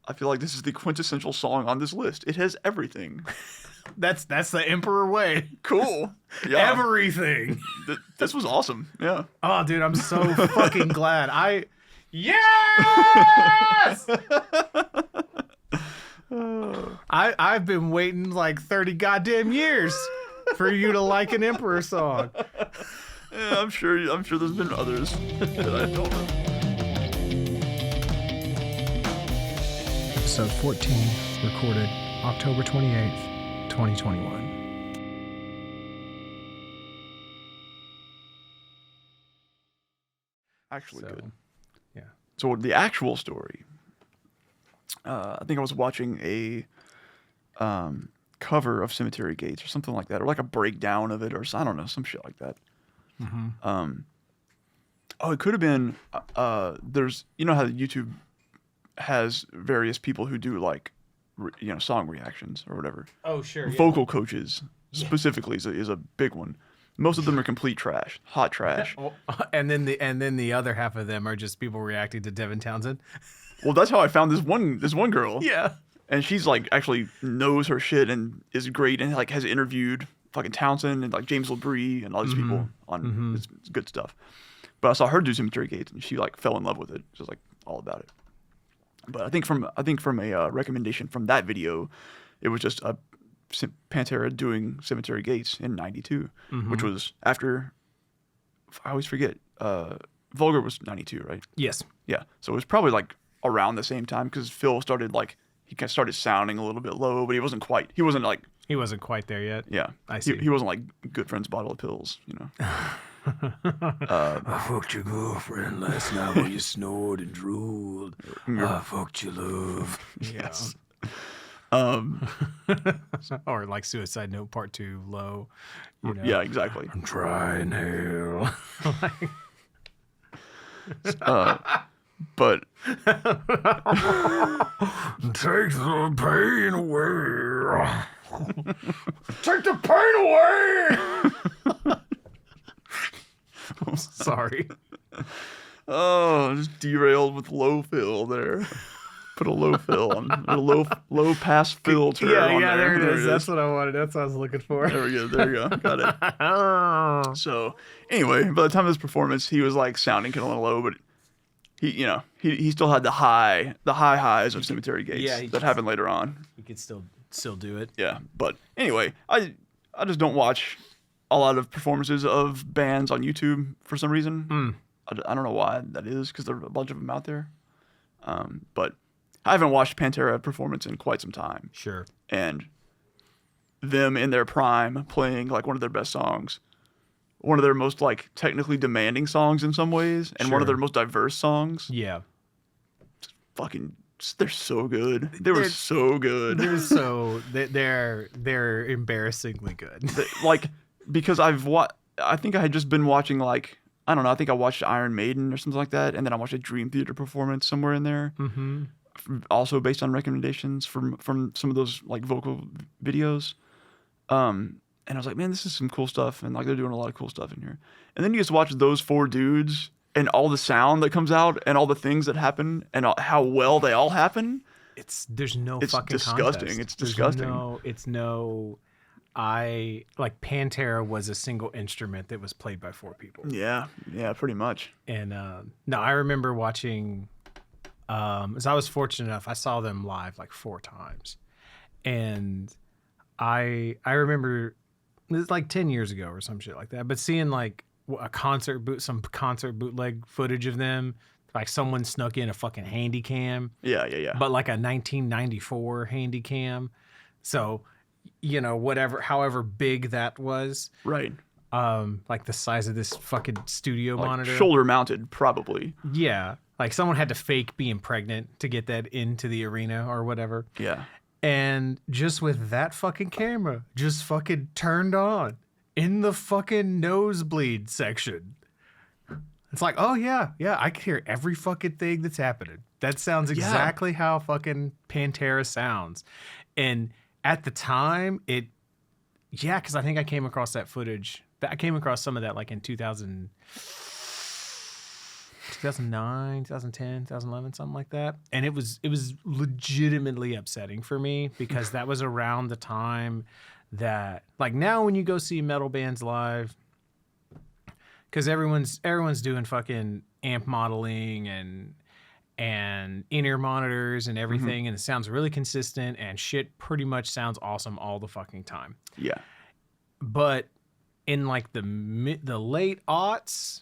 I feel like this is the quintessential song on this list. It has everything. That's the Emperor way. Cool. Yeah. Everything. This was awesome. Yeah. Oh, dude, I'm so fucking glad. Yes! I've been waiting like 30 goddamn years for you to like an Emperor song. Yeah, I'm sure there's been others that I don't know. Episode 14, recorded October 28th, 2021. Actually good. Yeah. So the actual story, I think I was watching a cover of Cemetery Gates or something like that, or like a breakdown of it, or I don't know, some shit like that. Mm-hmm. It could have been. There's, you know how YouTube has various people who do like, song reactions or whatever. Oh sure. Vocal coaches specifically is a big one. Most of them are complete trash, hot trash. And then the other half of them are just people reacting to Devin Townsend. Well, that's how I found this one girl. Yeah. And she's like actually knows her shit and is great and like has interviewed fucking Townsend and like James LaBrie and all these people on it's good stuff. But I saw her do Cemetery Gates and she like fell in love with it. She was like all about it. But I think from a recommendation from that video, it was just a Pantera doing Cemetery Gates in '92, which was after, I always forget, Vulgar was '92, right? Yes. Yeah. So it was probably like around the same time because Phil started like, he kind of started sounding a little bit low, but he wasn't quite there yet. Yeah. I see. He wasn't like Good Friends Bottle of Pills, you know. I fucked your girlfriend last night when you snored and drooled. I fucked your love. Yes. Or like Suicide Note Part 2, Low. You know? Yeah, exactly. I'm trying hell. But take the pain away. Take the pain away. Sorry. Oh, just derailed with low fill there. Put a low fill on a low pass filter. Yeah, there it is. That's what I wanted. That's what I was looking for. There we go. There you go. Got it. So anyway, by the time of this performance, he was like sounding kind of low, but he still had the highs of Cemetery Gates that happened later on. He could still do it. Yeah, but anyway, I just don't watch a lot of performances of bands on YouTube for some reason. I don't know why that is, because there are a bunch of them out there. But I haven't watched Pantera performance in quite some time. Sure. And them in their prime playing like one of their best songs, one of their most like technically demanding songs in some ways, and one of their most diverse songs. Yeah. They're so good. They're so good. They're embarrassingly good. Like, because I think I had just been watching like, I don't know, I think I watched Iron Maiden or something like that, and then I watched a Dream Theater performance somewhere in there. Mm-hmm. Also based on recommendations from some of those like vocal videos. And I was like, man, this is some cool stuff, and like they're doing a lot of cool stuff in here. And then you just watch those four dudes and all the sound that comes out and all the things that happen and how well they all happen. There's no fucking disgusting. contest. It's disgusting. Like Pantera was a single instrument that was played by four people. Yeah, pretty much. And no, I remember watching, as I was fortunate enough, I saw them live like 4 times. And I remember, it was like 10 years ago or some shit like that, but seeing like some concert bootleg footage of them, like someone snuck in a fucking handy cam. Yeah. But like a 1994 handy cam. So, however big that was. Right. Like the size of this fucking studio like monitor. Shoulder mounted, probably. Yeah. Like someone had to fake being pregnant to get that into the arena or whatever. Yeah. And just with that fucking camera, just fucking turned on in the fucking nosebleed section. It's like, oh yeah, I can hear every fucking thing that's happening. That sounds exactly how fucking Pantera sounds. And at the time, because I think I came across that footage. I came across some of that like in 2000. 2009, 2010, 2011, something like that. And it was legitimately upsetting for me because that was around the time that, like, now when you go see metal bands live, because everyone's doing fucking amp modeling and in-ear monitors and everything, and it sounds really consistent, and shit pretty much sounds awesome all the fucking time. Yeah. But in like the late aughts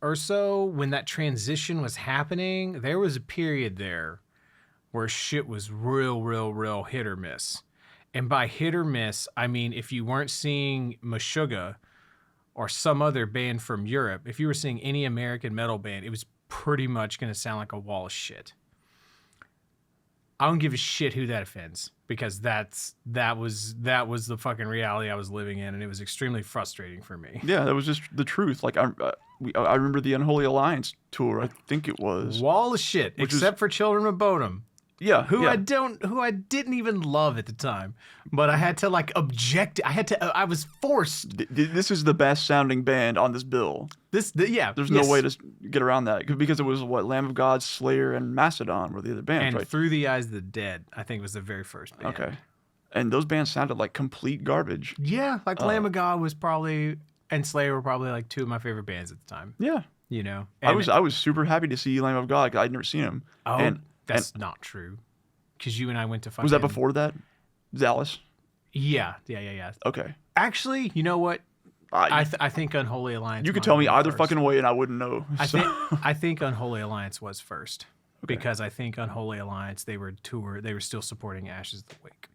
or so, when that transition was happening, there was a period there where shit was real hit or miss. And by hit or miss, I mean if you weren't seeing Meshuggah or some other band from Europe, if you were seeing any American metal band, it was pretty much going to sound like a wall of shit. I don't give a shit who that offends, because that was the fucking reality I was living in, and it was extremely frustrating for me. Yeah, that was just the truth. Like I remember the Unholy Alliance tour. I think it was wall of shit, except for Children of Bonham. Yeah, who I didn't even love at the time, but I had to like object. I was forced. This is the best sounding band on this bill. There's no way to get around that, because it was Lamb of God, Slayer, and Mastodon were the other bands, and right? Through the Eyes of the Dead, I think, was the very first band. Okay, and those bands sounded like complete garbage. Yeah, like Lamb of God was probably, and Slayer were probably like two of my favorite bands at the time. Yeah, you know, I was super happy to see Lamb of God, because I'd never seen them. Oh. That's not true, because you and I went to fucking... Was that before that? Dallas? Yeah. Okay. Actually, you know what? I think Unholy Alliance... You could tell me either fucking way and I wouldn't know. I think Unholy Alliance was first, because I think Unholy Alliance, they were still supporting Ashes of the Wake.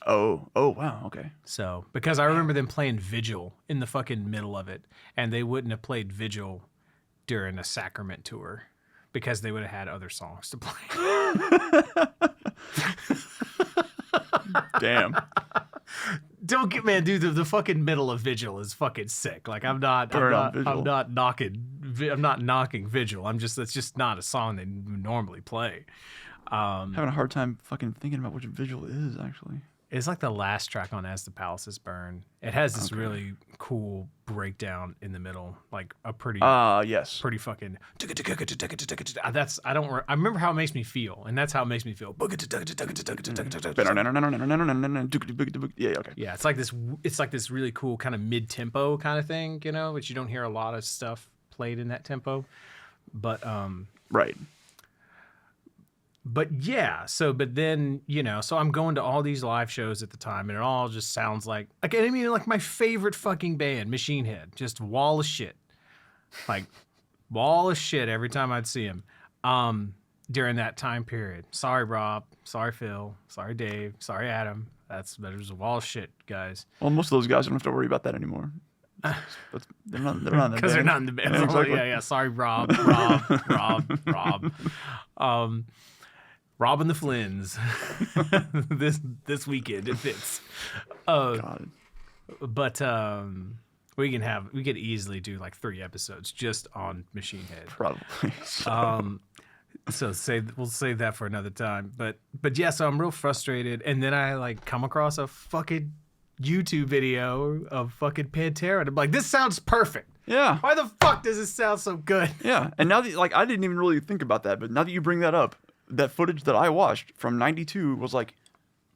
Oh, wow, okay. So, because I remember them playing Vigil in the fucking middle of it, and they wouldn't have played Vigil during a Sacrament tour, because they would have had other songs to play. Damn. Don't get, man, dude. The fucking middle of Vigil is fucking sick. Like I'm not knocking Vigil. That's just not a song they normally play. Having a hard time fucking thinking about what Vigil is, actually. It's like the last track on As the Palaces Burn. It has this really cool breakdown in the middle, like a pretty pretty fucking. I remember how it makes me feel, and that's how it makes me feel. Yeah, okay. Yeah, it's like this really cool kind of mid-tempo kind of thing, you know, which you don't hear a lot of stuff played in that tempo, but right. But yeah, but then, you know, so I'm going to all these live shows at the time, and it all just sounds like I mean, like my favorite fucking band, Machine Head, just wall of shit. Like, wall of shit every time I'd see him during that time period. Sorry, Rob. Sorry, Phil. Sorry, Dave. Sorry, Adam. There's a wall of shit, guys. Well, most of those guys don't have to worry about that anymore. They're not in the band. Because they're not in the band. Yeah, exactly. Yeah. Sorry, Rob. Rob and the Flynns this weekend it fits. God. But we could easily do like 3 episodes just on Machine Head. Probably. So we'll save that for another time. But yeah, so I'm real frustrated, and then I like come across a fucking YouTube video of fucking Pantera, and I'm like, this sounds perfect. Yeah. Why the fuck does it sound so good? Yeah. And now that I didn't even really think about that, but now that you bring that up, that footage that I watched from '92 was like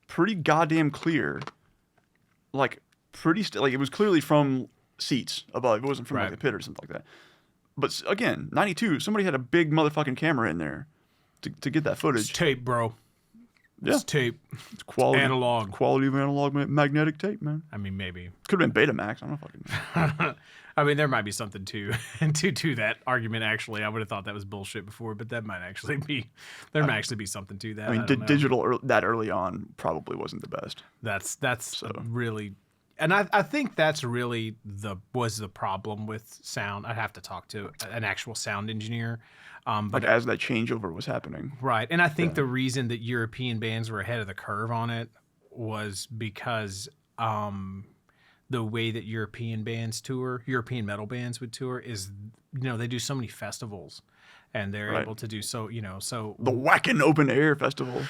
pretty goddamn clear. Like it was clearly from seats above. It wasn't from like a pit or something like that. But again, '92, somebody had a big motherfucking camera in there to get that footage. It's tape, bro. Yeah. It's tape. It's quality. Analog. Quality of analog magnetic tape, man. I mean, maybe. Could have been Betamax. I don't fucking know. I mean, there might be something to that argument, actually. I would have thought that was bullshit before, but that might actually be... There might actually be something to that. I mean, digital that early on probably wasn't the best. That's really... And I think that's really was the problem with sound. I'd have to talk to an actual sound engineer. But as that changeover was happening. Right. And I think the reason that European bands were ahead of the curve on it was because the way that European metal bands would tour is, you know, they do so many festivals. and they're Right. able to do so. The Whackin' Open Air Festival.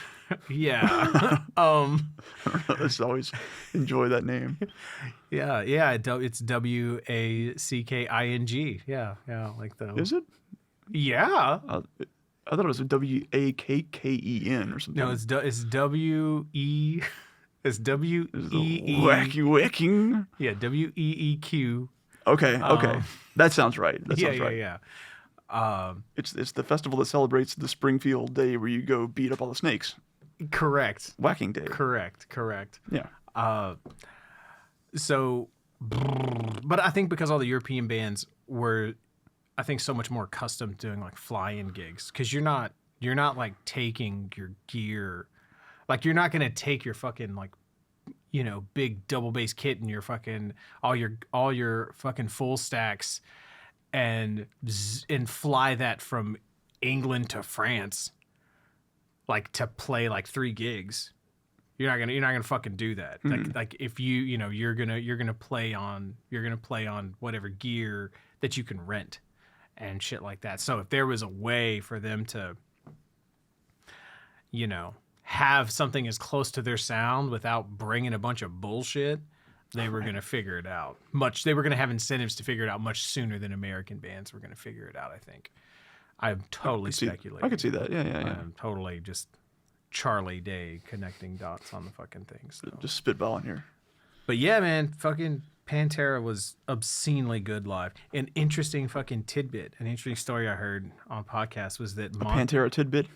Yeah. I just always enjoy that name. Yeah. It's WACKING. Yeah. Like the. Is it? Yeah. I thought it was a WAKKEN or something. No, it's WE. It's WEE. Whacking. Yeah, WEEQ. Okay. That sounds right. That sounds right. Yeah. It's the festival that celebrates the Springfield Day where you go beat up all the snakes. Correct. Whacking Day. Correct. Yeah. So, but I think because all the European bands were, I think, so much more accustomed to doing like fly-in gigs, because you're not like taking your gear, like you're not gonna take your fucking like, big double bass kit and your fucking all your fucking full stacks and fly that from England to France, like to play like 3 gigs. You're not gonna fucking do that. Like if you're gonna play on whatever gear that you can rent and shit like that. So if there was a way for them to, have something as close to their sound without bringing a bunch of bullshit, they were gonna figure it out. They were gonna have incentives to figure it out much sooner than American bands were gonna figure it out. I think. I'm totally speculating. I could see that. Yeah. I'm totally just Charlie Day connecting dots on the fucking things. So. Just spitballing here. But yeah, man, fucking Pantera was obscenely good live. An interesting fucking tidbit, an interesting story I heard on podcast was that Pantera tidbit.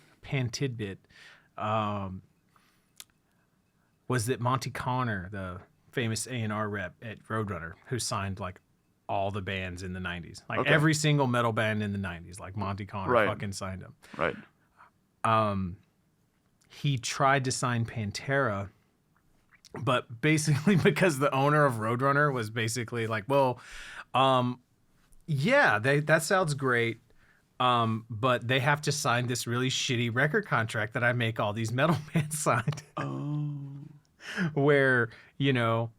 Was that Monty Connor, the famous A&R rep at Roadrunner, who signed like all the bands in the 90s, like every single metal band in the 90s, like Monty Connor fucking signed them. Right. He tried to sign Pantera, but basically because the owner of Roadrunner was basically like, well, yeah, that sounds great. But they have to sign this really shitty record contract that I make all these metal bands sign. Oh. Where, you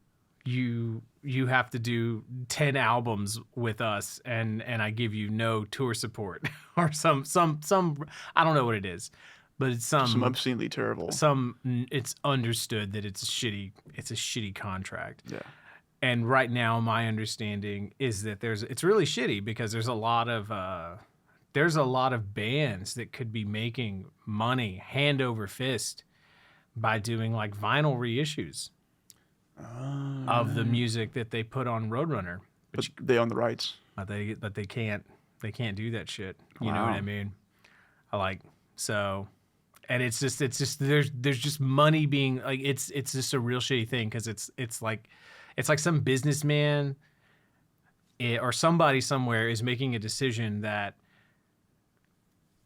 have to do 10 albums with us and I give you no tour support or some I don't know what it is, but it's some obscenely terrible. It's understood that it's a shitty contract. Yeah. And right now my understanding is that it's really shitty because there's a lot of bands that could be making money hand over fist by doing like vinyl reissues of the music that they put on Roadrunner. But they own the rights. But they can't do that shit. You know what I mean? And it's just there's just money being like it's just a real shitty thing because it's like some businessman or somebody somewhere is making a decision that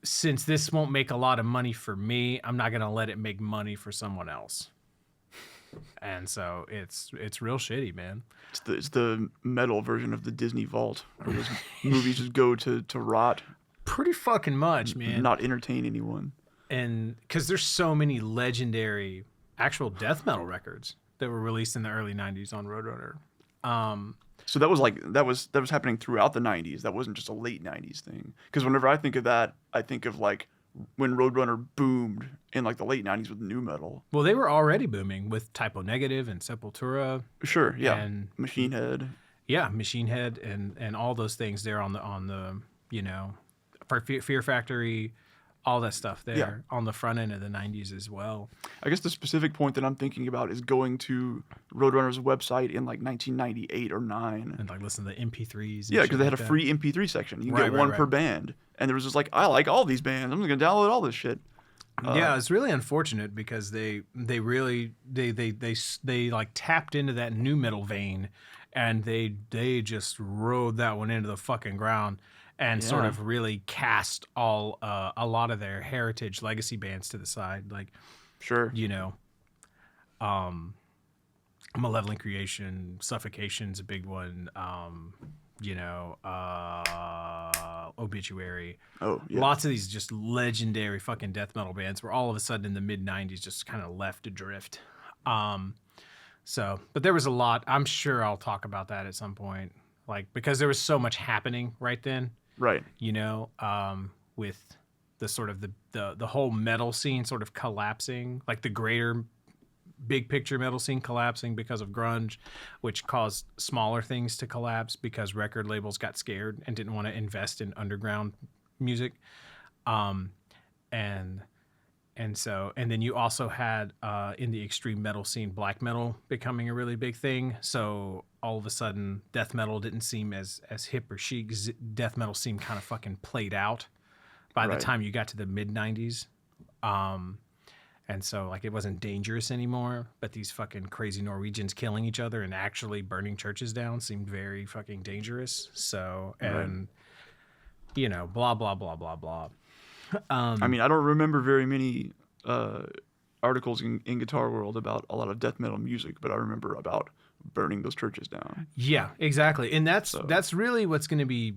since this won't make a lot of money for me, I'm not gonna let it make money for someone else. And so it's real shitty, man. It's the metal version of the Disney Vault, where those movies just go to rot. Pretty fucking much, man. Not entertain anyone. And because there's so many legendary actual death metal records that were released in the early 90s on Roadrunner. So that was happening throughout the 90s. That wasn't just a late 90s thing. Because whenever I think of that, I think of like when Roadrunner boomed in like the late 90s with nu metal. Well, they were already booming with Typo Negative and Sepultura. Sure, yeah. And Machine Head. Yeah, Machine Head and all those things there on the Fear Factory, all that stuff there on the front end of the 90s as well. I guess the specific point that I'm thinking about is going to Roadrunner's website in like 1998 or 9. And like listen to the MP3s. Yeah, because they had a free MP3 section. You can get one per band. And there was just like, I like all these bands. I'm just going to download all this shit. Yeah, it's really unfortunate because they really like tapped into that nu metal vein and they just rode that one into the fucking ground. And sort of really cast a lot of their heritage legacy bands to the side, like, sure, Malevolent Creation, Suffocation's a big one, Obituary. Oh, yeah. Lots of these just legendary fucking death metal bands were all of a sudden in the mid '90s just kind of left adrift. But there was a lot. I'm sure I'll talk about that at some point, like because there was so much happening right then. Right. with the sort of the whole metal scene sort of collapsing, like the greater big picture metal scene collapsing because of grunge, which caused smaller things to collapse because record labels got scared and didn't want to invest in underground music. And then you also had in the extreme metal scene, black metal becoming a really big thing. So all of a sudden, death metal didn't seem as hip or chic. Death metal seemed kind of fucking played out by the time you got to the mid '90s. And so like it wasn't dangerous anymore. But these fucking crazy Norwegians killing each other and actually burning churches down seemed very fucking dangerous. So you know, blah blah blah blah blah. I mean, I don't remember very many articles in Guitar World about a lot of death metal music, but I remember about burning those churches down. Yeah, exactly. And that's really what's going to be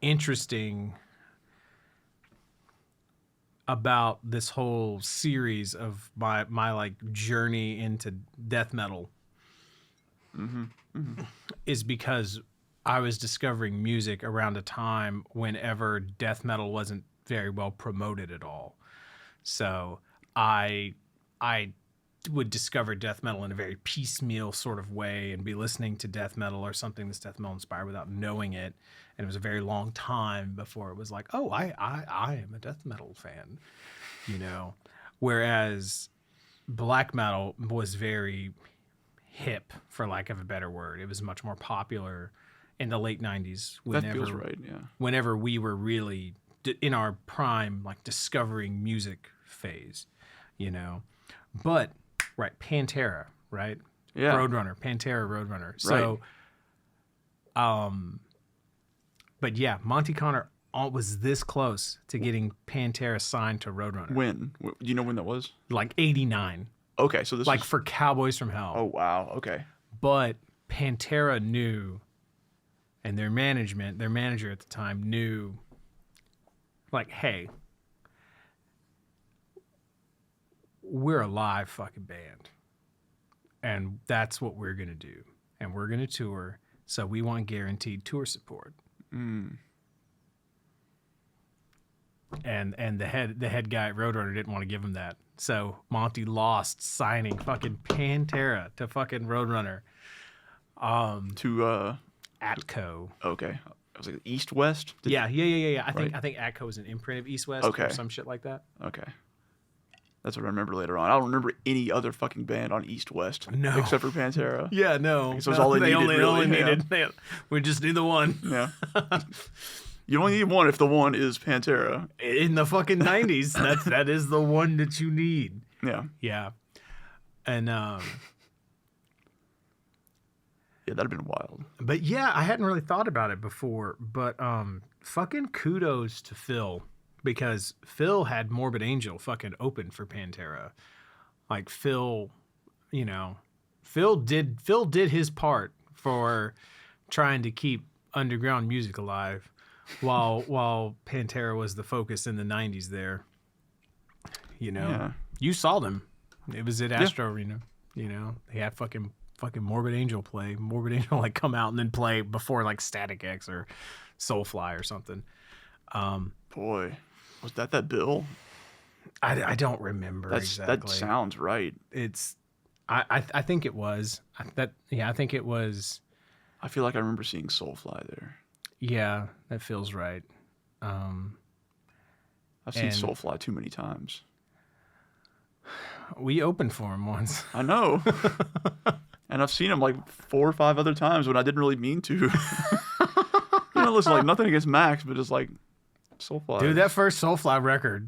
interesting about this whole series of my like journey into death metal. Is because I was discovering music around a time whenever death metal wasn't very well promoted at all. So I would discover death metal in a very piecemeal sort of way and be listening to death metal or something that's death metal inspired without knowing it. And it was a very long time before it was like, oh, I am a death metal fan, you know? Whereas black metal was very hip, for lack of a better word. It was much more popular in the late 90s. That feels right, yeah. Whenever we were really in our prime, like discovering music phase, you know? But, right, Pantera, right? Yeah. Roadrunner, Pantera, Roadrunner. So, but yeah, Monty Connor was this close to getting Pantera signed to Roadrunner. When? Do you know when that was? Like 89. Okay, so this like was... for Cowboys from Hell. Oh, wow, okay. But Pantera knew, and their manager at the time knew, like, hey, we're a live fucking band. And that's what we're going to do. And we're going to tour, so we want guaranteed tour support. And the head guy at Roadrunner didn't want to give him that. So Monty lost signing fucking Pantera to fucking Roadrunner. To Atco. Okay. I was like East West? Yeah. I think Atco was an imprint of East West or some shit like that. Okay. That's what I remember later on. I don't remember any other fucking band on East West. No. Except for Pantera. Yeah, no. So it's all they only needed. We just need the one. Yeah. You only need one if the one is Pantera. In the fucking 90s, that is the one that you need. Yeah. Yeah. And yeah, that'd have been wild. But yeah, I hadn't really thought about it before, but fucking kudos to Phil, because Phil had Morbid Angel fucking open for Pantera. Like Phil, you know, Phil did his part for trying to keep underground music alive while Pantera was the focus in the 90s there. You know, You saw them. It was at Astro Arena. You know, they had fucking Morbid Angel play. Morbid Angel like come out and then play before like Static X or Soulfly or something. Boy, was that bill? I don't remember exactly. That sounds right. I think it was. I think it was. I feel like I remember seeing Soulfly there. Yeah, that feels right. I've seen Soulfly too many times. We opened for him once. I know. And I've seen him like 4 or 5 other times when I didn't really mean to. You know, listen, like nothing against Max, but just like Soulfly. Dude, that first Soulfly record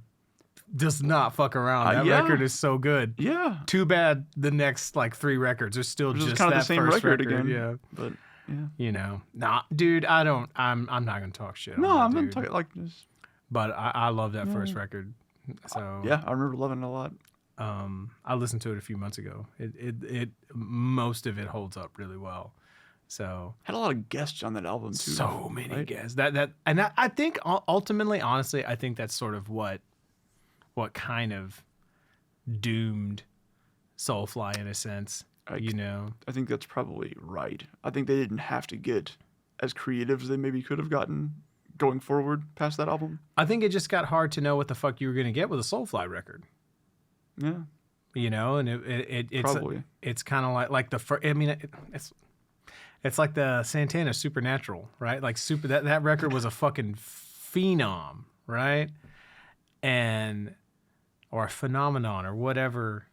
does not fuck around. That record is so good. Yeah. Too bad the next like 3 records are still just kind of that the same first record again. Yeah. But yeah. You know. Nah, dude, I'm not gonna talk shit. No, on I'm that, not talking like this. But I love that first record. So yeah, I remember loving it a lot. I listened to it a few months ago. It most of it holds up really well. So had a lot of guests on that album too. So many guests. I think ultimately, honestly, I think that's sort of what kind of doomed Soulfly in a sense. You know, I think that's probably right. I think they didn't have to get as creative as they maybe could have gotten going forward past that album. I think it just got hard to know what the fuck you were gonna get with a Soulfly record. Yeah, You know, and it's probably. it's kind of like the first. I mean, it's like the Santana Supernatural, right? Like that record was a fucking phenom, right? Or a phenomenon or whatever.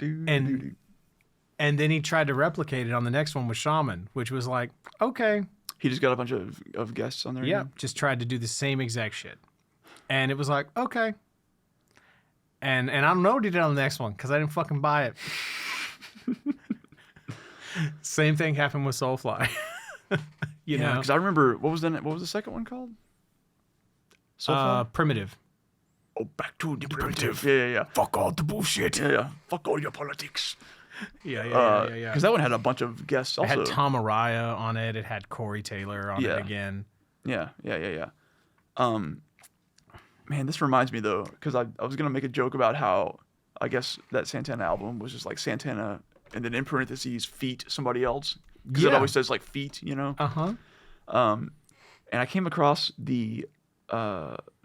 And then he tried to replicate it on the next one with Shaman, which was like, okay. He just got a bunch of guests on there. Yeah, again? just tried to do the same exact shit. And it was like, okay. And I don't know what he did on the next one because I didn't fucking buy it. Same thing happened with Soulfly. you know? Because I remember, what was the second one called? Soulfly? Primitive. Oh, back to the primitive. Yeah. Fuck all the bullshit. Yeah. Fuck all your politics. Yeah. Because that one had a bunch of guests It also. had Tom Araya on it. It had Corey Taylor on it again. Yeah. Man, this reminds me though, because I was gonna make a joke about how I guess that Santana album was just like Santana and then in parentheses feat somebody else because it always says like feat, you know. And I came across the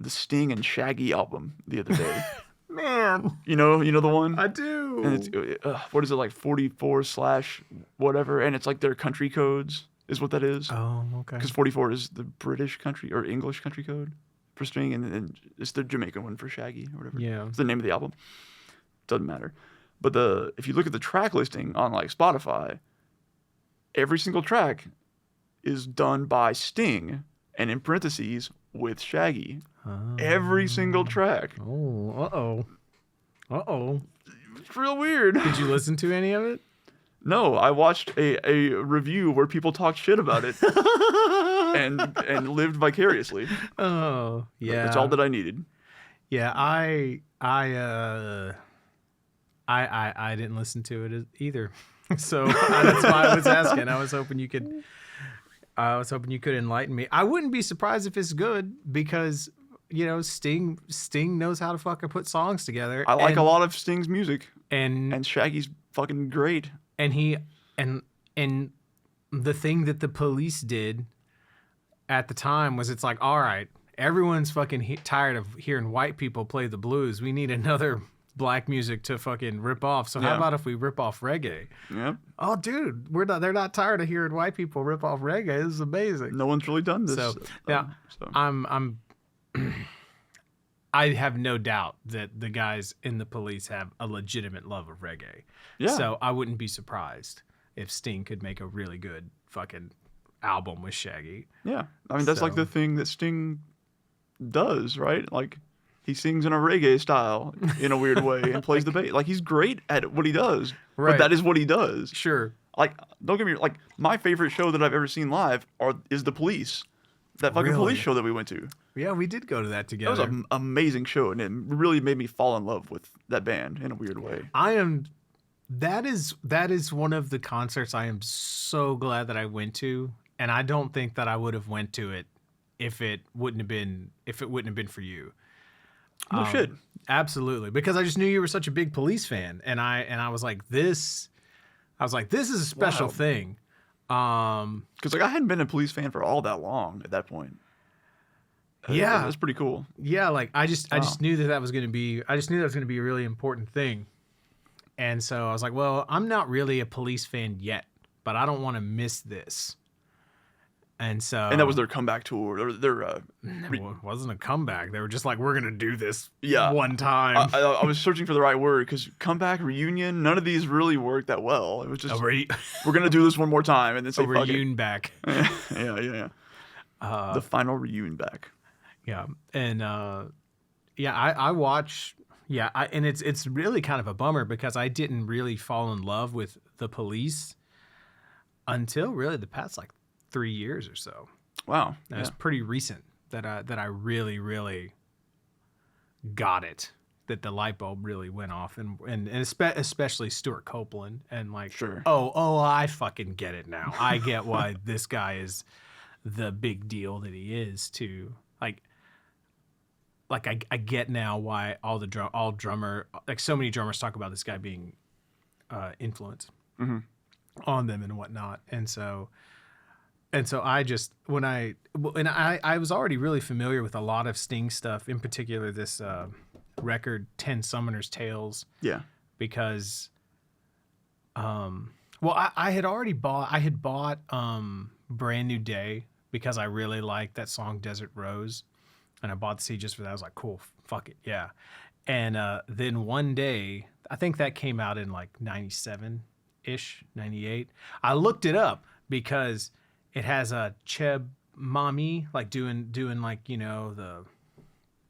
Sting and Shaggy album the other day. Man, you know the one. I do. And it's what is it like 44/ whatever, and it's like their country codes is what that is. Oh, okay. Because 44 is the British country or English country code for Sting, and then it's the Jamaican one for Shaggy or whatever. Yeah. It's the name of the album. Doesn't matter. But if you look at the track listing on like Spotify, every single track is done by Sting and in parentheses with Shaggy. Every single track. Oh, uh-oh. It's real weird. Did you listen to any of it? No, I watched a review where people talked shit about it and lived vicariously. Oh, yeah. That's all that I needed. Yeah, I didn't listen to it either. So that's why I was asking. I was hoping you could enlighten me. I wouldn't be surprised if it's good because, you know, Sting knows how to fucking put songs together. I like a lot of Sting's music. And Shaggy's fucking great. And the thing that the police did at the time was it's like, all right, everyone's fucking tired of hearing white people play the blues. We need another black music to fucking rip off. So how about if we rip off reggae? Yep. Oh, dude, they're not tired of hearing white people rip off reggae. This is amazing. No one's really done this. So yeah, I have no doubt that the guys in the police have a legitimate love of reggae. Yeah. So I wouldn't be surprised if Sting could make a really good fucking album with Shaggy. Yeah. I mean, that's like the thing that Sting does, right? Like, he sings in a reggae style in a weird way and plays the bass. Like, he's great at what he does. Right. But that is what he does. Sure. Like, don't get me wrong. Like, my favorite show that I've ever seen live is The Police. That fucking Police show that we went to. Yeah, we did go to that together. That was an amazing show, and it really made me fall in love with that band in a weird way. That is one of the concerts I am so glad that I went to, and I don't think that I would have went to it if it wouldn't have been for you. No shit. Absolutely, because I just knew you were such a big Police fan, and I was like this is a special thing. Because like I hadn't been a Police fan for all that long at that point. Yeah, that's pretty cool. Yeah, like I just knew that was going to be a really important thing, and so I was like, well, I'm not really a Police fan yet, but I don't want to miss this. And that was their comeback tour. It wasn't a comeback. They were just like, we're gonna do this one time. I was searching for the right word because comeback, reunion, none of these really worked that well. It was just we're gonna do this one more time and then say reunion back. yeah. The final reunion back. Yeah, and I watch. Yeah, and it's really kind of a bummer because I didn't really fall in love with the Police until really the past like 3 years or so. Wow, it's pretty recent that I really, really got it. That the light bulb really went off, and especially Stewart Copeland, and like, sure. Oh, I fucking get it now. I get why this guy is the big deal that he is to like I get now why all so many drummers talk about this guy being influence on them and whatnot, and so And so I was already really familiar with a lot of Sting stuff, in particular this record 10 Summoner's Tales. Yeah. Because I had bought Brand New Day because I really liked that song Desert Rose, and I bought the CD just for that. I was like, cool, fuck it, yeah. And then one day, I think that came out in like 97-ish, 98. I looked it up because it has a Cheb Mami like doing like, you know,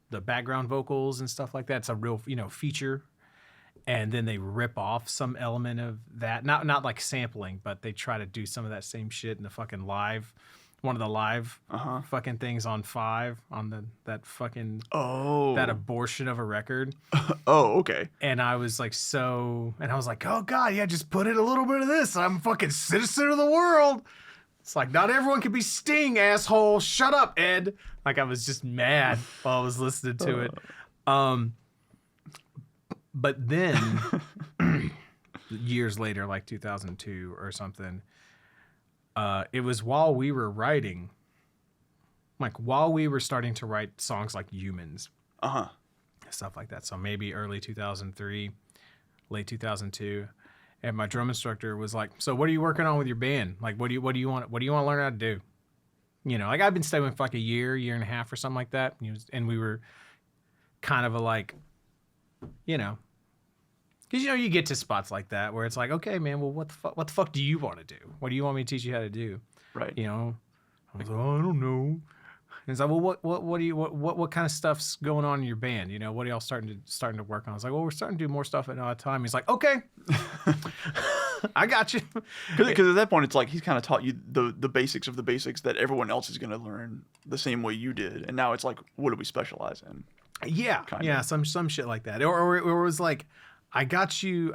the background vocals and stuff like that. It's a real, you know, feature. And then they rip off some element of that. Not like sampling, but they try to do some of that same shit in the fucking live, one of the live fucking things on 5 on that fucking that abortion of a record. Oh, okay. And I was like, oh God, yeah, just put in a little bit of this. I'm fucking citizen of the world. It's like, not everyone can be Sting, asshole. Shut up, Ed. Like, I was just mad while I was listening to it. But then, years later, like 2002 or something, it was while we were writing, like while we were starting to write songs like Humans, stuff like that. So maybe early 2003, late 2002. And my drum instructor was like, "So what are you working on with your band? Like, what do you want to learn how to do?" You know, like I've been studying for like a year and a half or something like that. And we were kind of like, you know, because, you know, you get to spots like that where it's like, okay, man, well, what the fuck do you want to do? What do you want me to teach you how to do? Right. You know, I was like, oh, I don't know. And it's like, well, what kind of stuff's going on in your band? You know, what are y'all starting to work on? I was like, well, we're starting to do more stuff at odd time. He's like, okay, I got you. Because at that point, it's like he's kind of taught you the basics of the basics that everyone else is going to learn the same way you did. And now it's like, what do we specialize in? Yeah, Kinda. some shit like that. Or it was like, I taught you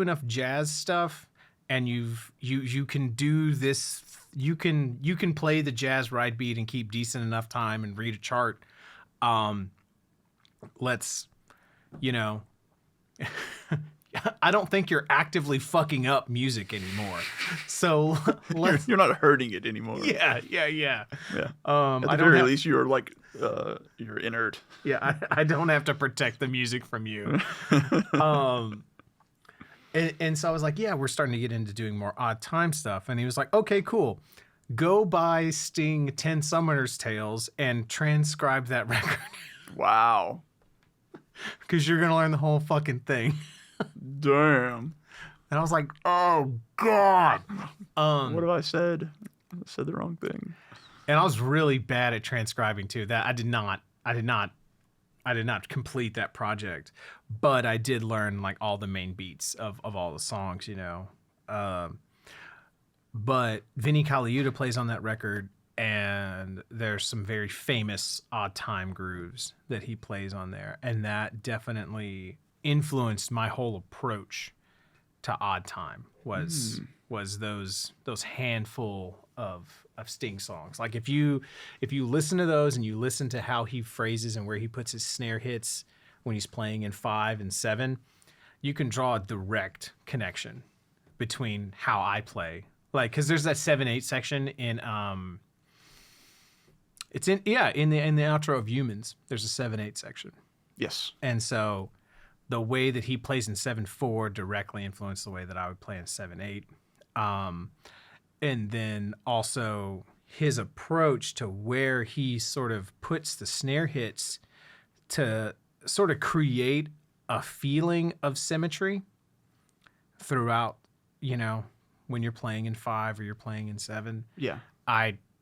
enough jazz stuff, and you can do this. You can play the jazz ride beat and keep decent enough time and read a chart. Let's, you know, I don't think you're actively fucking up music anymore. So you're not hurting it anymore. Yeah. Yeah. At the very least, you're like you're inert. Yeah, I don't have to protect the music from you. And so I was like, yeah, we're starting to get into doing more odd time stuff. And he was like, okay, cool. Go buy Sting 10 Summoner's Tales and transcribe that record. Wow. Because you're going to learn the whole fucking thing. Damn. And I was like, oh, God. What have I said? I said the wrong thing. And I was really bad at transcribing, too. That I did not complete that project, but I did learn like all the main beats of all the songs, you know. But Vinny Colaiuta plays on that record, and there's some very famous odd time grooves that he plays on there, and that definitely influenced my whole approach to odd time. Was those handful of Sting songs. Like if you listen to those and you listen to how he phrases and where he puts his snare hits when he's playing in 5 and 7, you can draw a direct connection between how I play. Like, cause there's that 7/8 section in in the outro of Humans, there's a 7/8 section. Yes. And so the way that he plays in 7/4 directly influenced the way that I would play in 7/8. And then also his approach to where he sort of puts the snare hits to sort of create a feeling of symmetry throughout, you know, when you're playing in 5 or you're playing in 7. Yeah.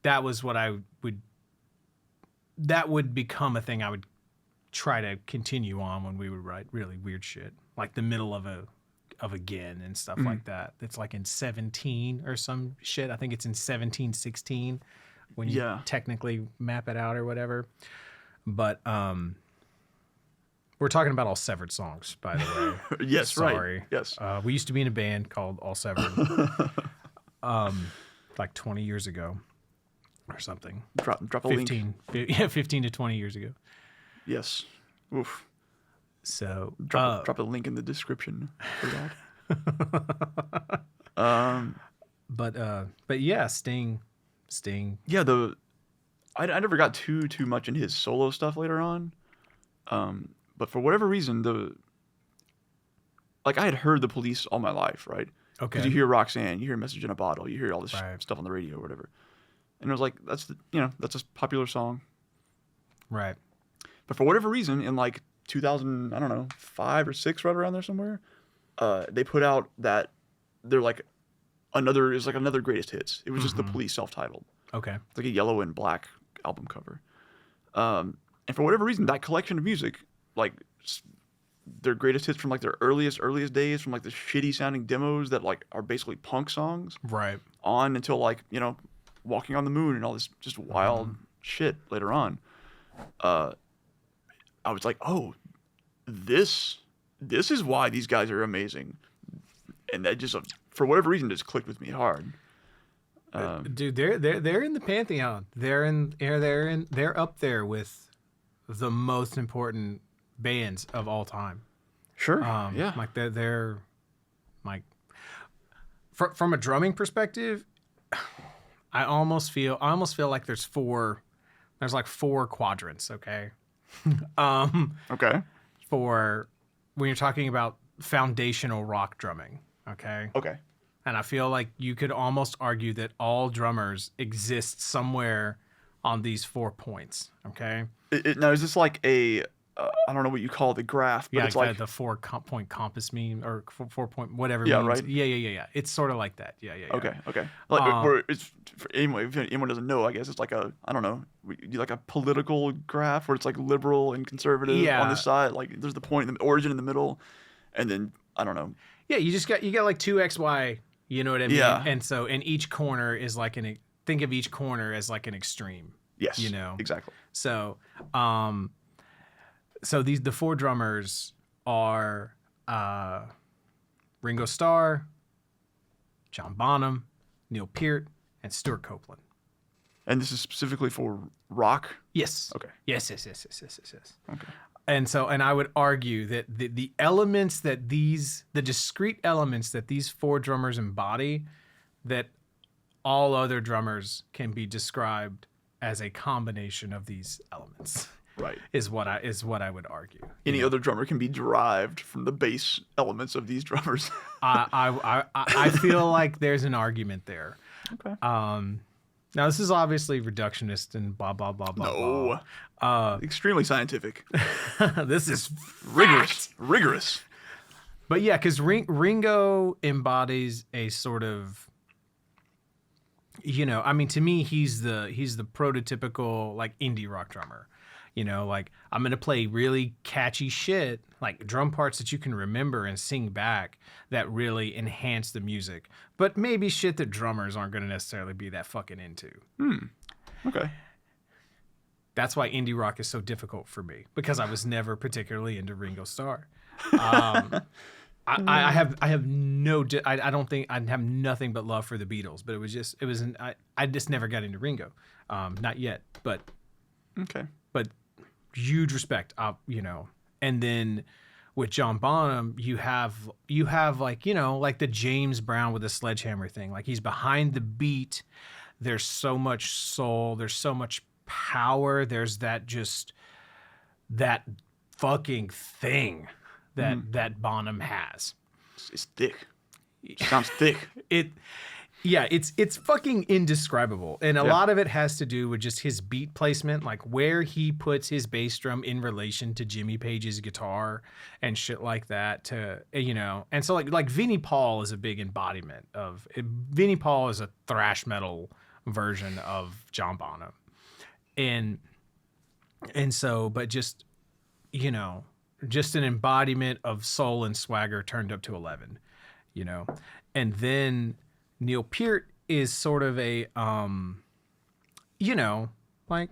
That would become a thing I would try to continue on when we would write really weird shit, like the middle of Again and stuff like that. It's like in 17 or some shit. I think it's in 17/16 when you technically map it out or whatever. But we're talking about All Severed songs, by the way. Yes, sorry. Right. Yes. We used to be in a band called All Severed, like 20 years ago or something. Drop a link. 15 to 20 years ago. Yes. Oof. So drop a link in the description for that. But yeah, Sting Sting. Yeah, I never got too much in his solo stuff later on, but for whatever reason, I had heard the Police all my life, right? Okay. Because you hear Roxanne, you hear Message in a Bottle, you hear all this Right. stuff on the radio or whatever, and it was like that's a popular song. Right. But for whatever reason, in like 2000, I don't know, 5 or 6, right around there somewhere, they put out that they're like another greatest hits. It was just the Police self-titled. Okay. It's like a yellow and black album cover. And for whatever reason, that collection of music, like their greatest hits from like their earliest days, from like the shitty sounding demos that like are basically punk songs, Right. on until like, Walking on the Moon and all this just wild shit later on. I was like, oh, this is why these guys are amazing. And that just, for whatever reason, just clicked with me hard. Dude, they're in the pantheon. They're up there with the most important bands of all time. Sure. Yeah. Like they're like from a drumming perspective, I almost feel like there's like 4 quadrants, okay? Okay. For when you're talking about foundational rock drumming, okay? Okay. And I feel like you could almost argue that all drummers exist somewhere on these 4 points, okay? Now, is this like a, I don't know what you call the graph, but Yeah, it's like the 4-point compass meme or 4-point whatever. Yeah, means. right? Yeah. It's sort of like that. Yeah. Okay. Like, where it's, anyway, if anyone doesn't know, I guess it's like a, I don't know, like a political graph where it's like liberal and conservative on the side. Like there's the point, the origin in the middle, and then, I don't know. Yeah, you got like 2 XY, you know what I mean? Yeah. And so, and each corner is like think of each corner as like an extreme. Yes. You know? Exactly. So, the 4 drummers are Ringo Starr, John Bonham, Neil Peart, and Stewart Copeland. And this is specifically for rock? Yes. Okay. Yes. Okay. And I would argue that the elements that the discrete elements that these 4 drummers embody, that all other drummers can be described as a combination of these elements. Right. Is what I would argue. Any other drummer can be derived from the bass elements of these drummers. I feel like there's an argument there. Okay. Now this is obviously reductionist and blah blah blah blah. No. Blah. Extremely scientific. This is Rigorous. But yeah, because Ringo embodies a sort of, I mean, to me, he's the prototypical like indie rock drummer. Like I'm going to play really catchy shit, like drum parts that you can remember and sing back that really enhance the music. But maybe shit that drummers aren't going to necessarily be that fucking into. Okay. That's why indie rock is so difficult for me, because I was never particularly into Ringo Starr. I have nothing but love for the Beatles, but I just never got into Ringo. Not yet, but Okay. But huge respect, and then with John Bonham, you have like, like the James Brown with the sledgehammer thing. Like he's behind the beat. There's so much soul. There's so much power. There's that fucking thing that Bonham has. It's thick. It sounds thick. It's fucking indescribable. And a lot of it has to do with just his beat placement, like where he puts his bass drum in relation to Jimmy Page's guitar and shit like that, And so like Vinnie Paul is a big embodiment of it. Vinnie Paul is a thrash metal version of John Bonham. And so, but just an embodiment of soul and swagger turned up to 11, And then Neil Peart is sort of a, like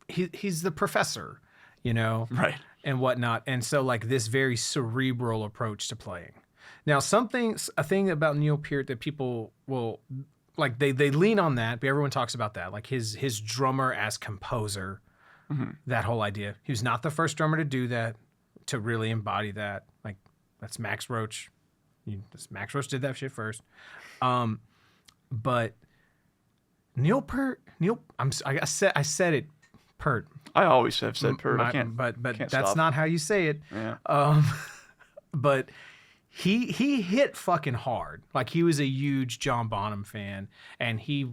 he's the professor, Right. and whatnot. And so like this very cerebral approach to playing. Now a thing about Neil Peart that people will like, they lean on that, but everyone talks about that, like his drummer as composer, that whole idea. He was not the first drummer to do that, to really embody that. Like that's Max Roach. Max Roach did that shit first. But Neil Peart. I said it. Peart. I always have said Peart. I can't. But can't that's stop. not how you say it. Yeah. But he hit fucking hard. Like, he was a huge John Bonham fan, and he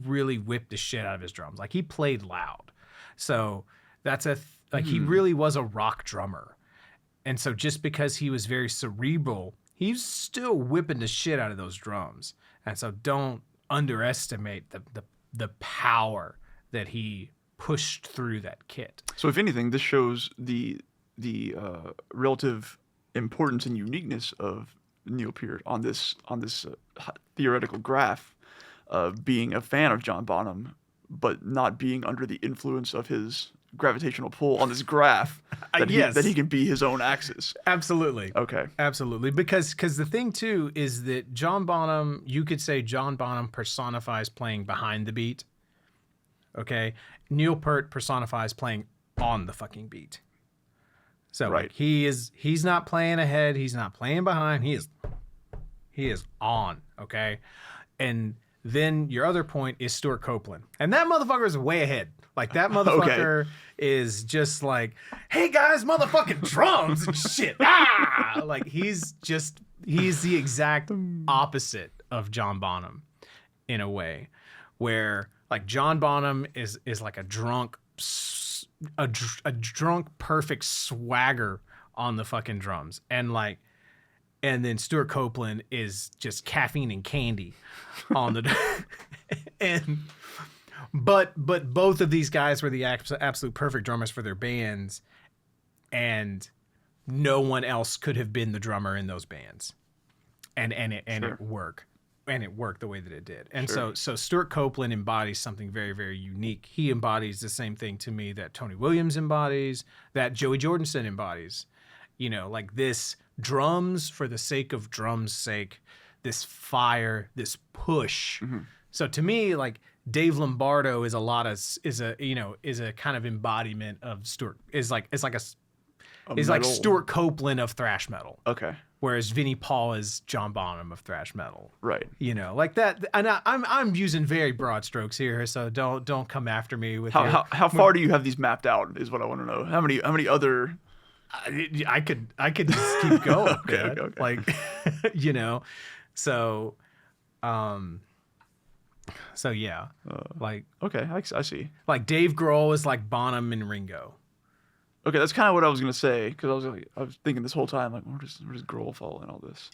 really whipped the shit out of his drums. Like, he played loud. So that's he really was a rock drummer. And so just because he was very cerebral, he's still whipping the shit out of those drums. And so don't underestimate the power that he pushed through that kit. So if anything, this shows the relative importance and uniqueness of Neil Peart on this theoretical graph of being a fan of John Bonham, but not being under the influence of his gravitational pull on this graph that he can be his own axis. Absolutely. Okay. Absolutely. Because the thing too is that John Bonham, you could say John Bonham personifies playing behind the beat. Okay. Neil Peart personifies playing on the fucking beat. So right. Like, he's not playing ahead, he's not playing behind, he is on, okay? And then your other point is Stewart Copeland. And that motherfucker is way ahead. Like, that motherfucker is just like, hey guys, motherfucking drums and shit. Ah! Like, he's the exact opposite of John Bonham in a way, where like John Bonham is like a drunk perfect swagger on the fucking drums, and then Stewart Copeland is just caffeine and candy on the but both of these guys were the absolute perfect drummers for their bands, and no one else could have been the drummer in those bands, and it worked. And it worked the way that it did. And so Stewart Copeland embodies something very, very unique. He embodies the same thing to me that Tony Williams embodies, that Joey Jordison embodies. You know, like this drums for the sake of drums' sake, this fire, this push. Mm-hmm. So to me, like, Dave Lombardo is a kind of embodiment of Stewart. Is like Stewart Copeland of thrash metal. Okay. Whereas Vinnie Paul is John Bonham of thrash metal. Right. You know, like that. And I'm using very broad strokes here, so don't come after me with how far do you have these mapped out? Is what I want to know. How many other? I could just keep going. okay. Like, you know, so yeah, like, okay, I see. Like, Dave Grohl is like Bonham and Ringo. Okay, that's kind of what I was gonna say, because I was thinking this whole time, like, where does Grohl fall in all this?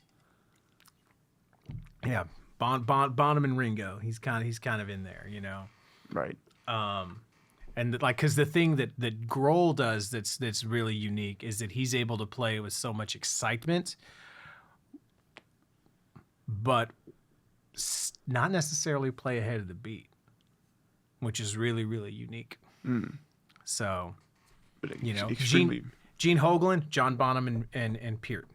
Yeah, Bonham and Ringo. He's kind of in there, you know. Right. And like, because the thing that Grohl does that's really unique is that he's able to play with so much excitement, but not necessarily play ahead of the beat, which is really, really unique. Mm. So. You know, Gene Hoglan, John Bonham, and Peart.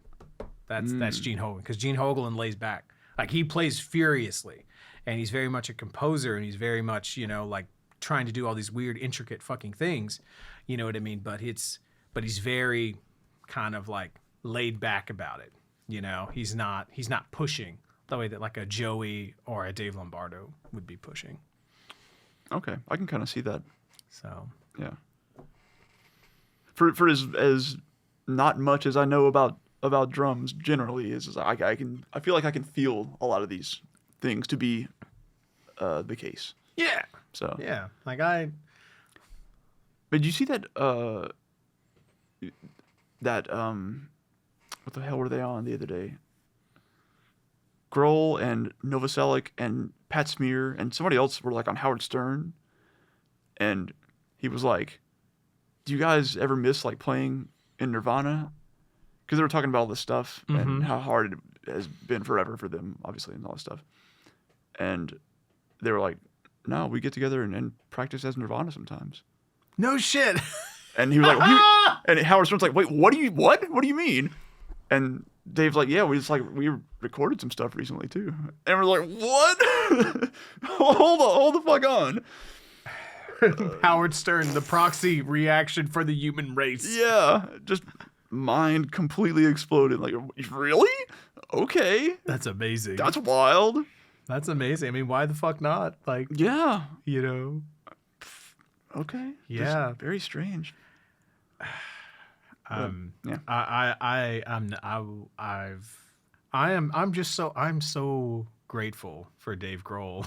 That's Gene Hoglan, because Gene Hoglan lays back. Like, he plays furiously, and he's very much a composer, and he's very much, you know, like, trying to do all these weird, intricate fucking things. You know what I mean? But he's very kind of like laid back about it. You know, he's not pushing the way that like a Joey or a Dave Lombardo would be pushing. Okay, I can kind of see that. So yeah. For as not much as I know about drums generally, I feel like I can feel a lot of these things to be the case. Yeah. So yeah, like But did you see that what the hell were they on the other day? Grohl and Novoselic and Pat Smear and somebody else were like on Howard Stern, and he was like, do you guys ever miss like playing in Nirvana? Because they were talking about all this stuff and how hard it has been forever for them, obviously, and all this stuff. And they were like, no, we get together and practice as Nirvana sometimes. No shit. And he was like, and Howard Stern's like, wait, what do you mean? And Dave's like, yeah, we recorded some stuff recently too. And we're like, what? hold the fuck on. Howard Stern, the proxy reaction for the human race. Yeah, just mind completely exploded. Like, really? Okay. That's amazing. That's wild. That's amazing. I mean, why the fuck not? Like, Yeah. you know. Okay. Yeah. Just very strange. Yeah. I'm so grateful for Dave Grohl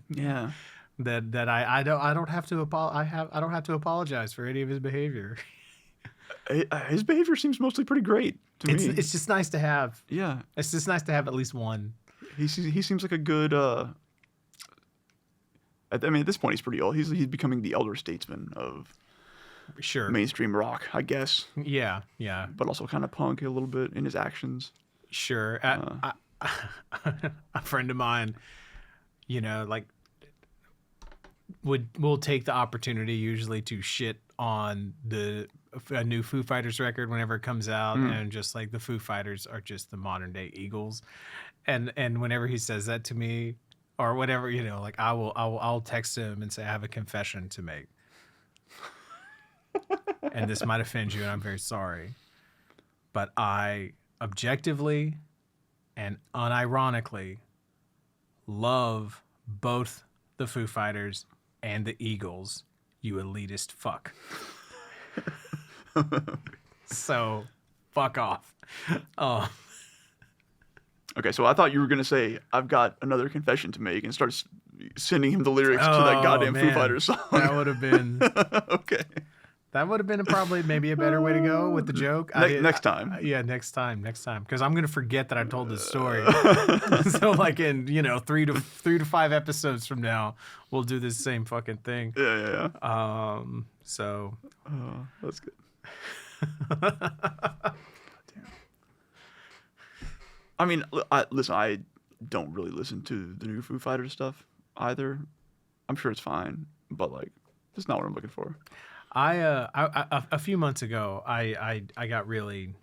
Yeah. that I don't have to apologize for any of his behavior. His behavior seems mostly pretty great to me. It's just nice to have. Yeah. It's just nice to have at least one. He seems like a good. I mean, at this point, he's pretty old. He's becoming the elder statesman of Sure. mainstream rock, I guess. Yeah. Yeah. But also kind of punk a little bit in his actions. Sure. A friend of mine, you know, like will take the opportunity usually to shit on a new Foo Fighters record whenever it comes out, and just like the Foo Fighters are just the modern day Eagles, and whenever he says that to me or whatever, you know, like I'll text him and say I have a confession to make, and this might offend you, and I'm very sorry, but I objectively and unironically love both the Foo Fighters and the Eagles, you elitist fuck. So, fuck off. Oh. Okay, so I thought you were going to say, I've got another confession to make and start sending him the lyrics to that goddamn Foo man. Fighters song. That would have been... Okay. That would have been probably maybe a better way to go with the joke. Next time. Yeah, next time. Because I'm going to forget that I told this story. So like in, you know, 3 to 5 episodes from now, we'll do this same fucking thing. Yeah. So. That's good. I mean, listen, I don't really listen to the new Foo Fighters stuff either. I'm sure it's fine, but like, that's not what I'm looking for. A few months ago, I got really,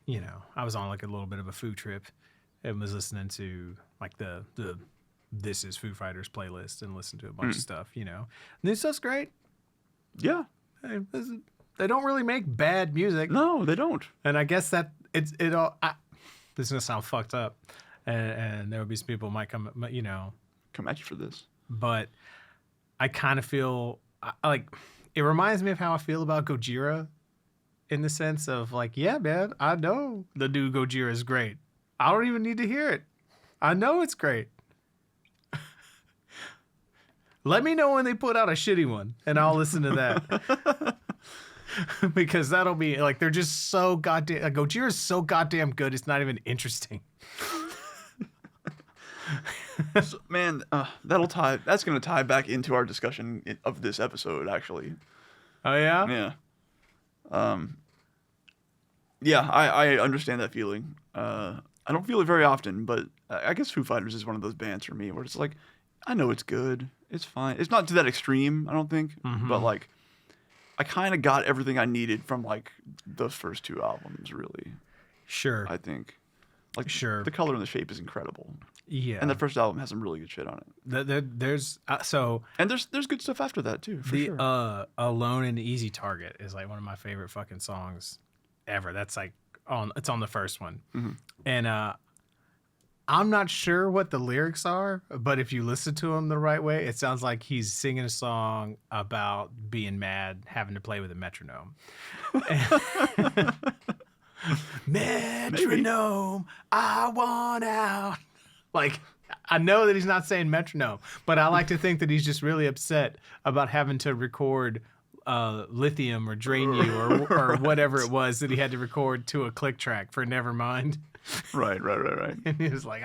you know, I was on like a little bit of a Foo trip and was listening to like the This Is Foo Fighters playlist and listened to a bunch of stuff, you know. And this stuff's great. Yeah. They don't really make bad music. No, they don't. And I guess that it all. This is gonna sound fucked up, and there will be some people who might come, you know, come at you for this. But I kind of feel like it reminds me of how I feel about Gojira, in the sense of like, yeah, man, I know the new Gojira is great. I don't even need to hear it. I know it's great. Let me know when they put out a shitty one, and I'll listen to that. Because that'll be like, they're just so goddamn. Gojira is so goddamn good. It's not even interesting. So, man, that's going to tie back into our discussion of this episode, actually. Oh yeah. Yeah. Yeah, I understand that feeling. I don't feel it very often, but I guess Foo Fighters is one of those bands for me where it's like, I know it's good. It's fine. It's not to that extreme, I don't think. But like, I kind of got everything I needed from like those first 2 albums, really. Sure. I think. Like, sure. The color and the shape is incredible. Yeah. And the first album has some really good shit on it. There's and there's good stuff after that too, for sure. Alone and Easy Target is like one of my favorite fucking songs ever. That's like it's on the first one. And I'm not sure what the lyrics are, but if you listen to them the right way, it sounds like he's singing a song about being mad, having to play with a metronome. Metronome, I want out. Like, I know that he's not saying metronome, but I like to think that he's just really upset about having to record Lithium or Drain You or whatever it was that he had to record to a click track for Nevermind. Right. And he was like,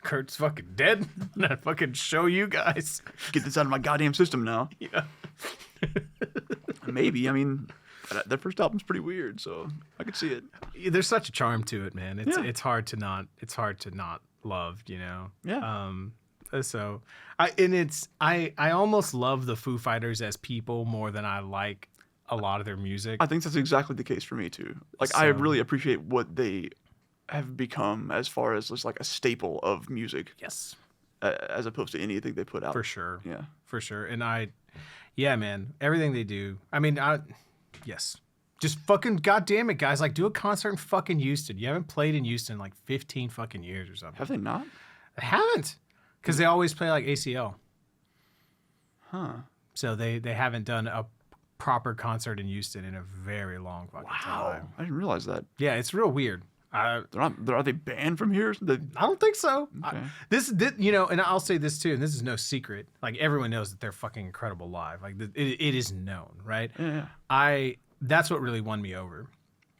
Kurt's fucking dead. I'm gonna fucking show you guys. Get this out of my goddamn system now. Yeah. Maybe. I mean, that first album's pretty weird, so I could see it. There's such a charm to it, man. It's hard to not love, you know? Yeah. So I almost love the Foo Fighters as people more than I like a lot of their music. I think that's exactly the case for me too. Like, I really appreciate what they have become as far as just like a staple of music. Yes. As opposed to anything they put out. For sure. Yeah. For sure. And yeah, man, everything they do. I mean, yes. Just fucking goddamn it, guys. Like, do a concert in fucking Houston. You haven't played in Houston in like 15 fucking years or something. Have they not? They haven't. Because they always play like ACL. Huh. So they haven't done a proper concert in Houston in a very long fucking time. I didn't realize that. Yeah, it's real weird. Are they banned from here? I don't think so. Okay. This, you know, and I'll say this too, and this is no secret. Like everyone knows that they're fucking incredible live. Like it is known, right? Yeah. That's what really won me over,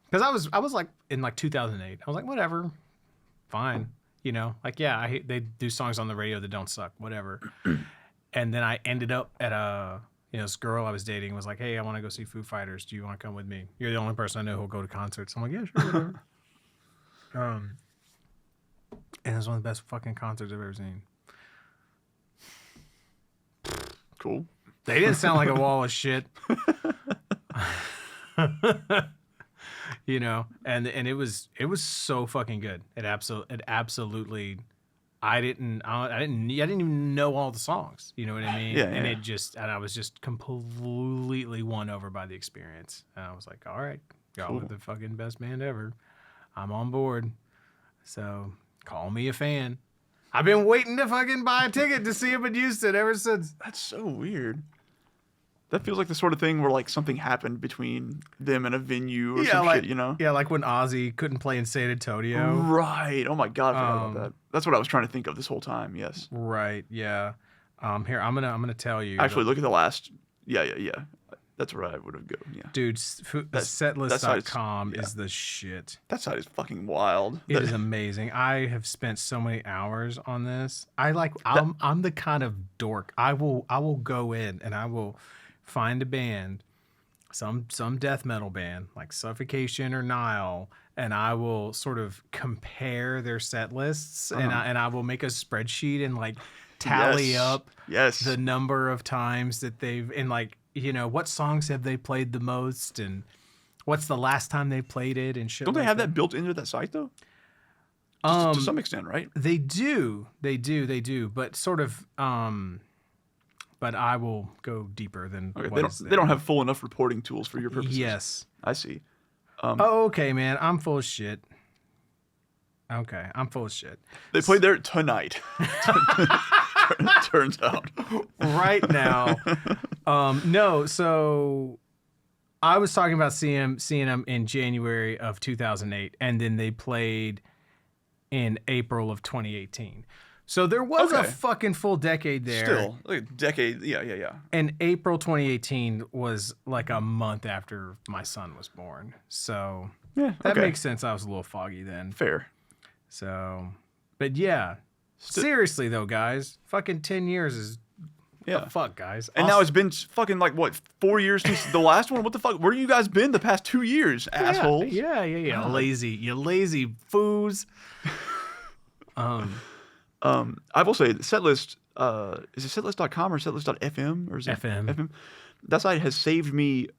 because I was like in like 2008. I was like, whatever, fine, you know, like yeah, they do songs on the radio that don't suck, whatever. And then I ended up at this girl I was dating was like, hey, I want to go see Foo Fighters. Do you want to come with me? You're the only person I know who'll go to concerts. I'm like, yeah, sure, whatever. And it was one of the best fucking concerts I've ever seen. Cool. They didn't sound like a wall of shit. You know, and it was so fucking good. It absolutely. I didn't even know all the songs. You know what I mean? Yeah. And I was just completely won over by the experience. And I was like, all right, y'all are the fucking best band ever. I'm on board. So call me a fan. I've been waiting to fucking buy a ticket to see him in Houston ever since. That's so weird. That feels like the sort of thing where like something happened between them and a venue or some shit, you know? Yeah, like when Ozzy couldn't play in San Antonio. Right. Oh my God, I forgot about that. That's what I was trying to think of this whole time. Yes. Right. Yeah. Here, I'm gonna tell you. Actually, look at the last. Yeah. That's where I would have go. Yeah. Dude, setlist.com is the shit. That side is fucking wild. It is amazing. I have spent so many hours on this. I'm the kind of dork. I will go in and I will find a band, some death metal band like Suffocation or Nile, and I will sort of compare their set lists and I will make a spreadsheet and like tally up the number of times that they've, and like, you know, what songs have they played the most and what's the last time they played it and shit. Don't they have that built into that site though? To some extent, right? They do, but sort of but I will go deeper than they don't have full enough reporting tools for your purposes. Yes. I see. Okay, man. I'm full of shit. Okay, I'm full of shit. They played there tonight. Turns out. Right now. No, so I was talking about seeing them in January of 2008, and then they played in April of 2018. So there was a fucking full decade there. Still, like a decade. Yeah. And April 2018 was like a month after my son was born. So that makes sense. I was a little foggy then. Fair. So, but yeah. Seriously though, guys, fucking 10 years is the fuck, guys. And now it's been fucking like what, 4 years since the last one? What the fuck? Where you guys been the past 2 years, assholes? Yeah. You lazy foos. I will say the setlist, is it setlist.com or setlist.fm or is it FM? That site has saved me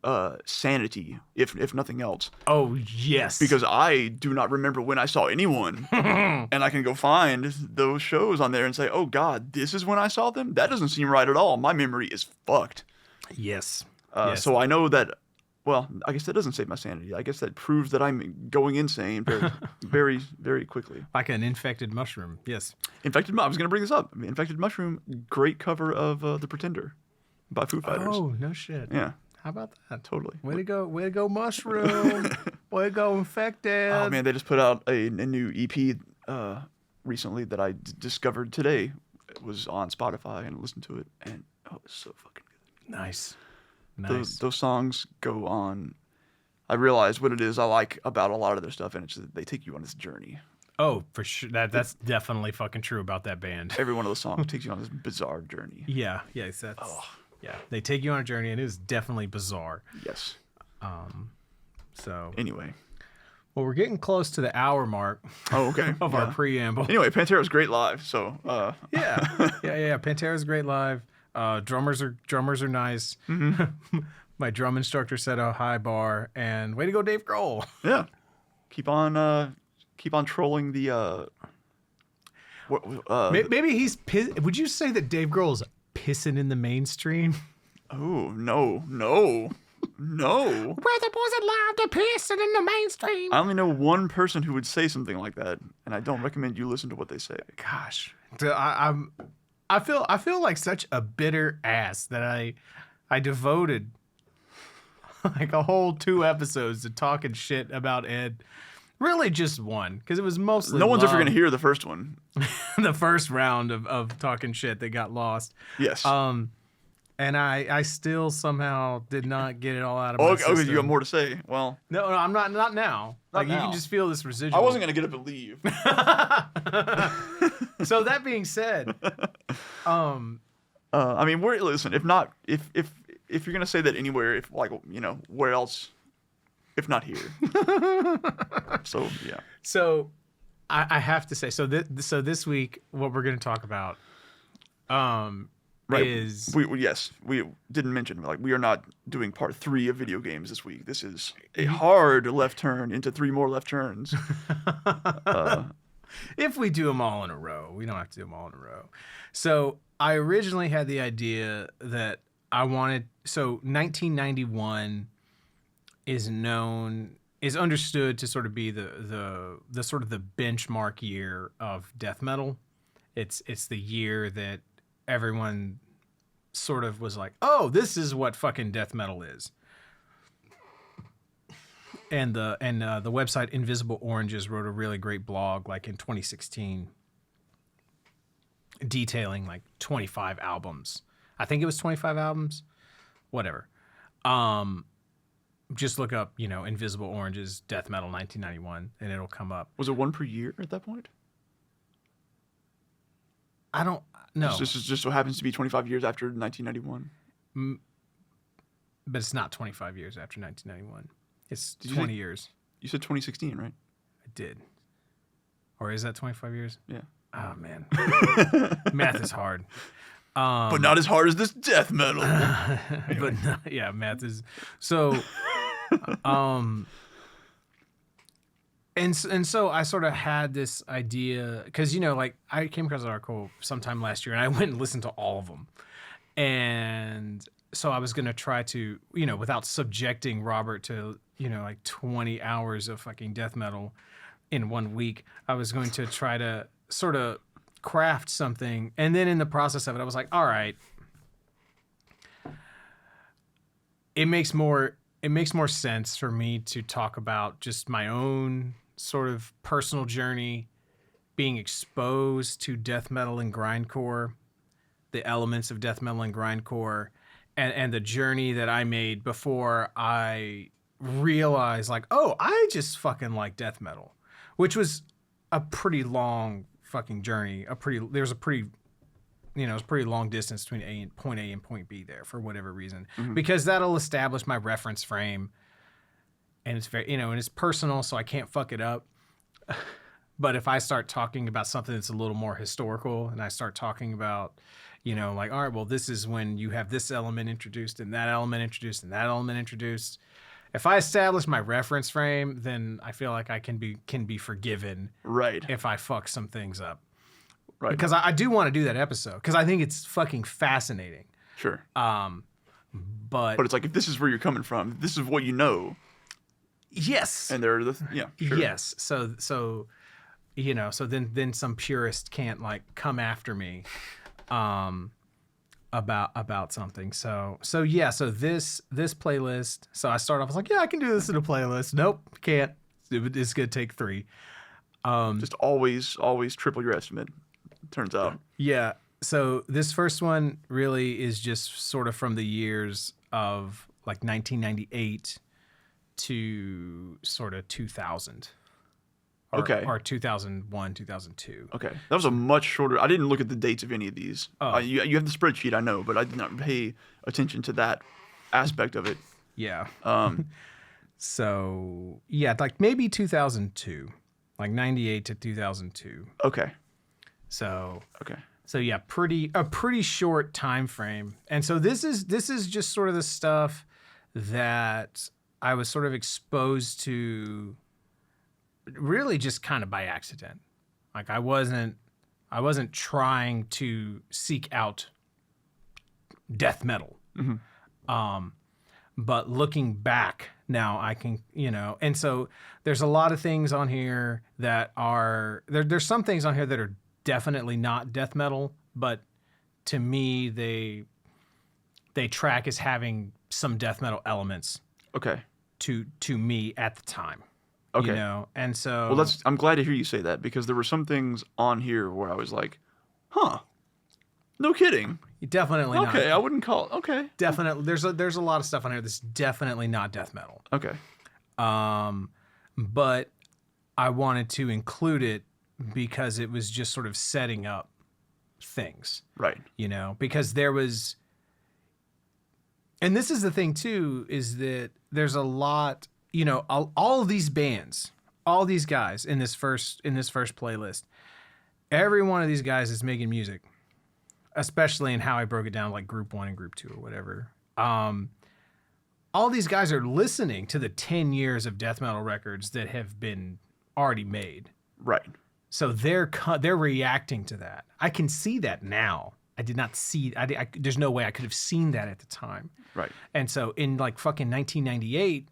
sanity, if nothing else. Oh, yes. Because I do not remember when I saw anyone. And I can go find those shows on there and say, oh, God, this is when I saw them? That doesn't seem right at all. My memory is fucked. Yes. So I know that, well, I guess that doesn't save my sanity. I guess that proves that I'm going insane very, very, very quickly. Like an infected mushroom. Yes. I was going to bring this up. Infected Mushroom, great cover of The Pretender by Foo Fighters. Oh, no shit. Yeah. How about that? Totally. Way to go, Mushroom. Way to go, Infected. Oh, man, they just put out a new EP recently that I discovered today. It was on Spotify and I listened to it, and it's so fucking good. Nice. Those songs go on. I realize what it is I like about a lot of their stuff, and it's that they take you on this journey. Oh, for sure. That's definitely fucking true about that band. Every one of those songs takes you on this bizarre journey. Yeah. Yeah, they take you on a journey, and it is definitely bizarre. Yes. So anyway, well, we're getting close to the hour mark. Oh, okay. Of our preamble. Anyway, Pantera's great live. So yeah. Pantera's great live. Drummers are nice. Mm-hmm. My drum instructor set a high bar, and way to go, Dave Grohl. Yeah. Keep on trolling the. Maybe he's would you say that Dave Grohl's pissing in the mainstream? Oh no. No. Where the boys that love to piss and in the mainstream. I only know one person who would say something like that, and I don't recommend you listen to what they say. Gosh, I feel like such a bitter ass that I devoted like a whole 2 episodes to talking shit about Ed. Really just one, because it was mostly No one's ever love. going to hear the first one. The first round of talking shit that got lost. Yes. And I still somehow did not get it all out of my system. Okay, you got more to say. Well, No, I'm not now. Not You now. can just feel this residual. I wasn't going to get up and leave. So that being said, I mean, listen, if you're going to say that anywhere, if like, you know, where else, if not here. So, yeah. So I have to say, so this week, what we're going to talk about Right. is... We didn't mention, like, we are not doing part 3 of video games this week. This is a hard left turn into 3 more left turns. If we do them all in a row, we don't have to do them all in a row. So I originally had the idea that I wanted, so 1991 is understood to sort of be the sort of the benchmark year of death metal. It's the year that everyone sort of was like, oh, this is what fucking death metal is. And the website Invisible Oranges wrote a really great blog like in 2016 detailing like 25 albums. I think it was 25 albums. Whatever. Just look up, you know, Invisible Oranges Death Metal 1991 and it'll come up. Was it 1 per year at that point? I don't know. This is just what happens to be 25 years after 1991. But it's not 25 years after 1991. It's 20 years. You said 2016, right? I did. Or is that 25 years? Yeah. Oh, man. Math is hard. But not as hard as this death metal. But yeah, math is... So... And so I sort of had this idea, because, you know, like, I came across an article sometime last year, and I went and listened to all of them. And so I was going to try to, you know, without subjecting Robert to, you know, like 20 hours of fucking death metal in 1 week, I was going to try to sort of craft something. And then in the process of it, I was like, all right, it makes more sense for me to talk about just my own sort of personal journey, being exposed to death metal and grindcore, the elements of death metal and grindcore, and the journey that I made before I realized, like, oh, I just fucking like death metal, which was a pretty long fucking journey. There was a pretty long distance between point A and point B there for whatever reason, because that'll establish my reference frame, and it's very, you know, and it's personal, so I can't fuck it up. But if I start talking about something that's a little more historical, and I start talking about, you know, like, all right, well, this is when you have this element introduced and that element introduced and that element introduced. If I establish my reference frame, then I feel like I can be forgiven, Right. if I fuck some things up. Right. Because I do want to do that episode, because I think it's fucking fascinating. Sure. But But it's like, if this is where you're coming from, this is what you know. yes, And they're sure. yes. So you know, so then some purist can't like come after me, about something. So yeah. So this playlist. So I start off, I was like, yeah, I can do this in a playlist. Nope, can't. It's gonna take 3. Just always triple your estimate, turns out. Yeah. So this first one really is just sort of from the years of like 1998 to sort of 2000. Okay. Or 2001, 2002. Okay. That was a much shorter... I didn't look at the dates of any of these. Oh. You have the spreadsheet, I know, but I did not pay attention to that aspect of it. Yeah. So, yeah, like maybe 2002. Like 98 to 2002. Okay. So... Okay. So yeah, a pretty short time frame. And so this is just sort of the stuff that I was sort of exposed to really just kind of by accident. Like I wasn't trying to seek out death metal. But looking back now, I can, and so there's a lot of things on here that are, there's some things on here that are definitely not death metal, but to me, they track as having some death metal elements. Okay. To me at the time. Okay. And so. Well, I'm glad to hear you say that because there were some things on here where I was like, huh. No kidding. Definitely not. Okay, I wouldn't call it. Okay. Definitely. There's a lot of stuff on here that's definitely not death metal. Okay. But I wanted to include it because it was just sort of setting up things. Right. Because there was, and this is the thing too, is that there's a lot, all of these bands, all these guys in this first playlist, every one of these guys is making music. Especially in how I broke it down, like group 1 and group 2 or whatever. All these guys are listening to the 10 years of death metal records that have been already made. Right. So they're reacting to that. I can see that now. I did not see. There's no way I could have seen that at the time. Right. And so in like fucking 1998,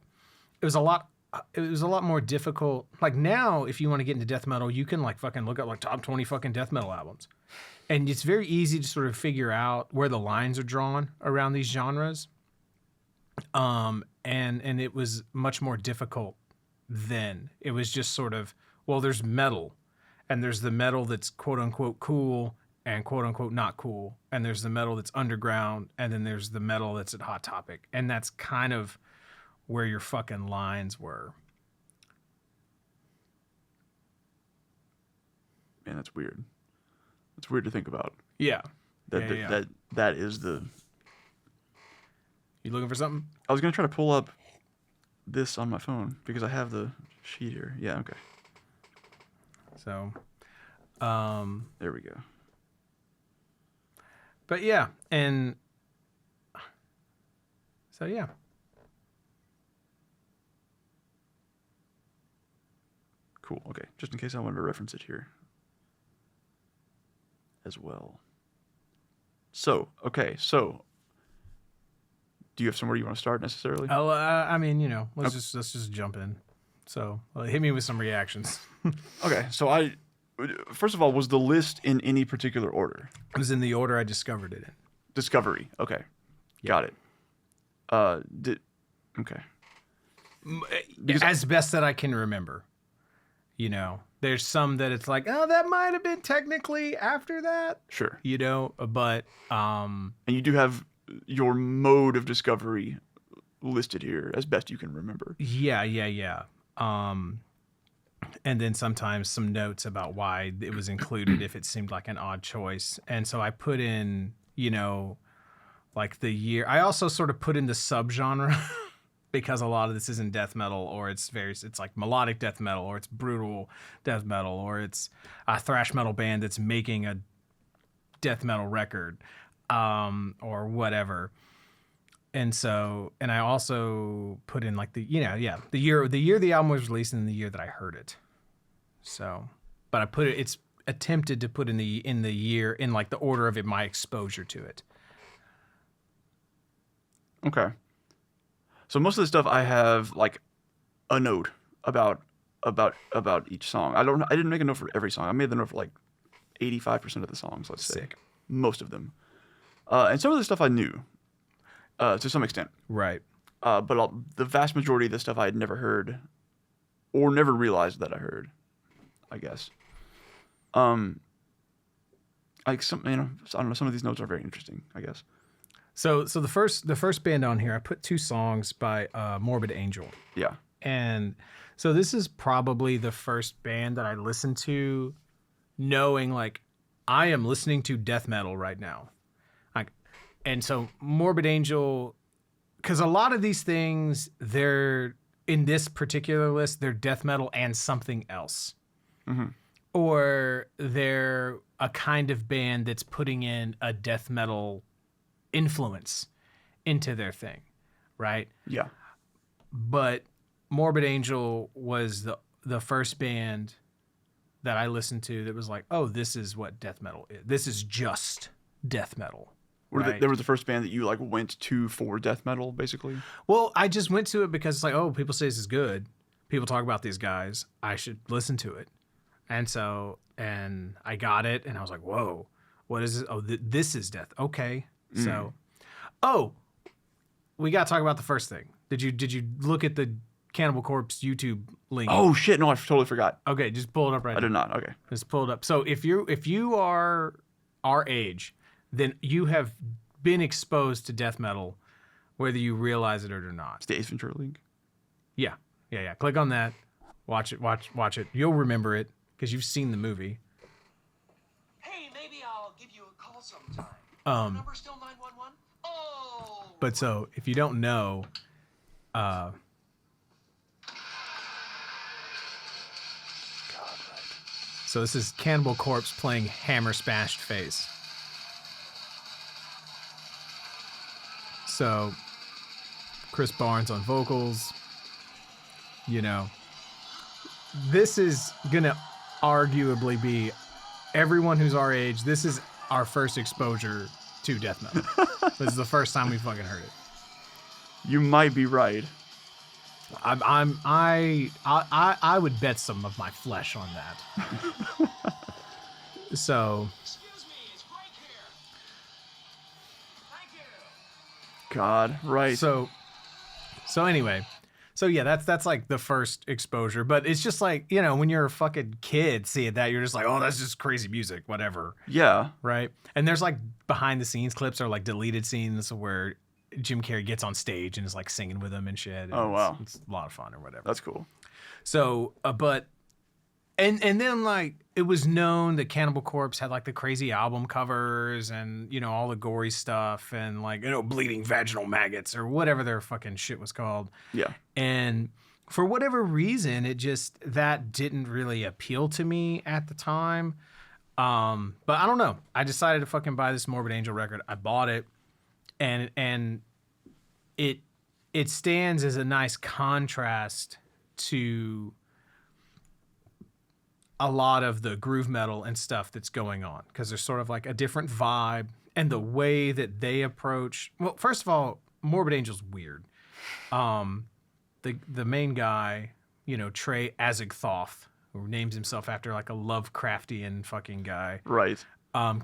it was a lot more difficult. Like now, if you want to get into death metal, you can like fucking look up like top 20 fucking death metal albums. And it's very easy to sort of figure out where the lines are drawn around these genres. And it was much more difficult then. It was just sort of, well, there's metal, and there's the metal that's quote unquote cool and quote unquote not cool. And there's the metal that's underground, and then there's the metal that's at Hot Topic. And that's kind of where your fucking lines were. Man, that's weird. It's weird to think about. Yeah. That is the. You looking for something? I was gonna try to pull up this on my phone because I have the sheet here. Yeah. Okay. So. There we go. But yeah, and. So yeah. Cool. Okay. Just in case I wanted to reference it here as well. So, okay. So, do you have somewhere you want to start necessarily? Oh, I mean, let's just jump in. So, hit me with some reactions. Okay. So first of all, was the list in any particular order? It was in the order I discovered it in. Discovery. Okay. Got it. Okay. Because as best that I can remember. There's some that it's like, oh, that might have been technically after that. Sure. But and you do have your mode of discovery listed here as best you can remember. Yeah. And then sometimes some notes about why it was included if it seemed like an odd choice. And so I put in, like the year. I also sort of put in the subgenre because a lot of this isn't death metal, or it's like melodic death metal, or it's brutal death metal, or it's a thrash metal band that's making a death metal record, or whatever. And so, and I also put in like the year the album was released and the year that I heard it. So, but it's attempted to put in the year in like the order of my exposure to it. Okay. So most of the stuff I have like a note about each song. I didn't make a note for every song. I made the note for like 85% of the songs, let's say. Sick. Most of them. And some of the stuff I knew to some extent. Right. But the vast majority of the stuff I had never heard or never realized that I heard, I guess. Like some, I don't know, some of these notes are very interesting, I guess. So the first band on here, I put 2 songs by Morbid Angel. Yeah. And so this is probably the first band that I listened to knowing like I am listening to death metal right now. And so Morbid Angel, because a lot of these things, they're in this particular list, they're death metal and something else. Mm-hmm. Or they're a kind of band that's putting in a death metal influence into their thing, right? Yeah. But Morbid Angel was the first band that I listened to that was like, oh, this is what death metal is. This is just death metal. Right. They were the first band that you like went to for death metal, basically. Well, I just went to it because it's like, oh, people say this is good. People talk about these guys. I should listen to it. And I got it, and I was like, whoa, what is it? Oh, this is death. Okay. So, we got to talk about the first thing. Did you look at the Cannibal Corpse YouTube link? Oh shit! No, I totally forgot. Okay, just pull it up right now. I did not. Okay. Just pull it up. So if you are our age, then you have been exposed to death metal, whether you realize it or not. It's the Ace Ventura link. Yeah. Click on that. Watch it. You'll remember it because you've seen the movie. Hey, maybe I'll give you a call sometime. Number still 911? Oh. But so if you don't know, so this is Cannibal Corpse playing Hammer Smashed Face. So Chris Barnes on vocals. You know, this is gonna arguably be everyone who's our age. This is our first exposure to death metal. This is the first time we fucking heard it. You might be right. I would bet some of my flesh on that. So. Excuse me, it's Frank here. Thank you. God, right. So anyway. So yeah, that's like the first exposure, but it's just like, you know, when you're a fucking kid seeing that, you're just like, oh, that's just crazy music, whatever. Yeah. Right. And there's like behind the scenes clips or like deleted scenes where Jim Carrey gets on stage and is like singing with them and shit. And Oh, wow. It's a lot of fun or whatever. That's cool. So, and then like it was known that Cannibal Corpse had like the crazy album covers and, you know, all the gory stuff and like, you know, bleeding vaginal maggots or whatever their fucking shit was called. Yeah. And for whatever reason, that didn't really appeal to me at the time. But I don't know. I decided to fucking buy this Morbid Angel record. I bought it and it stands as a nice contrast to a lot of the groove metal and stuff that's going on because there's sort of like a different vibe and the way that they approach. Well, first of all, Morbid Angel's weird. The main guy, you know, Trey Azagthoth, who names himself after like a Lovecraftian fucking guy, Right.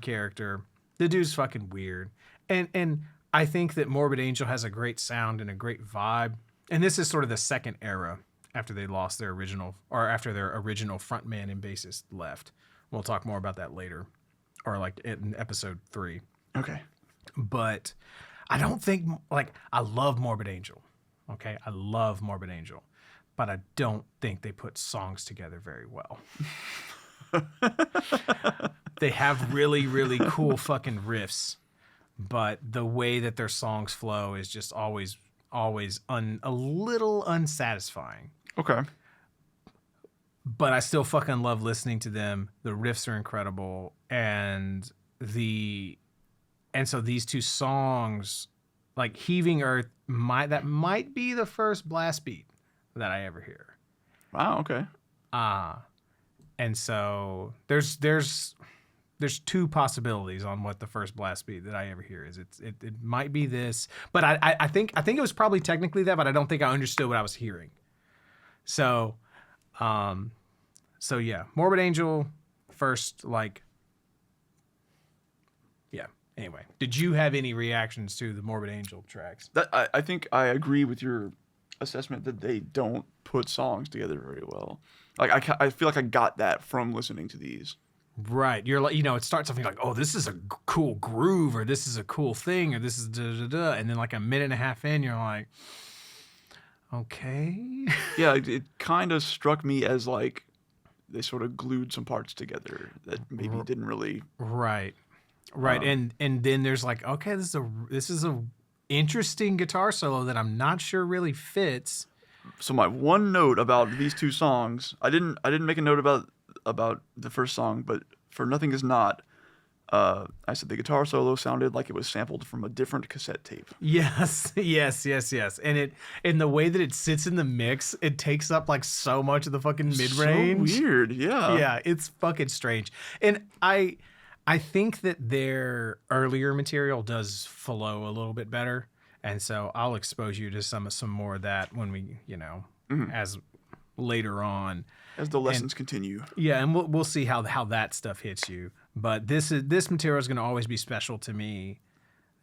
character. The dude's fucking weird, and I think that Morbid Angel has a great sound and a great vibe. And this is sort of the second era after they lost their original, or after their original frontman and bassist left. We'll talk more about that later, or like in episode 3. Okay. But I don't think, like, I love Morbid Angel. Okay, I love Morbid Angel, but I don't think they put songs together very well. They have really, really cool fucking riffs, but the way that their songs flow is just always a little unsatisfying. Okay. But I still fucking love listening to them. The riffs are incredible, and so these two songs, like Heaving Earth, might be the first blast beat that I ever hear. Wow. Okay. And so there's two possibilities on what the first blast beat that I ever hear is. It might be this, but I think it was probably technically that, but I don't think I understood what I was hearing. So yeah, Morbid Angel first, like, yeah. Anyway, did you have any reactions to the Morbid Angel tracks? I think I agree with your assessment that they don't put songs together very well. Like I feel like I got that from listening to these. Right. You're like, you know, it starts off, you're like, oh, this is a cool groove, or this is a cool thing, or this is da-da-da. And then like a minute and a half in, you're like, okay. Yeah, it kind of struck me as like they sort of glued some parts together that maybe didn't really. Right. And then there's like, okay, this is a interesting guitar solo that I'm not sure really fits. So my one note about these two songs, I didn't make a note about the first song, but for Nothing Is Not, I said the guitar solo sounded like it was sampled from a different cassette tape. Yes. And in the way that it sits in the mix, it takes up like so much of the fucking mid-range. So weird, yeah. Yeah, it's fucking strange. And I I think that their earlier material does flow a little bit better, and so I'll expose you to some more of that when we, as later on. As the lessons continue. Yeah, and we'll see how that stuff hits you. But this material is going to always be special to me.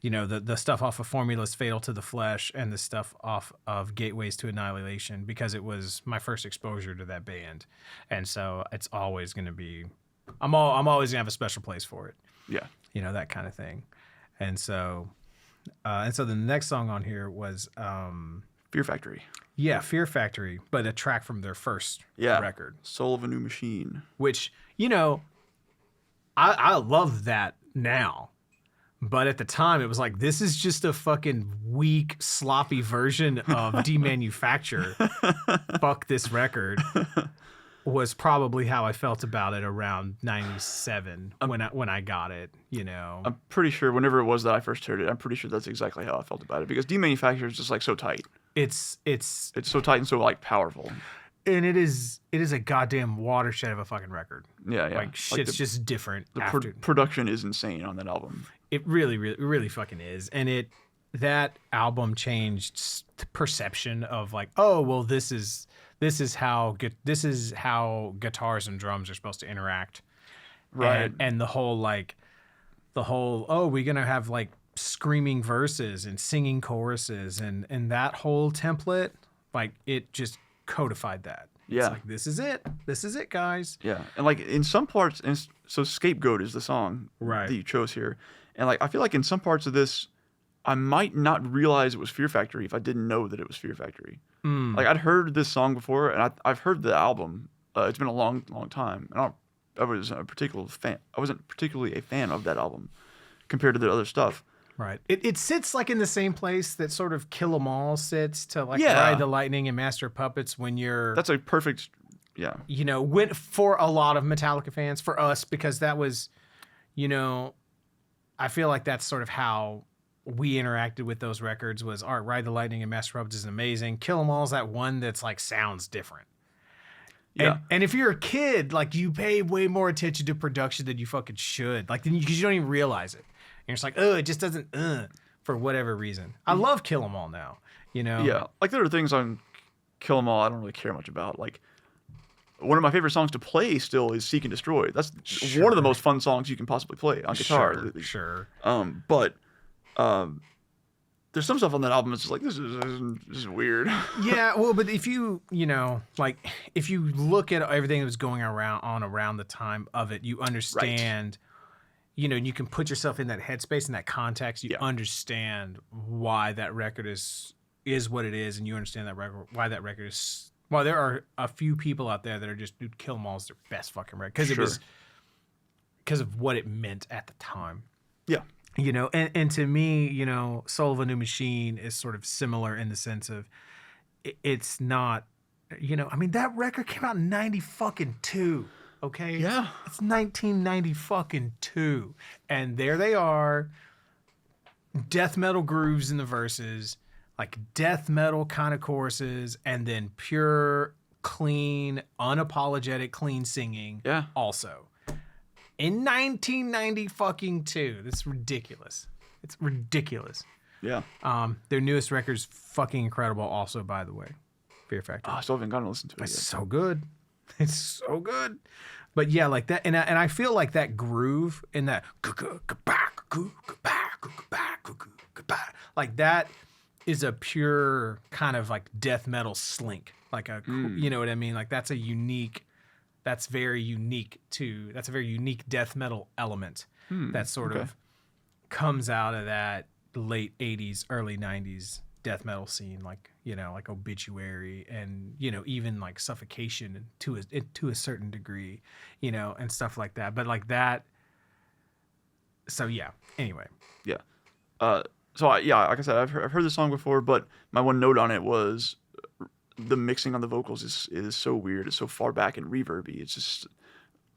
The stuff off of Formula's Fatal to the Flesh and the stuff off of Gateways to Annihilation, because it was my first exposure to that band, and so it's always going to be. I'm always going to have a special place for it. Yeah. That kind of thing, and so the next song on here was Fear Factory. Yeah, Fear Factory, but a track from their first record, Soul of a New Machine, which I love that now. But at the time, it was like, this is just a fucking weak, sloppy version of Demanufacture. Fuck this record. Was probably how I felt about it around 97 when I got it, I'm pretty sure whenever it was that I first heard it, I'm pretty sure that's exactly how I felt about it, because Demanufacture is just like so tight. It's so tight and so like powerful. And it is a goddamn watershed of a fucking record. Yeah. Like shit's just different. The production is insane on that album. It really fucking is. And that album changed the perception of like, oh, well, this is how guitars and drums are supposed to interact. Right. And the whole oh, we're going to have like screaming verses and singing choruses and that whole template, like it just codified that. Yeah. It's like, this is it, guys. Yeah. And like in some parts, so Scapegoat is the song that you chose here. And like, I feel like in some parts of this, I might not realize it was Fear Factory if I didn't know that it was Fear Factory. Like I'd heard this song before, and I've heard the album. It's been a long, long time, and I wasn't particularly a fan of that album compared to the other stuff. Right. It sits like in the same place that sort of Kill 'Em All sits to like Ride the Lightning and Master of Puppets when you're. That's a perfect. Yeah. For a lot of Metallica fans, for us, because that was, I feel like that's sort of how we interacted with those records was, all right, Ride the Lightning and Master Puppets is amazing. Kill 'Em All is that one that's like sounds different. Yeah. And if you're a kid, like you pay way more attention to production than you fucking should. Like, because you don't even realize it. And you're just like, oh, it just doesn't, for whatever reason. I love Kill 'Em All now, Yeah. Like there are things on Kill 'Em All I don't really care much about. Like one of my favorite songs to play still is Seek and Destroy. That's one of the most fun songs you can possibly play on guitar. Sure. But there's some stuff on that album that's just like, this is weird. Yeah, well, but if you if you look at everything that was going around the time of it, you understand, you can put yourself in that headspace, in that context, you understand why that record is what it is, and you understand why that record is. Well, there are a few people out there that are just, dude, Kill 'Em All is their best fucking record because it was because of what it meant at the time. Yeah. And to me, Soul of a New Machine is sort of similar in the sense of it's not, that record came out in 92, okay? Yeah. It's 1992. And there they are, death metal grooves in the verses, like death metal kind of choruses, and then pure, clean, unapologetic, clean singing also. In 1992. That's ridiculous. It's ridiculous. Yeah. Their newest record's fucking incredible also, by the way. Fear Factory. I still haven't gotten to listen to it It's yet. so good. It's so good. But yeah, like that, and I feel like that groove in that, like that is a pure kind of like death metal slink. Like you know what I mean? Like that's a very unique death metal element that sort of comes out of that late 80s, early 90s death metal scene, like Obituary and even like Suffocation to a certain degree, and stuff like that. But like that. So yeah. Anyway. Yeah. Like I said, I've heard this song before, but my one note on it was the mixing on the vocals is so weird. It's so far back and reverby.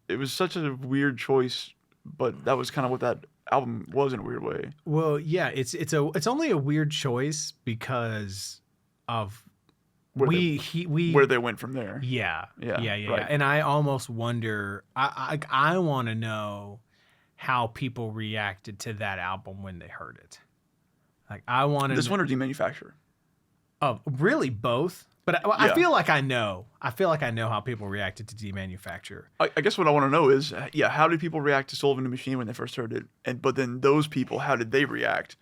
It was such a weird choice, but that was kind of what that album was in a weird way. Well, yeah, it's only a weird choice because of where they went from there. Yeah. Right. And I almost wonder. I want to know how people reacted to that album when they heard it. Like I want to This one or Demanufacture? Oh, really both? But I Yeah. feel like I know. I feel like I know how people reacted to Demanufacture. I guess what I want to know is, how did people react to Soul of a New Machine when they first heard it? But then those people, how did they react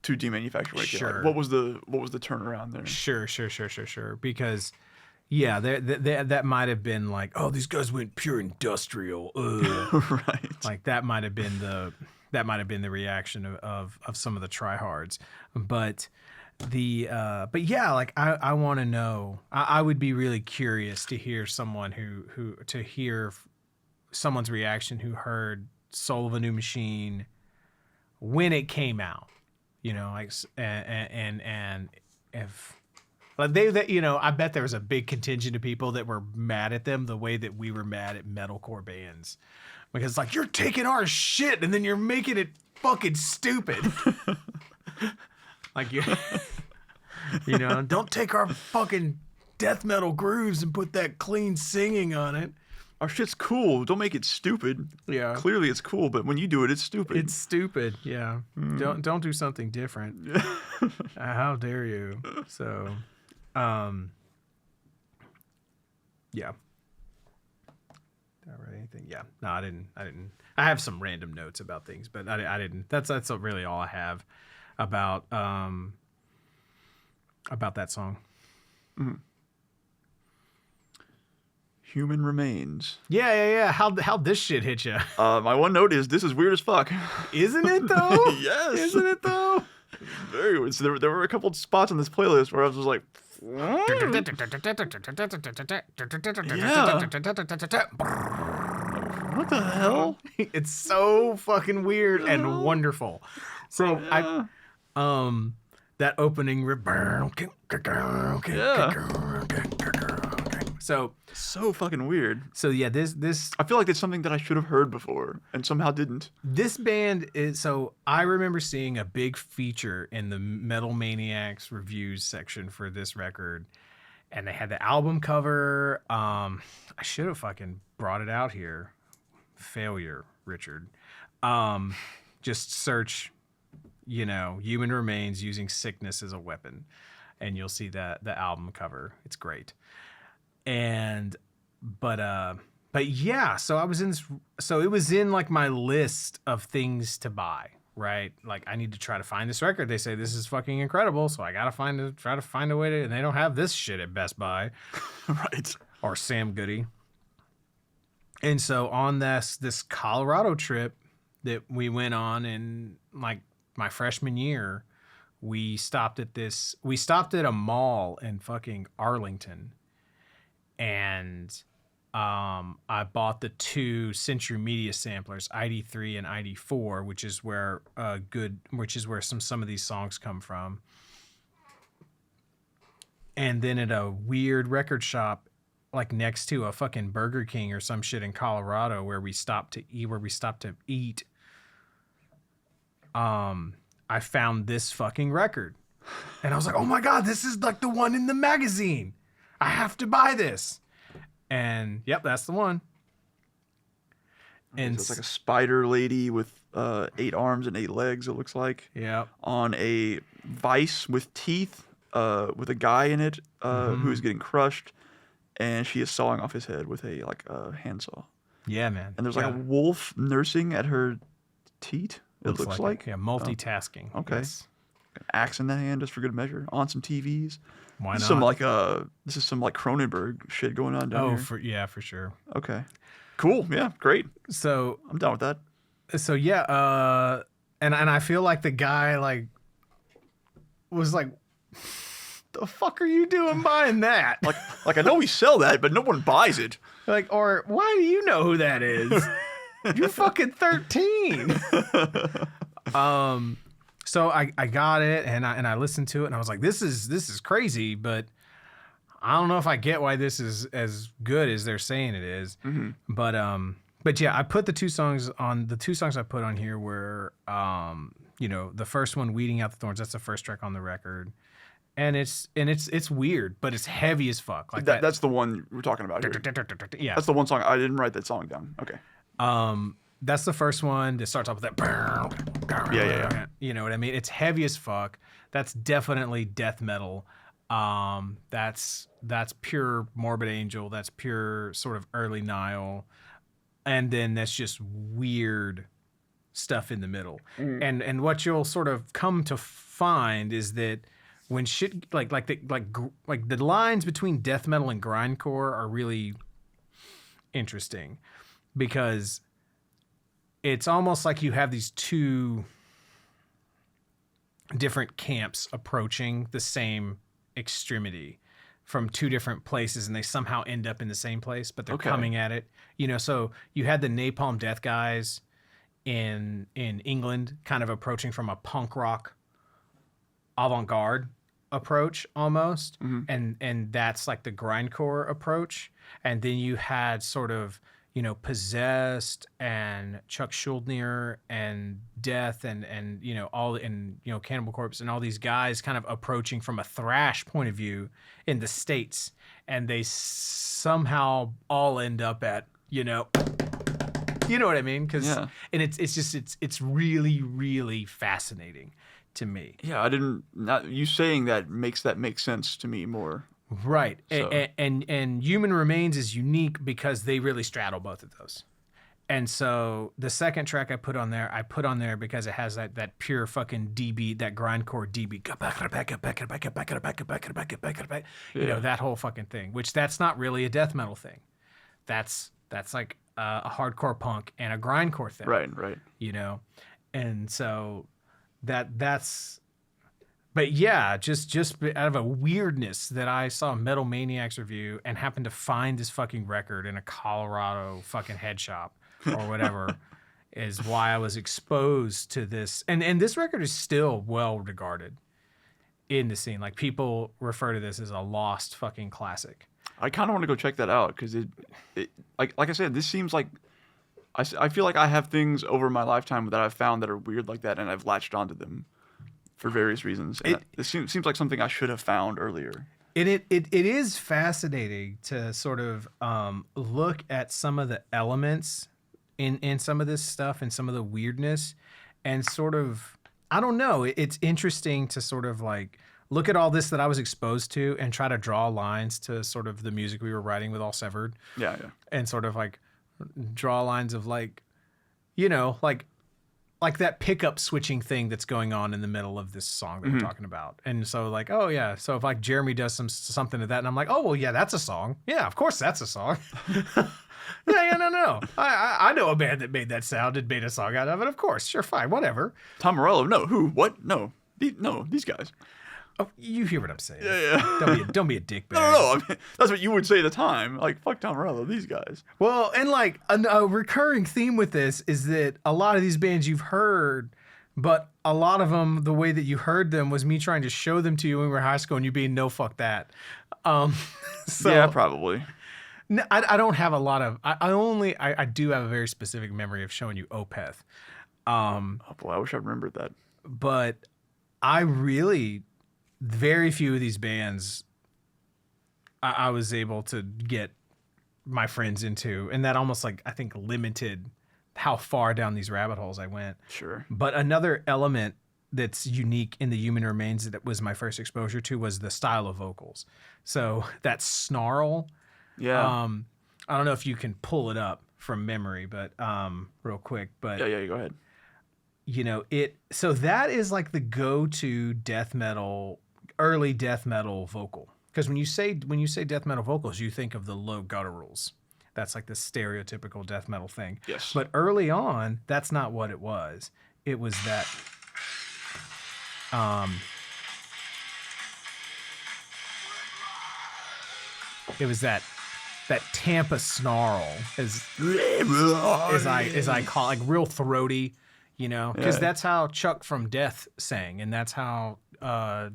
to Demanufacture? Sure. Like, what was the turnaround there? Sure. Because, yeah, that might have been like, oh, these guys went pure industrial. Right. Like that might have been the reaction of some of the tryhards. But yeah, like I want to know. I would be really curious to hear someone's reaction who heard Soul of a New Machine when it came out. You know, like and if like I bet there was a big contingent of people that were mad at them the way that we were mad at metalcore bands, because it's like, you're taking our shit and then you're making it fucking stupid. Like you know, don't take our fucking death metal grooves and put that clean singing on it. Our shit's cool. Don't make it stupid. Yeah. Clearly it's cool, but when you do it, it's stupid. It's stupid. Yeah. Don't do something different. How dare you? So, yeah. Did I write anything? Yeah. No, I didn't. I have some random notes about things, but I didn't. That's really all I have about that song. Mm-hmm. Human Remains. Yeah. How'd this shit hit you? My one note is, this is weird as fuck. Isn't it though? Yes. Isn't it though? Very weird. So there were a couple of spots on this playlist where I was just like, what? What the hell? It's so fucking weird and wonderful. So Yeah. that opening rip. So fucking weird. So yeah, this I feel like it's something that I should have heard before and somehow didn't. This band is, so I remember seeing a big feature in the Metal Maniacs reviews section for this record, and they had the album cover. I should have fucking brought it out here. Failure, Richard. Just search, Human Remains using sickness as a weapon, and you'll see the album cover. It's great. But yeah, so I was in this, so it was in like my list of things to buy, right? Like I need to try to find this record. They say this is fucking incredible, so I gotta try to find a way to, and they don't have this shit at Best Buy. Right. Or Sam Goody. And so on this Colorado trip that we went on in like my freshman year, we stopped at a mall in fucking Arlington. And I bought the 2 Century Media samplers, ID3 and ID4, which is where some of these songs come from. And then at a weird record shop, like next to a fucking Burger King or some shit in Colorado, where we stopped to eat, I found this fucking record, and I was like, oh my God, this is like the one in the magazine. I have to buy this. And yep, that's the one. And So it's like a spider lady with 8 arms and 8 legs, it looks like. Yeah. On a vice with teeth, with a guy in it who is getting crushed, and she is sawing off his head with a handsaw. Yeah, man. And there's like a wolf nursing at her teat. It looks like. Yeah, multitasking. Okay. Yes. An axe in the hand, just for good measure, on some TVs. Why not? This is some like Cronenberg shit going on down here. For sure. Okay. Cool. Yeah. Great. So I'm down with that. So yeah, and I feel like the guy like was like, the fuck are you doing buying that? Like I know we sell that, but no one buys it. Like, or why do you know who that is? You're fucking 13. So I got it and I listened to it and I was like, this is crazy, but I don't know if I get why this is as good as they're saying it is. Mm-hmm. But yeah, I put the 2 songs on. The 2 songs I put on here were the first one, Weeding Out the Thorns. That's the first track on the record. And it's weird, but it's heavy as fuck. Like that's the one we're talking about here. Yeah. That's the one song. I didn't write that song down. Okay. That's the first one that starts off with that. Yeah. You know what I mean? It's heavy as fuck. That's definitely death metal. That's pure Morbid Angel. That's pure sort of early Nile. And then that's just weird stuff in the middle. And what you'll sort of come to find is that when shit like the lines between death metal and grindcore are really interesting, because it's almost like you have these two different camps approaching the same extremity from two different places, and they somehow end up in the same place, but they're coming at it. You know, so you had the Napalm Death guys in England kind of approaching from a punk rock avant-garde approach almost, and that's like the grindcore approach. And then you had sort of, you know, Possessed and Chuck Schuldiner and Death and you know, all, and you know, Cannibal Corpse and all these guys kind of approaching from a thrash point of view in the States, and they somehow all end up at, you know what I mean? And it's really, really fascinating to me. Yeah, you saying that makes sense to me more. Right. So. And Human Remains is unique because they really straddle both of those. And so the second track I put on there because it has that pure fucking DB, that grindcore DB. You know, that whole fucking thing, which that's not really a death metal thing. That's like a hardcore punk and a grindcore thing. Right. You know? And so that's... But yeah, just out of a weirdness that I saw Metal Maniacs review and happened to find this fucking record in a Colorado fucking head shop or whatever is why I was exposed to this. And this record is still well regarded in the scene. Like, people refer to this as a lost fucking classic. I kind of want to go check that out because it like I said, this seems like I feel like I have things over my lifetime that I've found that are weird like that, and I've latched onto them for various reasons. And it seems like something I should have found earlier. It is fascinating to sort of look at some of the elements in some of this stuff and some of the weirdness, and sort of, I don't know, it's interesting to sort of like look at all this that I was exposed to and try to draw lines to sort of the music we were writing with All Severed. Yeah. And sort of like draw lines of like, you know, like that pickup switching thing that's going on in the middle of this song that we're talking about. And so like, oh yeah. So if like Jeremy does something to that, and I'm like, oh, well, yeah, that's a song. Yeah, of course that's a song. No. I know a band that made that sound and made a song out of it. Of course. Sure. Fine. Whatever. Tom Morello. No. Who? What? No. These guys. Oh, you hear what I'm saying. Yeah. Don't be a dickbag. No. I mean, that's what you would say at the time. Like, fuck Tom Morello, these guys. Well, and like a recurring theme with this is that a lot of these bands you've heard, but a lot of them, the way that you heard them was me trying to show them to you when we were in high school and you being no, fuck that. So, yeah, probably. I don't have a lot of, I do have a very specific memory of showing you Opeth. Oh boy, I wish I remembered that. But I really, very few of these bands I was able to get my friends into, and that almost like, I think, limited how far down these rabbit holes I went. Sure. But another element that's unique in the Human Remains that was my first exposure to was the style of vocals. So that snarl. Yeah. I don't know if you can pull it up from memory, but real quick. But yeah, go ahead. You know, so that is like the go-to death metal, early death metal vocal. Because when you say death metal vocals, you think of the low gutturals. That's like the stereotypical death metal thing. Yes. But early on, that's not what it was. It was that that Tampa snarl as I call it, like real throaty, you know, because that's how Chuck from Death sang, and that's how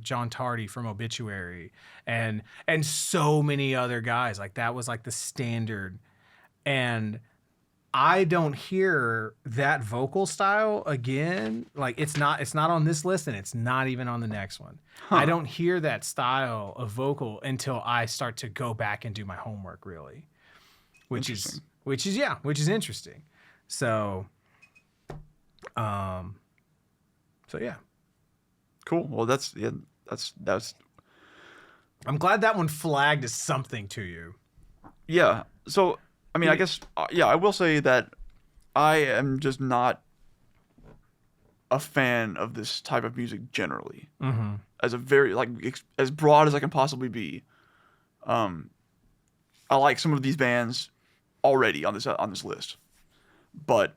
John Tardy from Obituary and so many other guys, like that was like the standard. And I don't hear that vocal style again. Like it's not on this list, and it's not even on the next one. I don't hear that style of vocal until I start to go back and do my homework, really, which is interesting. So So yeah. Cool. Well, that's. I'm glad that one flagged as something to you. Yeah. So, I mean, I guess, I will say that I am just not a fan of this type of music generally. Mm-hmm. As a very, as broad as I can possibly be. I like some of these bands already on this list. But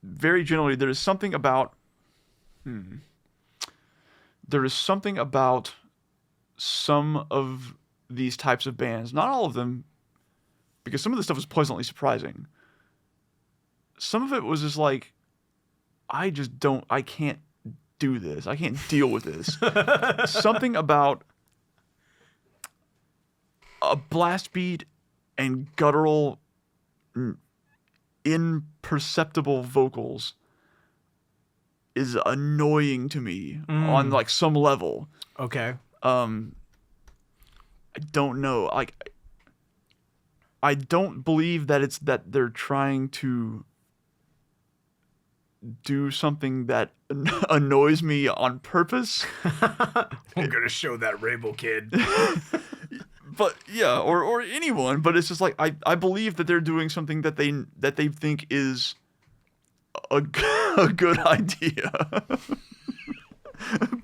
very generally, there is something about some of these types of bands, not all of them, because some of the stuff was pleasantly surprising. Some of it was just like, I can't do this. I can't deal with this. Something about a blast beat and guttural, imperceptible vocals is annoying to me on like some level. Okay. I don't know. Like, I don't believe that it's that they're trying to do something that annoys me on purpose. I'm gonna show that Rainbow Kid. But yeah, or anyone. But it's just like I believe that they're doing something that they think is a good idea.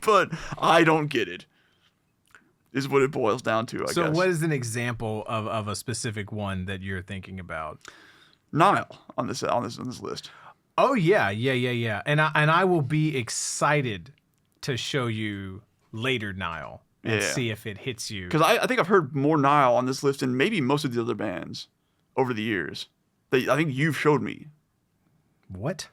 But I don't get it. Is what it boils down to, I guess. So what is an example of a specific one that you're thinking about? Nile on this list. Oh yeah. And I will be excited to show you later Nile and see if it hits you. Because I think I've heard more Nile on this list than maybe most of the other bands over the years. I think you've showed me. What?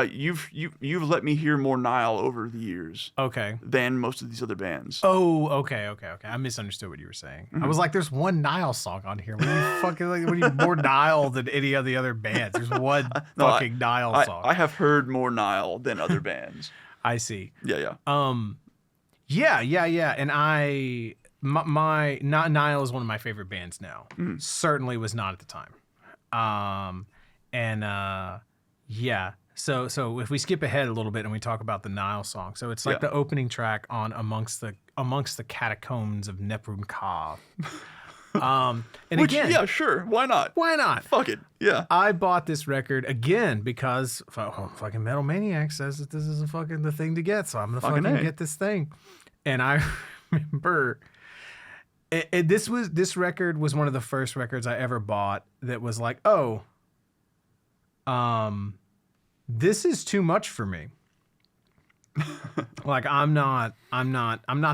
You've let me hear more Nile over the years. Okay. Than most of these other bands. Oh, okay. I misunderstood what you were saying. I was like, there's one Nile song on here. What are you fucking like? What are you more Nile than any of the other bands? There's one fucking Nile song. I have heard more Nile than other bands. I see. Yeah. Yeah. And Nile is one of my favorite bands now. Certainly was not at the time. Yeah. So if we skip ahead a little bit and we talk about the Nile song, so it's like the opening track on Amongst the Catacombs of Neprun-Ka. And which, again, yeah, sure, why not? Fuck it, yeah. I bought this record again because fucking Metal Maniac says that this is the thing to get, so I'm gonna fucking get this thing. And I remember this record was one of the first records I ever bought that was like, this is too much for me. Like I'm not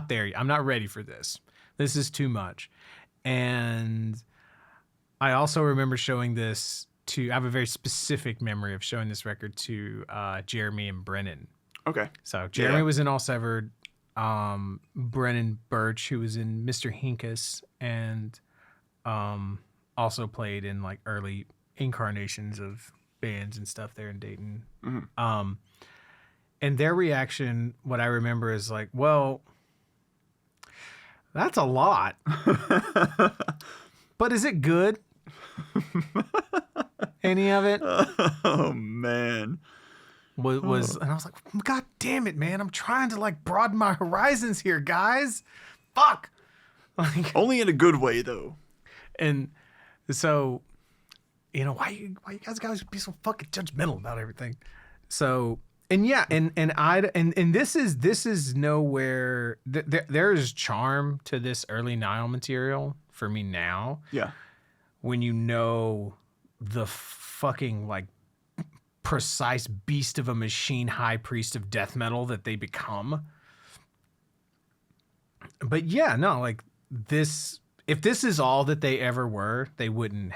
there yet. I'm not ready for this. This is too much. And I also remember showing this I have a very specific memory of showing this record to Jeremy and Brennan. Okay. So Jeremy was in All Severed, Brennan Birch, who was in Mr. Hinkus, and also played in like early incarnations of bands and stuff there in Dayton. Mm-hmm. And their reaction, what I remember is like, well, that's a lot. But is it good? Any of it? Oh man. And I was like, God damn it, man. I'm trying to like broaden my horizons here, guys. Fuck. Like, only in a good way though. And so, why you guys gotta be so fucking judgmental about everything? So, and this is nowhere. There is charm to this early Nile material for me now. Yeah. When you know the fucking like precise beast of a machine, high priest of death metal that they become. But yeah, no, like this. If this is all that they ever were, they wouldn't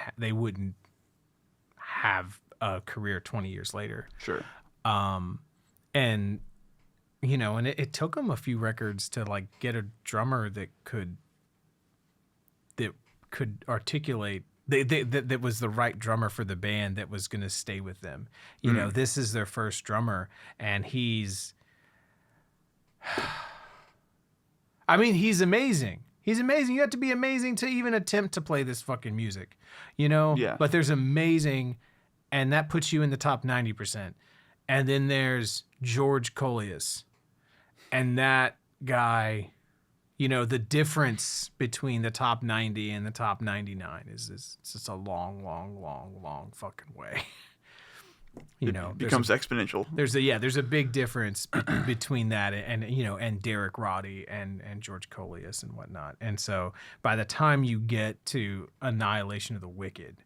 have a career 20 years later. Sure. And it took them a few records to like get a drummer that could articulate that was the right drummer for the band that was going to stay with them. This is their first drummer, and he's amazing. He's amazing. You have to be amazing to even attempt to play this fucking music, Yeah. But there's amazing, and that puts you in the top 90%. And then there's George Coleus. And that guy, you know, the difference between the top 90 and the top 99 is just a long fucking way. You know, it becomes exponential. There's a big difference between that and Derek Roddy and George Coleus and whatnot. And so by the time you get to Annihilation of the Wicked,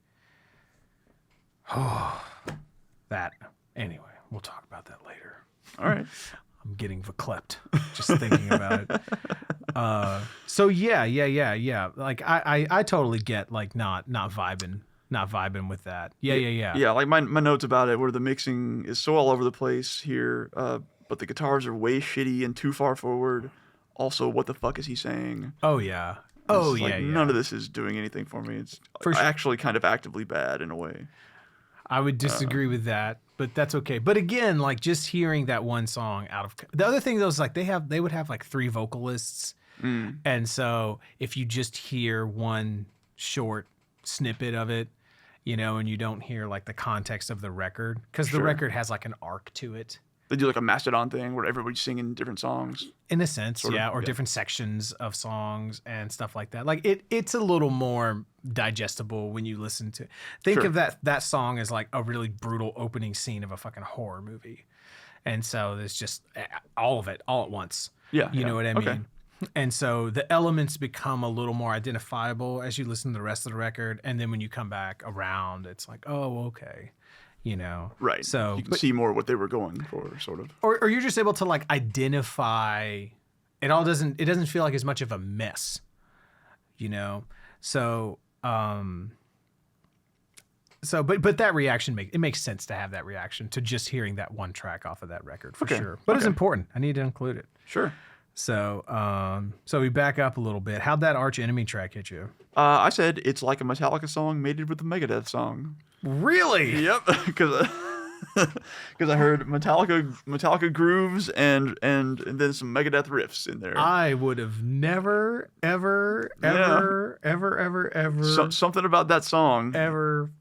anyway, we'll talk about that later. All right. I'm getting verklempt just thinking about it. So yeah. Like I totally get like not vibing with that. Yeah. Yeah, like my notes about it where the mixing is so all over the place here, but the guitars are way shitty and too far forward. Also, what the fuck is he saying? Oh yeah. None of this is doing anything for me. It's actually kind of actively bad in a way. I would disagree with that, but that's okay. But again, like just hearing that one song out of the other thing though is like they would have like 3 vocalists. And so if you just hear one short snippet of it, you know, and you don't hear like the context of the record, because the record has like an arc to it. They do like a Mastodon thing where everybody's singing different songs. In a sense, different sections of songs and stuff like that. Like it's a little more digestible when you listen to it. Think of that song as like a really brutal opening scene of a fucking horror movie. And so there's just all of it all at once. Yeah. You know what I mean? And so the elements become a little more identifiable as you listen to the rest of the record. And then when you come back around, it's like, oh, okay. You know? Right. So you can see more what they were going for, sort of. Or you're just able to like identify it doesn't feel like as much of a mess. You know? So but that reaction makes sense to have that reaction to just hearing that one track off of that record for sure. But it's important. I need to include it. Sure. So we back up a little bit. How'd that Arch Enemy track hit you? I said it's like a Metallica song mated with a Megadeth song. Really? Yep. Because I heard Metallica grooves and then some Megadeth riffs in there. I would have never, ever something about that song. Ever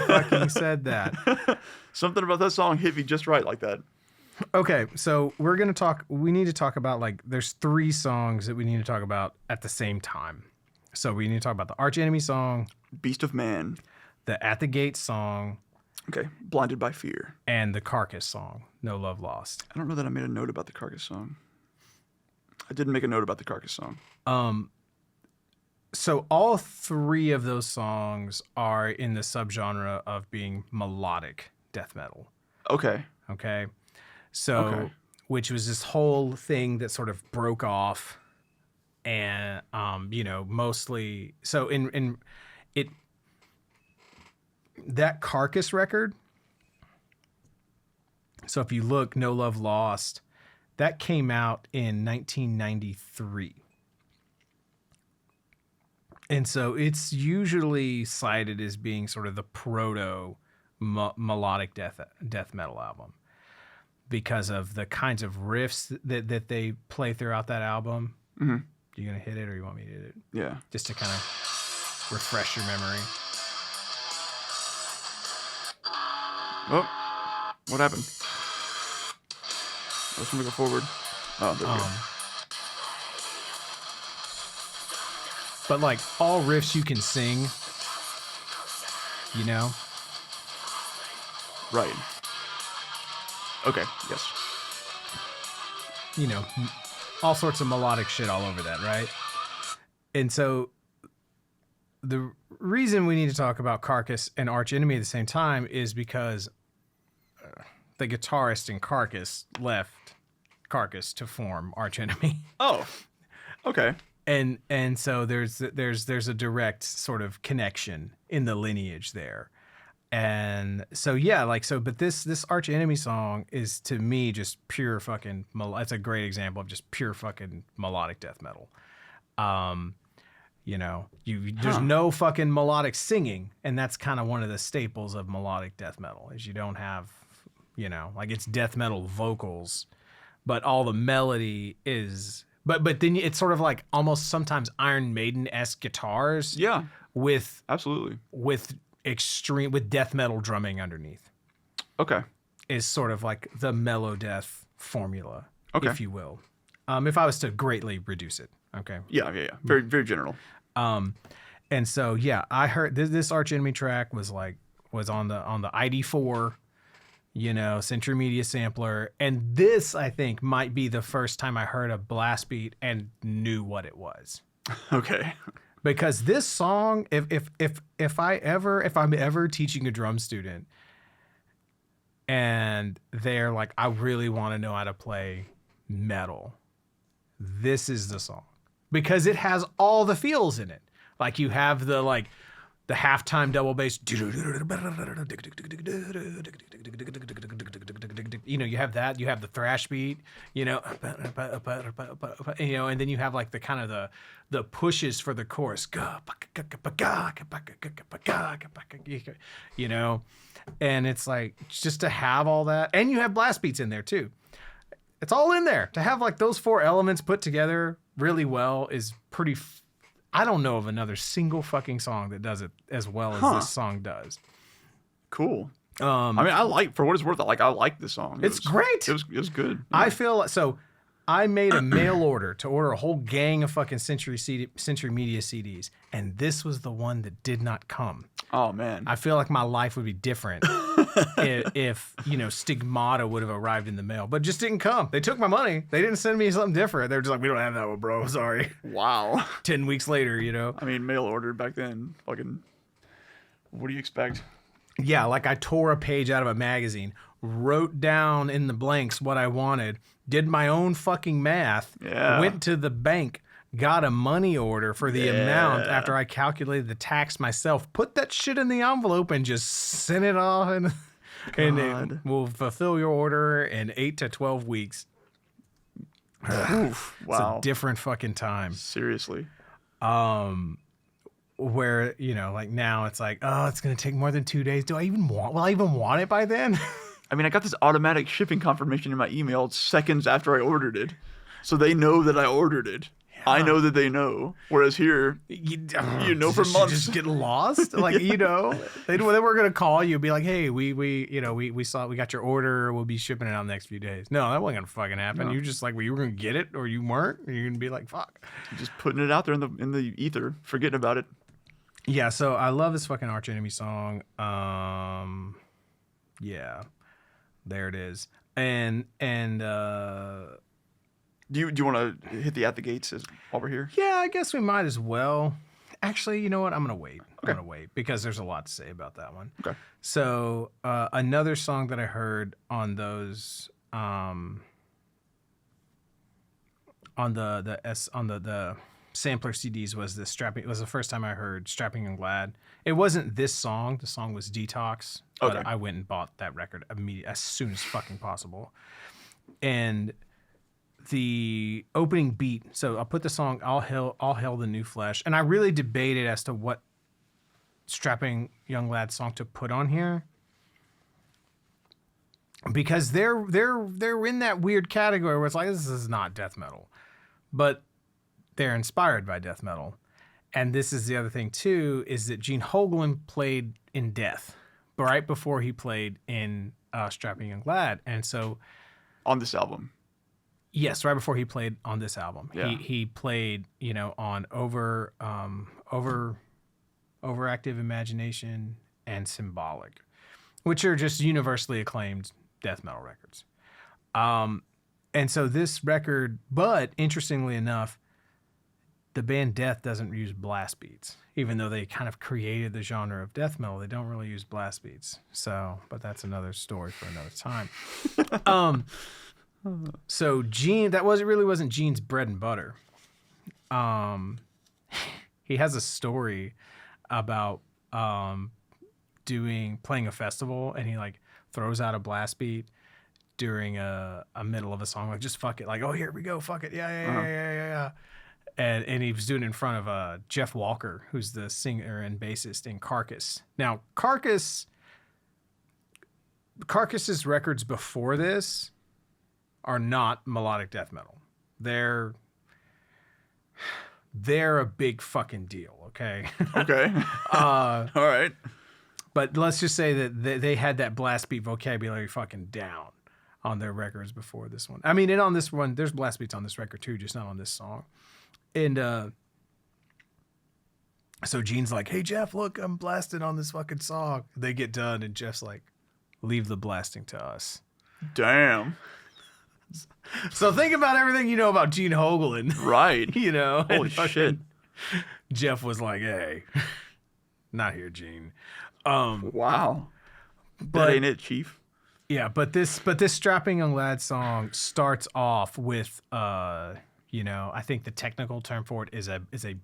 fucking said that. Something about that song hit me just right like that. Okay, so we need to talk about like there's 3 songs that we need to talk about at the same time. So we need to talk about the Arch Enemy song, Beast of Man, the At the Gate song, okay, Blinded by Fear, and the Carcass song, No Love Lost. I don't know that I made a note about the Carcass song. I didn't make a note about the Carcass song. So all 3 of those songs are in the subgenre of being melodic death metal. Okay. So, which was this whole thing that sort of broke off, and you know, mostly. So in it, that Carcass record. So if you look, No Love Lost, that came out in 1993. And so it's usually cited as being sort of the proto melodic death metal album because of the kinds of riffs that they play throughout that album. Mm-hmm. You gonna hit it or you want me to hit it? Yeah. Just to kind of refresh your memory. Oh, what happened? I was gonna go forward. Oh, there we go. But like all riffs you can sing, you know? Right. Okay, yes. You know, all sorts of melodic shit all over that, right? And so the reason we need to talk about Carcass and Arch Enemy at the same time is because the guitarist in Carcass left Carcass to form Arch Enemy. Oh, okay. And so there's a direct sort of connection in the lineage there. And so but this Arch Enemy song is to me just pure fucking it's a great example of just pure fucking melodic death metal. You know, there's no fucking melodic singing, and that's kind of one of the staples of melodic death metal is you don't have, you know, like it's death metal vocals, but all the melody is but then it's sort of like almost sometimes Iron Maiden-esque guitars. Yeah. With absolutely. With death metal drumming underneath. Okay. is sort of like the mellow death formula, Okay. if you will. If I was to greatly reduce it, okay. Yeah. Very, very general. And so yeah, I heard this Arch Enemy track was on the ID4, Century Media sampler, and this I think might be the first time I heard a blast beat and knew what it was. Okay. Because this song, if I'm ever teaching a drum student and they're like, I really want to know how to play metal, this is the song. Because it has all the feels in it. Like you have the halftime double bass. You have that. You have the thrash beat. And then you have like the kind of the pushes for the chorus. And it's like just to have all that, and you have blast beats in there too. It's all in there. To have like those four elements put together really well is pretty. I don't know of another single fucking song that does it as well as this song does. Cool. I mean, for what it's worth, I like this song. It's great. It was good. Yeah. I feel so. I made a mail order to order a whole gang of fucking Century Media CDs, and this was the one that did not come. Oh man. I feel like my life would be different if Stigmata would have arrived in the mail, but it just didn't come. They took my money. They didn't send me something different. They were just like, we don't have that one, bro. Sorry. Wow. 10 weeks later, I mean, mail order back then. Fucking. What do you expect? Yeah, like I tore a page out of a magazine, wrote down in the blanks what I wanted, did my own fucking math, went to the bank, got a money order for the amount after I calculated the tax myself, put that shit in the envelope and just sent it off, and it will fulfill your order in 8 to 12 weeks. Oof, wow. It's a different fucking time. Seriously. Where, like now it's like, oh, it's going to take more than 2 days. Will I even want it by then? I mean, I got this automatic shipping confirmation in my email seconds after I ordered it. So they know that I ordered it. Yeah. I know that they know. Whereas here, for months. Just get lost? They were going to call you and be like, hey, we saw, we got your order. We'll be shipping it out in the next few days. No, that wasn't going to fucking happen. No. You just like, well, you were going to get it or you weren't. You're going to be like, fuck. Just putting it out there in the ether, forgetting about it. Yeah, so I love this fucking Arch Enemy song. Yeah, there it is. And do you want to hit the At the Gates while we're here? Yeah, I guess we might as well. Actually, you know what? I'm gonna wait. Okay. I'm gonna wait because there's a lot to say about that one. Okay. So another song that I heard on those on the sampler CDs was the Strapping. It was the first time I heard Strapping and Glad. It wasn't this song. The song was Detox. But I went and bought that record immediately, as soon as fucking possible. And the opening beat. So I'll put the song All Hail the New Flesh. And I really debated as to what Strapping Young Lad song to put on here. Because they're in that weird category where it's like, this is not death metal. But they're inspired by death metal. And this is the other thing, too, is that Gene Hoglan played in Death right before he played in Strapping Young Lad. And so... On this album. Yes, right before he played on this album. Yeah. He played, on Overactive Imagination and Symbolic, which are just universally acclaimed death metal records. And so this record, but interestingly enough, the band Death doesn't use blast beats, even though they kind of created the genre of death metal. They don't really use blast beats. So, but that's another story for another time. So Gene, really wasn't Gene's bread and butter. He has a story about playing a festival, and he like throws out a blast beat during a middle of a song, like just fuck it, like, oh, here we go, fuck it, yeah. And he was doing it in front of Jeff Walker, who's the singer and bassist in Carcass. Now, Carcass's records before this are not melodic death metal. They're a big fucking deal, okay? Okay. All right. But let's just say that they had that blast beat vocabulary fucking down on their records before this one. I mean, and on this one, there's blast beats on this record too, just not on this song. And so Gene's like, hey, Jeff, look, I'm blasting on this fucking song. They get done, and Jeff's like, leave the blasting to us. Damn. So think about everything you know about Gene Hoglan. Right. You know? Holy shit. Jeff was like, hey, not here, Gene. Wow. But That ain't it, Chief. yeah, but this Strapping Young Lad song starts off with I think the technical term for it is a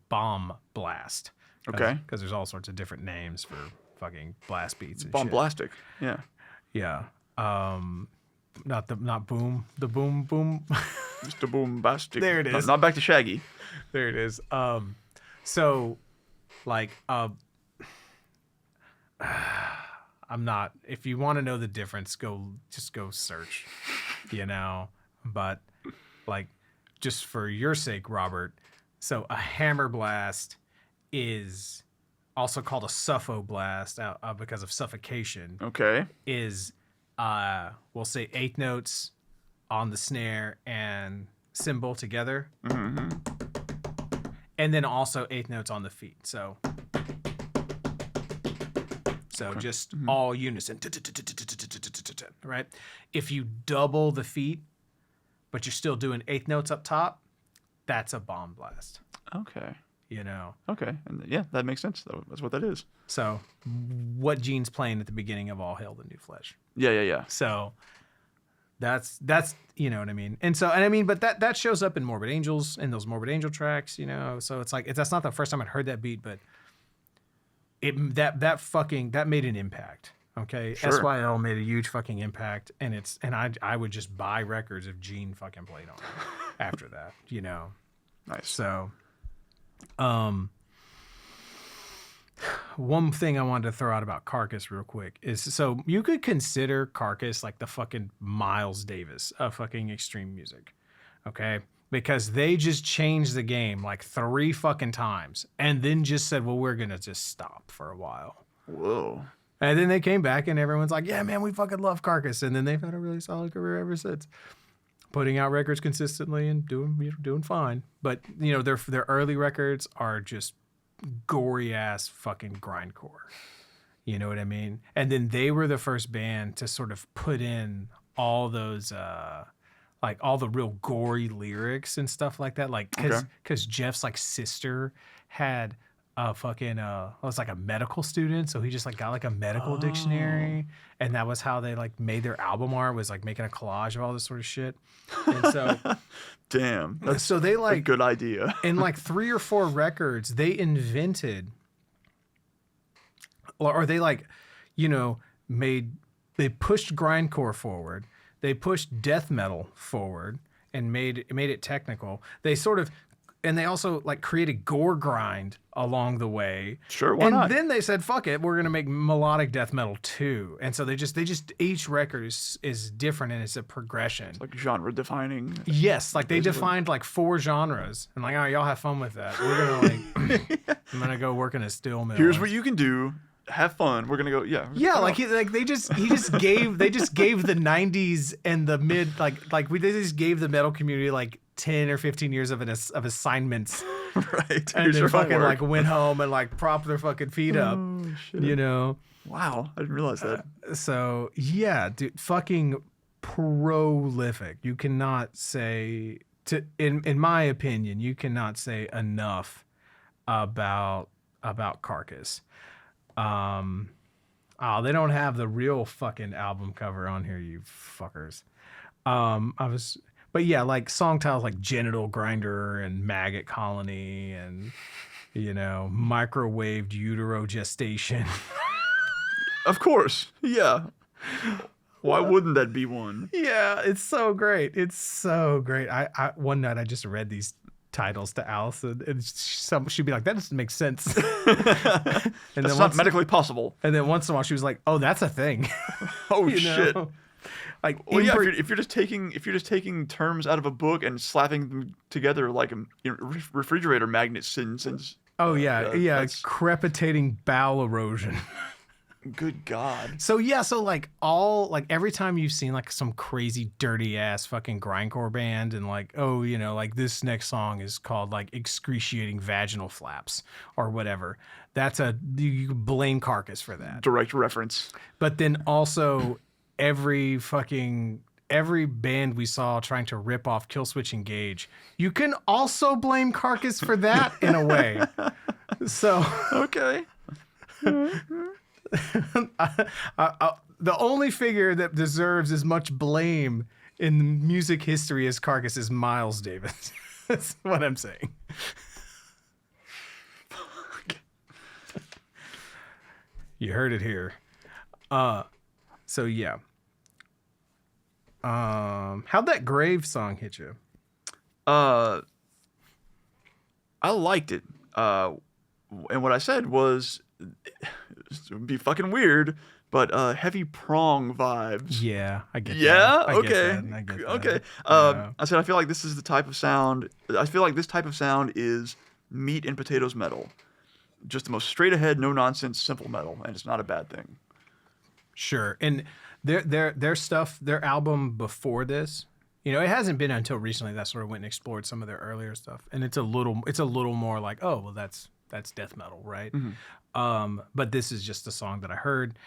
bomb blast. Okay. Because there's all sorts of different names for fucking blast beats and shit. Bombastic. Yeah. Yeah. Not boom. The boom boom. Just a boombastic. There it is. Not back to Shaggy. There it is. So like I'm not, if you want to know the difference, just go search, but like, just for your sake, Robert. So a hammer blast is also called a suffo blast because of suffocation. Okay. Is, we'll say 8 notes on the snare and cymbal together. Mm-hmm. And then also 8 notes on the feet. So just all unison, right? If you double the feet, but you're still doing 8 notes up top, that's a bomb blast. Okay. Okay. And yeah, that makes sense. That's what that is. So what Gene's playing at the beginning of All Hail the New Flesh. Yeah. So that's you know what I mean. But that shows up in Morbid Angels, in those Morbid Angel tracks, So it's like that's not the first time I'd heard that beat, but that made an impact. Okay, Sure. SYL made a huge fucking impact, and I would just buy records if Gene fucking played on it after that, Nice. So, one thing I wanted to throw out about Carcass real quick is, so you could consider Carcass like the fucking Miles Davis of fucking extreme music, okay? Because they just changed the game like 3 fucking times and then just said, well, we're going to just stop for a while. Whoa. And then they came back and everyone's like, yeah, man, we fucking love Carcass. And then they've had a really solid career ever since, putting out records consistently and doing fine. But, their early records are just gory ass fucking grindcore. You know what I mean? And then they were the first band to sort of put in all those, like all the real gory lyrics and stuff like that. Like, cause Jeff's like sister had a fucking, was like a medical student. So he just like got like a medical dictionary, and that was how they like made their album art, was like making a collage of all this sort of shit. And so, damn, that's so they like a good idea. in like 3 or 4 records, they invented, or they like, they pushed grindcore forward. They pushed death metal forward and made it technical. They they also like created gore grind along the way. Sure, why not? And then they said, fuck it, we're gonna make melodic death metal too. And so they just each record is different, and it's a progression. It's like genre defining. Yes, like they defined like 4 genres, and like, all right, y'all have fun with that. We're gonna like, I'm gonna go work in a steel mill. Here's what you can do. Have fun. We're gonna go. Yeah. They just gave the 90s and the mid they just gave the metal community like 10 or 15 years of assignments, right? And then fucking like went home and like propped their fucking feet up. Oh, shit. Wow, I didn't realize that. So yeah, dude, fucking prolific. You cannot say in my opinion, you cannot say enough about Carcass. They don't have the real fucking album cover on here, you fuckers. But yeah, like song titles like Genital Grinder and Maggot Colony and, Microwaved Utero Gestation. Of course. Yeah. Why wouldn't that be one? Yeah, it's so great. It's so great. I one night I just read these titles to Allison, and she'd be like, that doesn't make sense. And that's not medically possible. And then once in a while she was like, oh, that's a thing. Oh shit. Like, well, yeah, if you're just taking terms out of a book and slapping them together like refrigerator magnets since crepitating bowel erosion. Good God. So like every time you've seen like some crazy dirty ass fucking grindcore band and like, oh, you know, like this next song is called like excruciating vaginal flaps or whatever. You can blame Carcass for that. Direct reference. But then also every band we saw trying to rip off Killswitch Engage, you can also blame Carcass for that in a way. So Okay. the only figure that deserves as much blame in music history as Carcass is Miles Davis. That's what I'm saying. You heard it here. So yeah. How'd that Grave song hit you? I liked it. And what I said was, it would be fucking weird, but heavy prong vibes. Yeah, I get that. Yeah. I Okay. I get that. Okay. Yeah. I said I feel like this is the type of sound. I feel like this type of sound is meat and potatoes metal, just the most straight ahead, no nonsense, simple metal, and it's not a bad thing. Sure. And their stuff, their album before this, you know, it hasn't been until recently that I sort of went and explored some of their earlier stuff, and it's a little more like, oh, well, that's death metal, right? Mm-hmm. But this is just a song that I heard,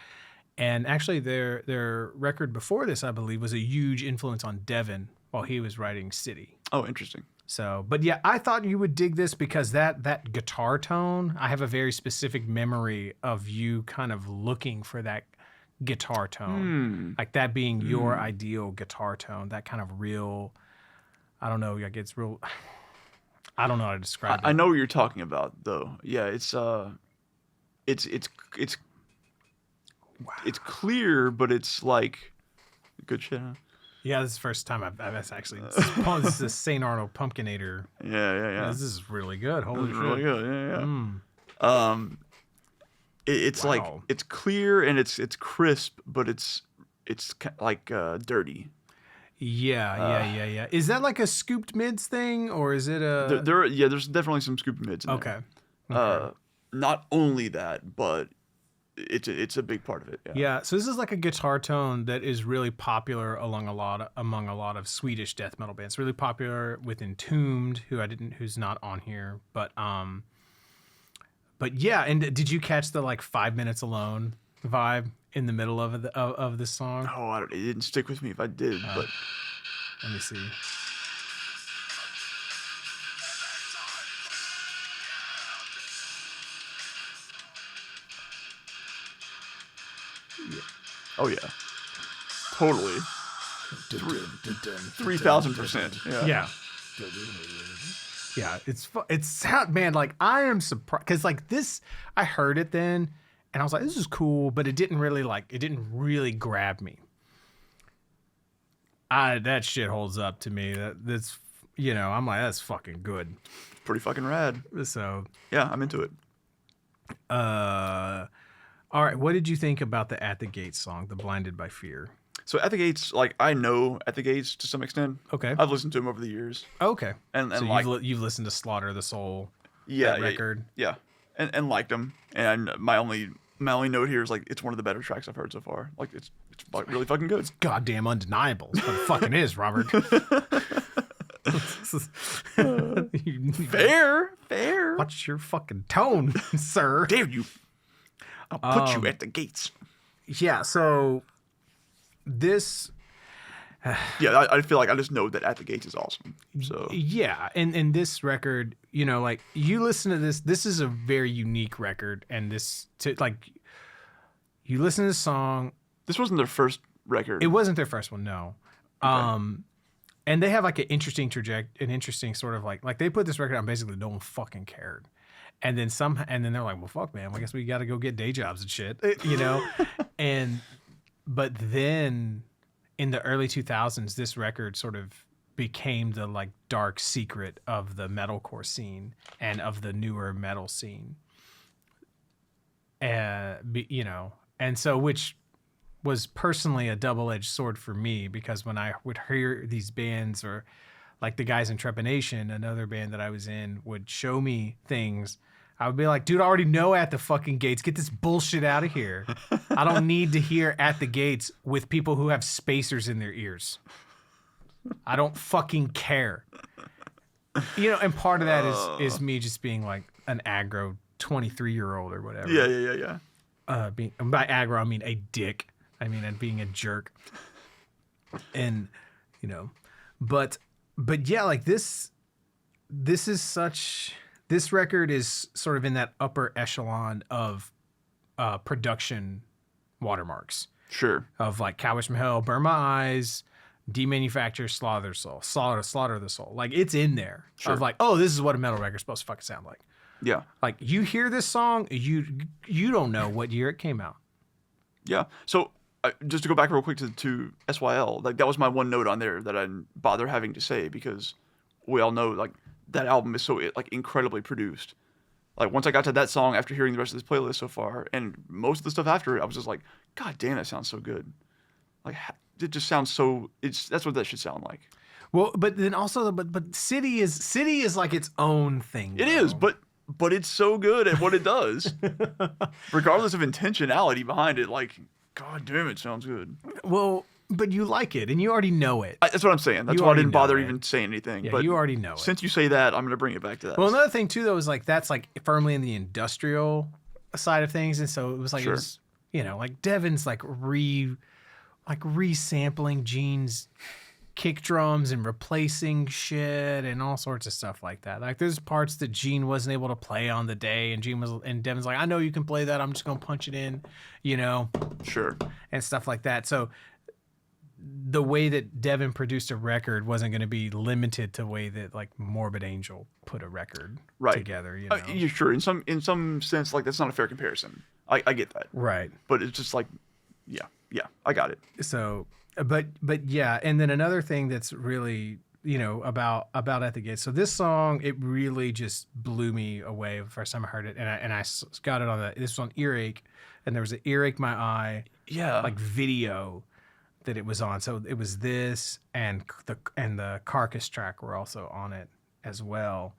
and actually their record before this, I believe, was a huge influence on Devin while he was writing City. Oh, interesting. So, but yeah, I thought you would dig this because that guitar tone, I have a very specific memory of you kind of looking for that guitar tone, like that being your ideal guitar tone, that kind of real, I don't know, like it's real, I don't know how to describe it. I know what you're talking about, though. Yeah, it's clear, but it's like good shit, huh? Yeah, this is the first time I've actually, this is a St. Arnold Pumpkinator. Yeah. This is really good. Holy shit. Really good. Yeah. It's like Wow. it's clear and it's crisp, but it's like dirty. Yeah. Is that like a scooped mids thing, or is it a? There's definitely some scoop mids in there. Okay. Not only that, but it's a big part of it. Yeah, so this is like a guitar tone that is really popular among a lot of Swedish death metal bands. Really popular with Entombed, who's not on here, but yeah. And did you catch the like 5 minutes alone vibe in the middle of this song? Oh, it didn't stick with me if I did, but Let me see. oh yeah, totally, 3000%. Yeah. Yeah, it's man, like I am surprised because like this, I heard it then and I was like, this is cool, but it didn't really grab me. That shit holds up to me. That's you know, I'm like, that's fucking good. Pretty fucking rad. So Yeah, I'm into it. all right, what did you think about the At the Gates song, the Blinded by Fear? So At the Gates, like I know At the Gates to some extent. Okay. I've listened to him over the years. Okay. And so like you've listened to Slaughter the Soul. yeah, that record. Yeah. And liked him. And my only note here is like it's one of the better tracks I've heard so far. Like it's really fucking good. Goddamn undeniable. That's what it fucking is, Robert. Fair. Watch your fucking tone, sir. Dare you? I'll put you at the gates. Yeah, so this Yeah, I feel like I just know that At the Gates is awesome. So yeah, and this record, you know, like you listen to this is a very unique record, and you listen to this song. this wasn't their first record. It wasn't their first one, no. Okay. And they have like an interesting sort of like they put this record on, basically no one fucking cared. And then they're like, well, fuck, man, I guess we got to go get day jobs and shit, you know? But then in the early 2000s, this record sort of became the like dark secret of the metalcore scene and of the newer metal scene. You know, and so which was personally a double-edged sword for me, because when I would hear these bands, or like the guys in Trepanation, another band that I was in, would show me things, I would be like, dude, I already know At the Fucking Gates. Get this bullshit out of here. I don't need to hear At the Gates with people who have spacers in their ears. I don't fucking care. You know, and part of that is me just being like an aggro 23-year-old or whatever. Yeah. By aggro, I mean a dick. I mean, and being a jerk. And, you know, but yeah, like this record is sort of in that upper echelon of production watermarks. Sure. Of like Cowboys from Hell, Burn My Eyes, Demanufacture, Slaughter the Soul. Like it's in there. Sure. Of like, oh, this is what a metal record's supposed to fucking sound like. Yeah. Like you hear this song, you don't know what year it came out. Yeah. So just to go back real quick to SYL, like that was my one note on there that I didn't bother having to say because we all know like that album is so like incredibly produced. Like once I got to that song after hearing the rest of this playlist so far, and most of the stuff after it, I was just like, God damn, that sounds so good. Like it just sounds so. That's what that should sound like. Well, but then also, but City is like its own thing. It is, but it's so good at what it does, regardless of intentionality behind it. Like, God damn, it sounds good. Well, but you like it, and you already know it. That's what I'm saying. That's why I didn't bother even saying anything. Yeah, but you already know it. Since you say that, I'm going to bring it back to that. Well, another thing too, though, is like that's like firmly in the industrial side of things, and so it was like Sure. it was, you know, like Devin's like resampling Gene's kick drums and replacing shit and all sorts of stuff like that. Like there's parts that Gene wasn't able to play on the day, and Devin's like, I know you can play that. I'm just gonna punch it in, you know. Sure. And stuff like that. So the way that Devin produced a record wasn't going to be limited to the way that like Morbid Angel put a record together. You know? Yeah, sure. In some sense, like that's not a fair comparison. I get that. Right. But it's just like, yeah, I got it. So, but yeah, and then another thing that's really, you know, about At the Gates. So this song, it really just blew me away the first time I heard it, and I got it on this was on Earache, and there was an Earache My Eye, like video that it was on. So it was this and the Carcass track were also on it as well,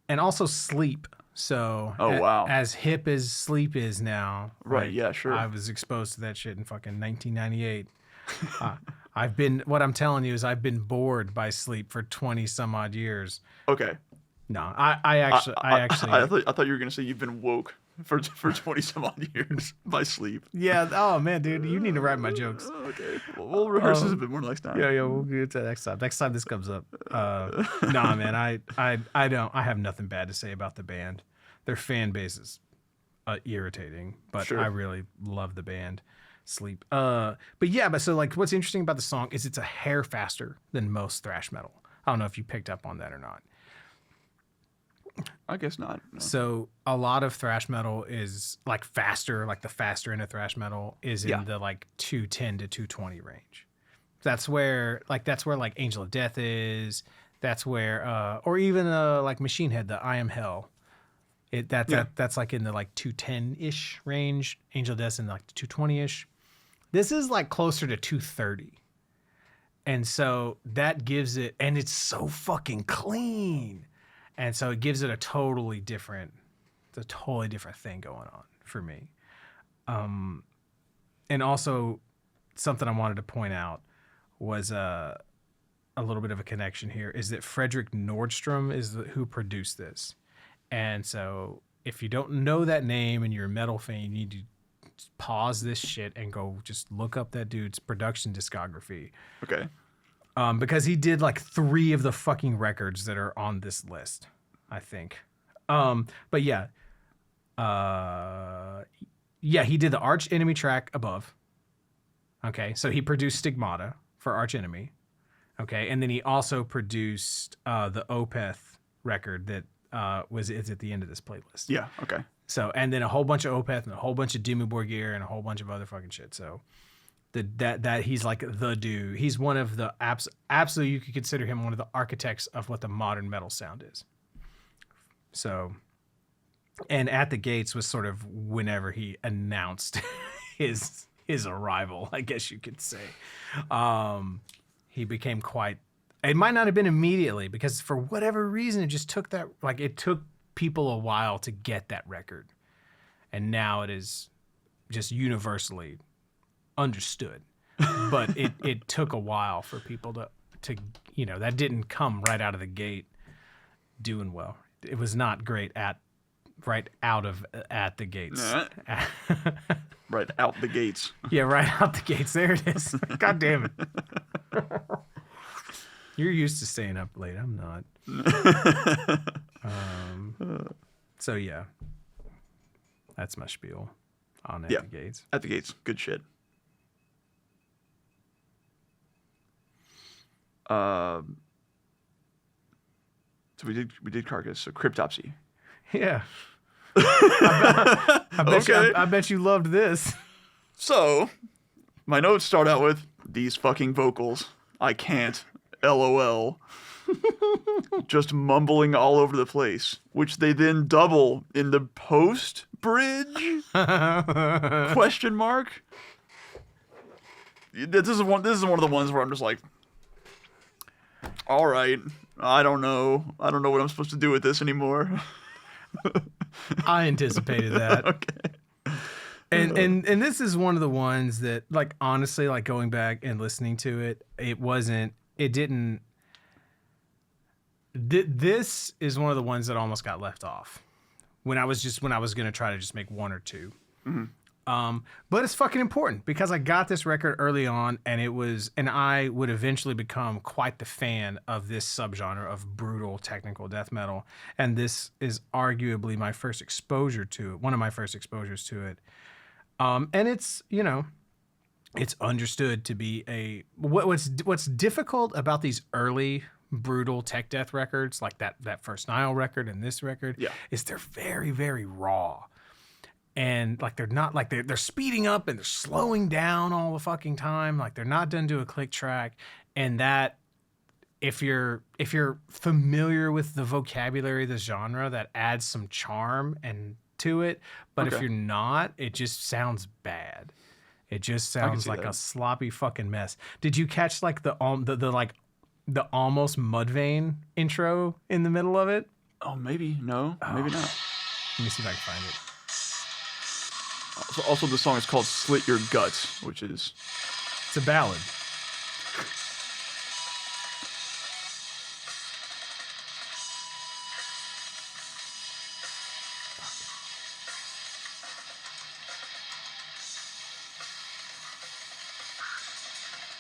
and also Sleep. So wow, as hip as Sleep is now, right? Like, yeah, sure. I was exposed to that shit in fucking 1998. What I'm telling you is I've been bored by Sleep for 20 some odd years. Okay. No, I actually I thought you were gonna say you've been woke for 20 some odd years by Sleep. Yeah. Oh man, dude, you need to write my jokes. Okay. Well, we'll rehearse this a bit more next time. Yeah, we'll get to that next time. Next time this comes up. Nah, man, I have nothing bad to say about the band. Their fan base is irritating, but Sure. I really love the band. Sleep. But so like what's interesting about the song is it's a hair faster than most thrash metal. I don't know if you picked up on that or not. I guess not. No. So a lot of thrash metal is like faster, like the faster end of thrash metal is in the like 210 to 220 range. That's where like Angel of Death is. That's where or even like Machine Head, the I Am Hell. That's like in the like 210-ish range. Angel of Death's in like 220-ish. This is like closer to 230. And so that gives it, and it's so fucking clean. And so it gives it a totally different thing going on for me. And also something I wanted to point out was a little bit of a connection here is that Fredrik Nordstrom is who produced this. And so if you don't know that name and you're a metal fan, you need to pause this shit and go just look up that dude's production discography. Okay. Because he did like 3 of the fucking records that are on this list, I think. But yeah. He did the Arch Enemy track Above. Okay, so he produced Stigmata for Arch Enemy. Okay, and then he also produced the Opeth record that is at the end of this playlist. Yeah, okay. So, and then a whole bunch of Opeth and a whole bunch of Dimmu Borgir and a whole bunch of other fucking shit. So that he's like the dude. He's one of the absolutely, you could consider him one of the architects of what the modern metal sound is. So, and At the Gates was sort of whenever he announced his arrival, I guess you could say. He became quite, it might not have been immediately because for whatever reason, it just took that, like it took people a while to get that record, and now it is just universally understood. But it took a while for people to that didn't come right out of the gate doing well. It was not great at the gates. Right out the gates. Yeah, right out the gates. There it is. God damn it. You're used to staying up late. I'm not. So yeah, that's my spiel on At the Gates. At the Gates, good shit. So we did Carcass. So Cryptopsy. Yeah. I bet you loved this. So my notes start out with these fucking vocals. I can't. LOL. Just mumbling all over the place, which they then double in the post bridge? Question mark. This is one of the ones where I'm just like, all right, I don't know what I'm supposed to do with this anymore. I anticipated that. Okay. And this is one of the ones that, like, honestly, like, going back and listening to it, this is one of the ones that almost got left off when I was going to try to just make one or two. Mm-hmm. But it's fucking important because I got this record early on, and I would eventually become quite the fan of this subgenre of brutal technical death metal. And this is arguably my first exposure to it, one of my first exposures to it. And it's, it's understood to be what's difficult about these early brutal tech death records, like that first Nile record and this record, is they're very, very raw. And like they're not like they're speeding up and they're slowing down all the fucking time. Like they're not done to a click track. And that if you're familiar with the vocabulary of the genre, that adds some charm and to it. But if you're not, it just sounds bad. It just sounds like a sloppy fucking mess. Did you catch like the almost Mudvayne intro in the middle of it? Oh, maybe. No, maybe not. Let me see if I can find it. Also, the song is called Slit Your Guts, which is... It's a ballad.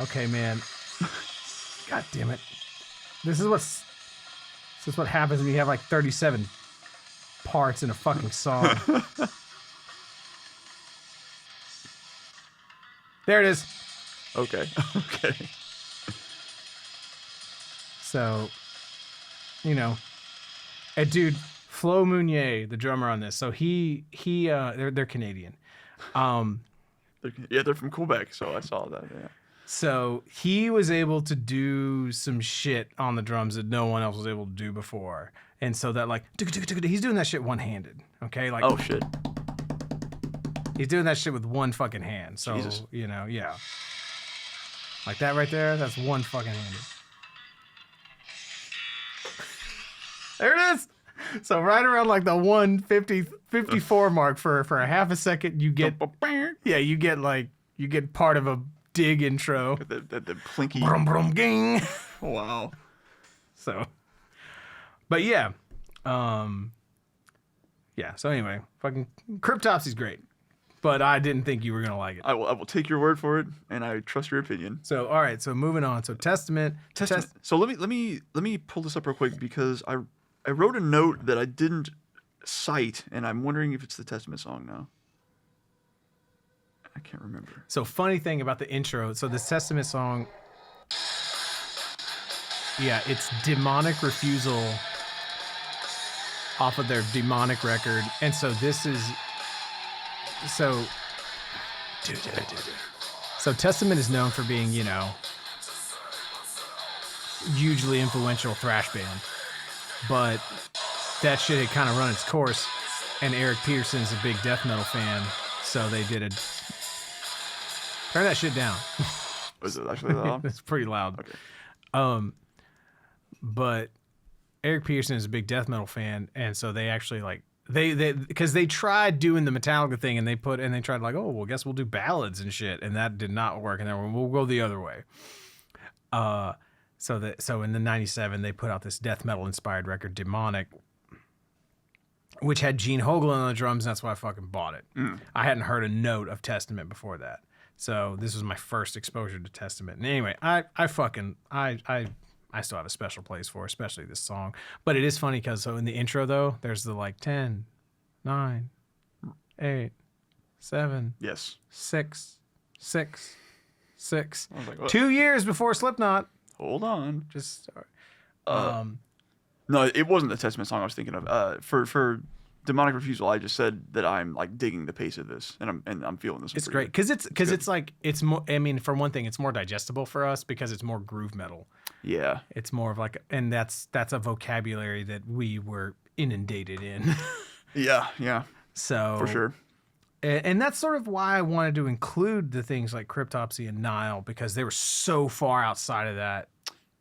Okay, man. God damn it. This is what happens when you have like 37 parts in a fucking song. There it is. Okay. So, a dude, Flo Mounier, the drummer on this. So they're Canadian. They're from Quebec, so I saw that. Yeah. So he was able to do some shit on the drums that no one else was able to do before. And so that he's doing that shit one-handed. Okay? Like, oh shit. He's doing that shit with one fucking hand. So, Jesus. Yeah. Like that right there, that's one fucking handed. There it is. So right around like the 54 mark for a half a second, you get part of a dig intro. The plinky. Brum brum ging. Wow. So, but yeah. So anyway, fucking Cryptopsy's great. But I didn't think you were gonna like it. I will take your word for it, and I trust your opinion. So all right, so moving on. So Testament. So let me pull this up real quick because I wrote a note that I didn't cite, and I'm wondering if it's the Testament song now. I can't remember. So funny thing about the intro. So this Testament song. Yeah, it's Demonic Refusal off of their Demonic record, and so this is. So Testament is known for being, hugely influential thrash band, but that shit had kind of run its course, and Eric Peterson's a big death metal fan, so they did turn that shit down. Was it actually loud? It's pretty loud. Okay. But Eric Peterson is a big death metal fan, and so they actually like because they tried doing the Metallica thing, and they tried like, oh, well, guess we'll do ballads and shit, and that did not work, and then we'll go the other way. So in the '97 they put out this death metal inspired record, Demonic, which had Gene Hoglan on the drums, and that's why I fucking bought it. I hadn't heard a note of Testament before that, so this was my first exposure to Testament. And anyway, I still have a special place for, especially this song. But it is funny because so in the intro though, there's the like 10, 9, 8, 7, Yes. 6, 6, 6. I was like, what? 2 years before Slipknot. Hold on. Just No, it wasn't the Testament song I was thinking of. For Demonic Refusal, I just said that I'm like digging the pace of this, and I'm feeling this. it's great because it's like it's more. I mean, for one thing, it's more digestible for us because it's more groove metal. Yeah. It's more of like, and that's a vocabulary that we were inundated in. Yeah. So For sure. And that's sort of why I wanted to include the things like Cryptopsy and Nile, because they were so far outside of that,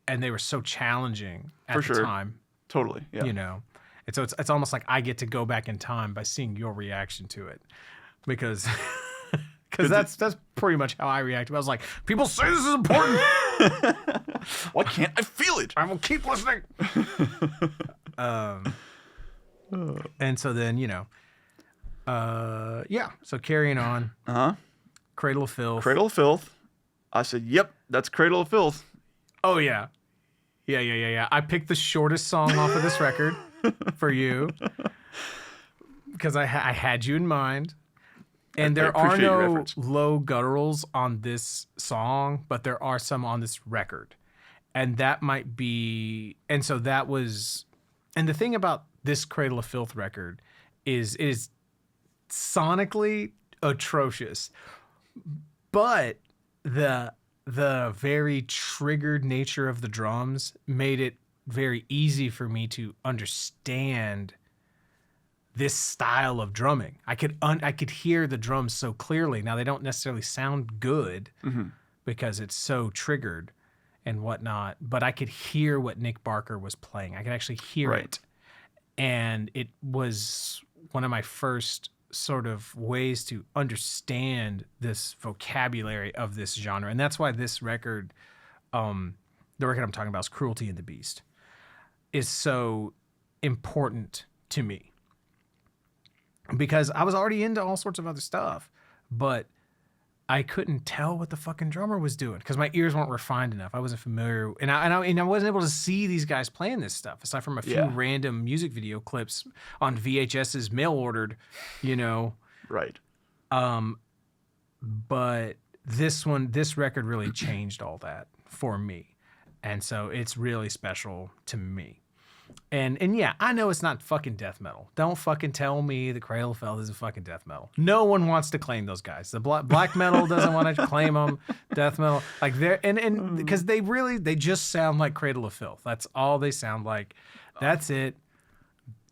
and they were so challenging at the time. Totally. Yeah. You know, and so it's almost like I get to go back in time by seeing your reaction to it, because that's pretty much how I reacted. I was like, people say this is important. Why can't I feel it? I will keep listening. And so then, you know, so carrying on. Cradle of Filth. Cradle of Filth. I said, yep, that's Cradle of Filth. Oh, yeah. Yeah. I picked the shortest song off of this record for you because I had you in mind. And there are no low gutturals on this song, but there are some on this record. And that might be... And so that was... And the thing about this Cradle of Filth record is it is sonically atrocious. But the very triggered nature of the drums made it very easy for me to understand this style of drumming. I could hear the drums so clearly. Now they don't necessarily sound good because it's so triggered and whatnot, but I could hear what Nick Barker was playing. I could actually hear it. And it was one of my first sort of ways to understand this vocabulary of this genre. And that's why this record, the record I'm talking about is Cruelty and the Beast, is so important to me. Because I was already into all sorts of other stuff, but I couldn't tell what the fucking drummer was doing because my ears weren't refined enough. I wasn't familiar, and I wasn't able to see these guys playing this stuff aside from a few random music video clips on VHS's mail ordered, you know. Right. But this record really changed all that for me, and so it's really special to me. And yeah, I know it's not fucking death metal. Don't fucking tell me the Cradle of Filth is a fucking death metal. No one wants to claim those guys. The black metal doesn't want to claim them. Death metal, like they're and because they just sound like Cradle of Filth. That's all they sound like. That's it.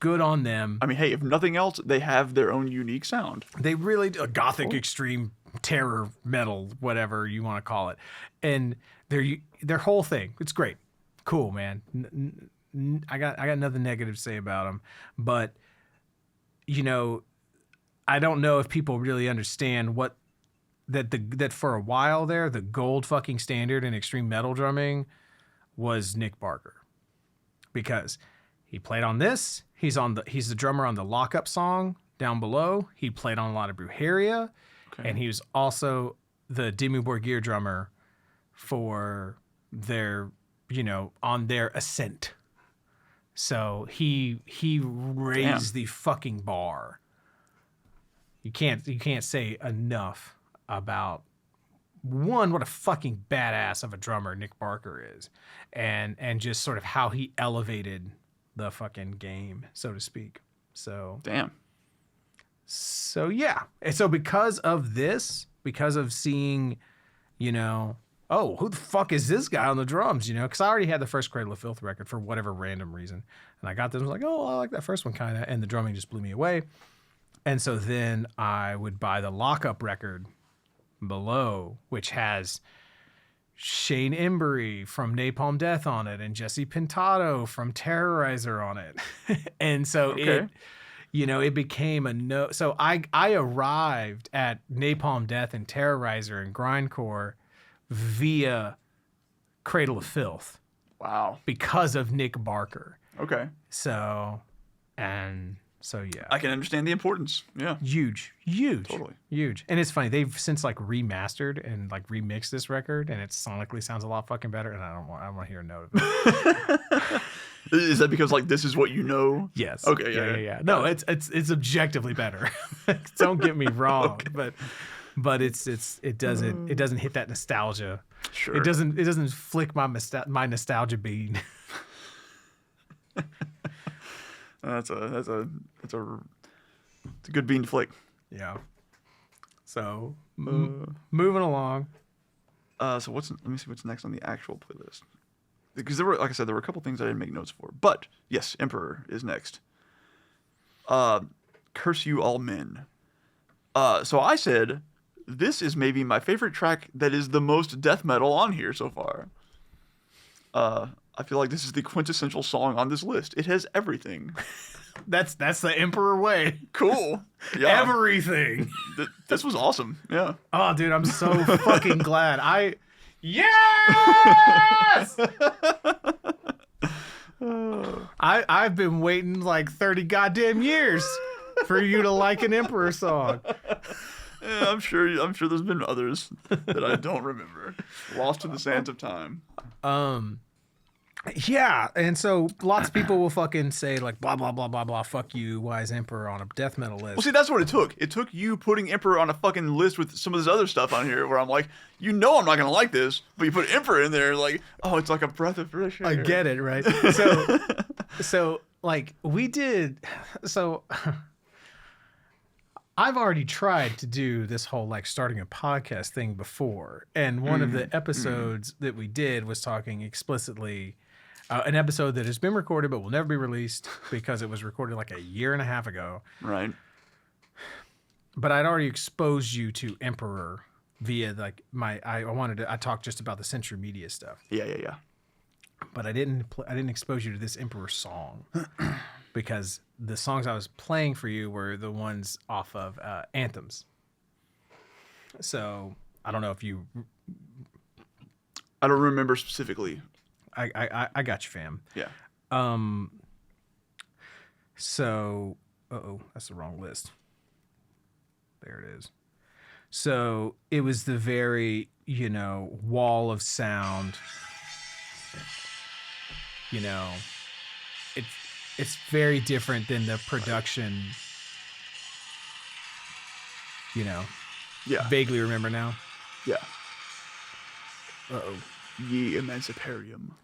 Good on them. I mean, hey, if nothing else, they have their own unique sound. They really do. Gothic extreme terror metal, whatever you want to call it, and their whole thing. It's great, cool, man. I got nothing negative to say about them, but you know, I don't know if people really understand what that for a while there, the gold fucking standard in extreme metal drumming was Nick Barker, because he played on this. He's the drummer on the Lockup song Down Below. He played on a lot of Brujeria, and he was also the Dimmu Borgir drummer for their, you know, on their Ascent. So he raised the fucking bar. You can't say enough about one, what a fucking badass of a drummer Nick Barker is, and just sort of how he elevated the fucking game, so to speak. So damn. So yeah. And so because of this, because of seeing, you know, oh, who the fuck is this guy on the drums? You know, because I already had the first Cradle of Filth record for whatever random reason. And I got this, I was like, oh, I like that first one kind of. And the drumming just blew me away. And so then I would buy the Lockup record below, which has Shane Embury from Napalm Death on it, and Jesse Pintado from Terrorizer on it. And so it became a no. So I arrived at Napalm Death and Terrorizer and grindcore via Cradle of Filth. Wow. Because of Nick Barker. Okay. So yeah. I can understand the importance. Yeah. Huge. Totally. Huge. And it's funny, they've since like remastered and like remixed this record, and it sonically sounds a lot fucking better, and I don't want to hear a note of it. Is that because like this is what you know? Yes. Okay. Yeah. No, it's objectively better. Don't get me wrong, Okay. but it doesn't hit that nostalgia. Sure. It doesn't flick my nostalgia bean. That's a good bean to flick. Yeah. So moving along. So let me see what's next on the actual playlist. Because there were, like I said, there were a couple things I didn't make notes for. But yes, Emperor is next. Curse You All Men. So I said this is maybe my favorite track that is the most death metal on here so far. I feel like this is the quintessential song on this list. It has everything. That's the Emperor way. Cool. Yeah. Everything. This was awesome. Yeah. Oh, dude, I'm so fucking glad. Yes! I've been waiting like 30 goddamn years for you to like an Emperor song. Yeah, I'm sure there's been others that I don't remember. Lost to the sands of time. Yeah, and so lots of people will fucking say like blah blah blah blah blah, fuck you, why is Emperor on a death metal list? Well, see, that's what it took. It took you putting Emperor on a fucking list with some of this other stuff on here where I'm like, I'm not gonna like this, but you put Emperor in there, like, oh, it's like a breath of fresh air. I get it, right? So like we did, so I've already tried to do this whole like starting a podcast thing before, and one of the episodes that we did was talking explicitly. An episode that has been recorded but will never be released because it was recorded like a year and a half ago. Right. But I'd already exposed you to Emperor via like I talked just about the Century Media stuff. Yeah. But I didn't expose you to this Emperor song because the songs I was playing for you were the ones off of Anthems. So I don't know if you. I don't remember specifically. I got you, fam. Yeah. So, that's the wrong list. There it is. So it was the very, wall of sound. It's very different than the production. Yeah. Vaguely remember now. Yeah. Ye Emanciparium.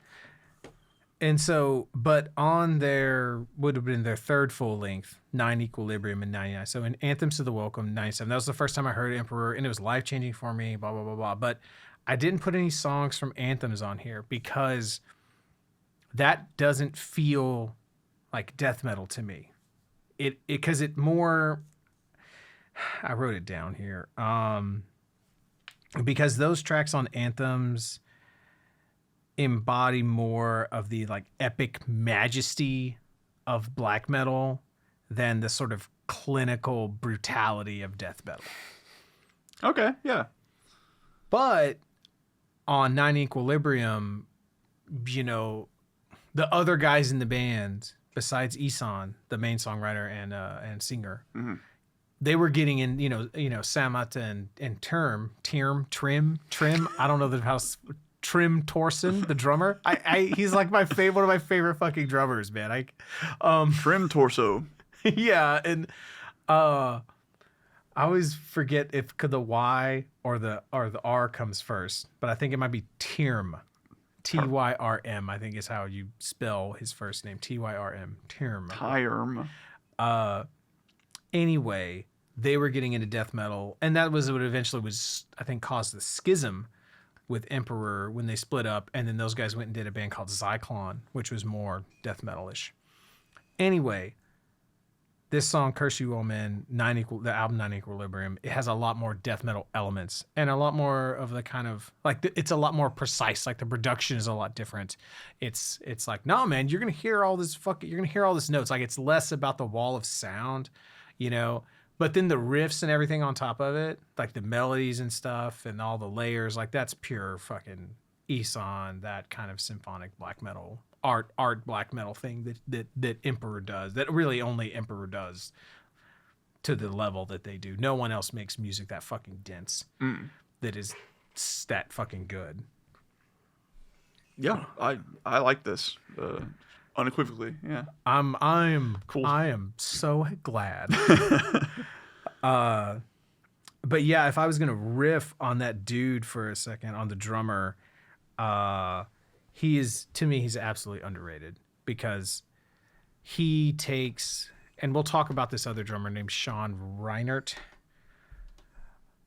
And so, but on their, would have been their third full length, 9 Equilibrium in 99. So in Anthems to the Welcome, 97. That was the first time I heard Emperor, and it was life-changing for me, blah, blah, blah, blah. But I didn't put any songs from Anthems on here because that doesn't feel like death metal to me. Because it more, I wrote it down here. Because those tracks on Anthems embody more of the like epic majesty of black metal than the sort of clinical brutality of death metal. Okay, yeah. But on 9 Equilibrium, the other guys in the band, besides Isan, the main songwriter and singer, they were getting in, Samata and Trim. I don't know how. Trim Torson, the drummer. He's like one of my favorite fucking drummers, man. Trim Torso. Yeah, and I always forget if the Y or the R comes first, but I think it might be Tyrm. Tyrm, I think is how you spell his first name. Tyrm. Tyrm. Anyway, they were getting into death metal, and that was what eventually was, I think, caused the schism with Emperor when they split up, and then those guys went and did a band called Zyklon, which was more death metal-ish. Anyway, this song, Curse You All Men, the album 9 Equilibrium, it has a lot more death metal elements and a lot more of the kind of like it's a lot more precise. Like the production is a lot different. It's like, no man, you're gonna hear all this notes. Like it's less about the wall of sound, you know. But then the riffs and everything on top of it, like the melodies and stuff and all the layers, like that's pure fucking Isan, that kind of symphonic black metal. Art black metal thing that Emperor does, that really only Emperor does to the level that they do. No one else makes music that fucking dense, that is that fucking good. Yeah, I like this unequivocally. Yeah, I'm cool. I am so glad. But yeah, if I was gonna riff on that dude for a second, on the drummer, he's absolutely underrated because he takes, and we'll talk about this other drummer named Sean Reinert,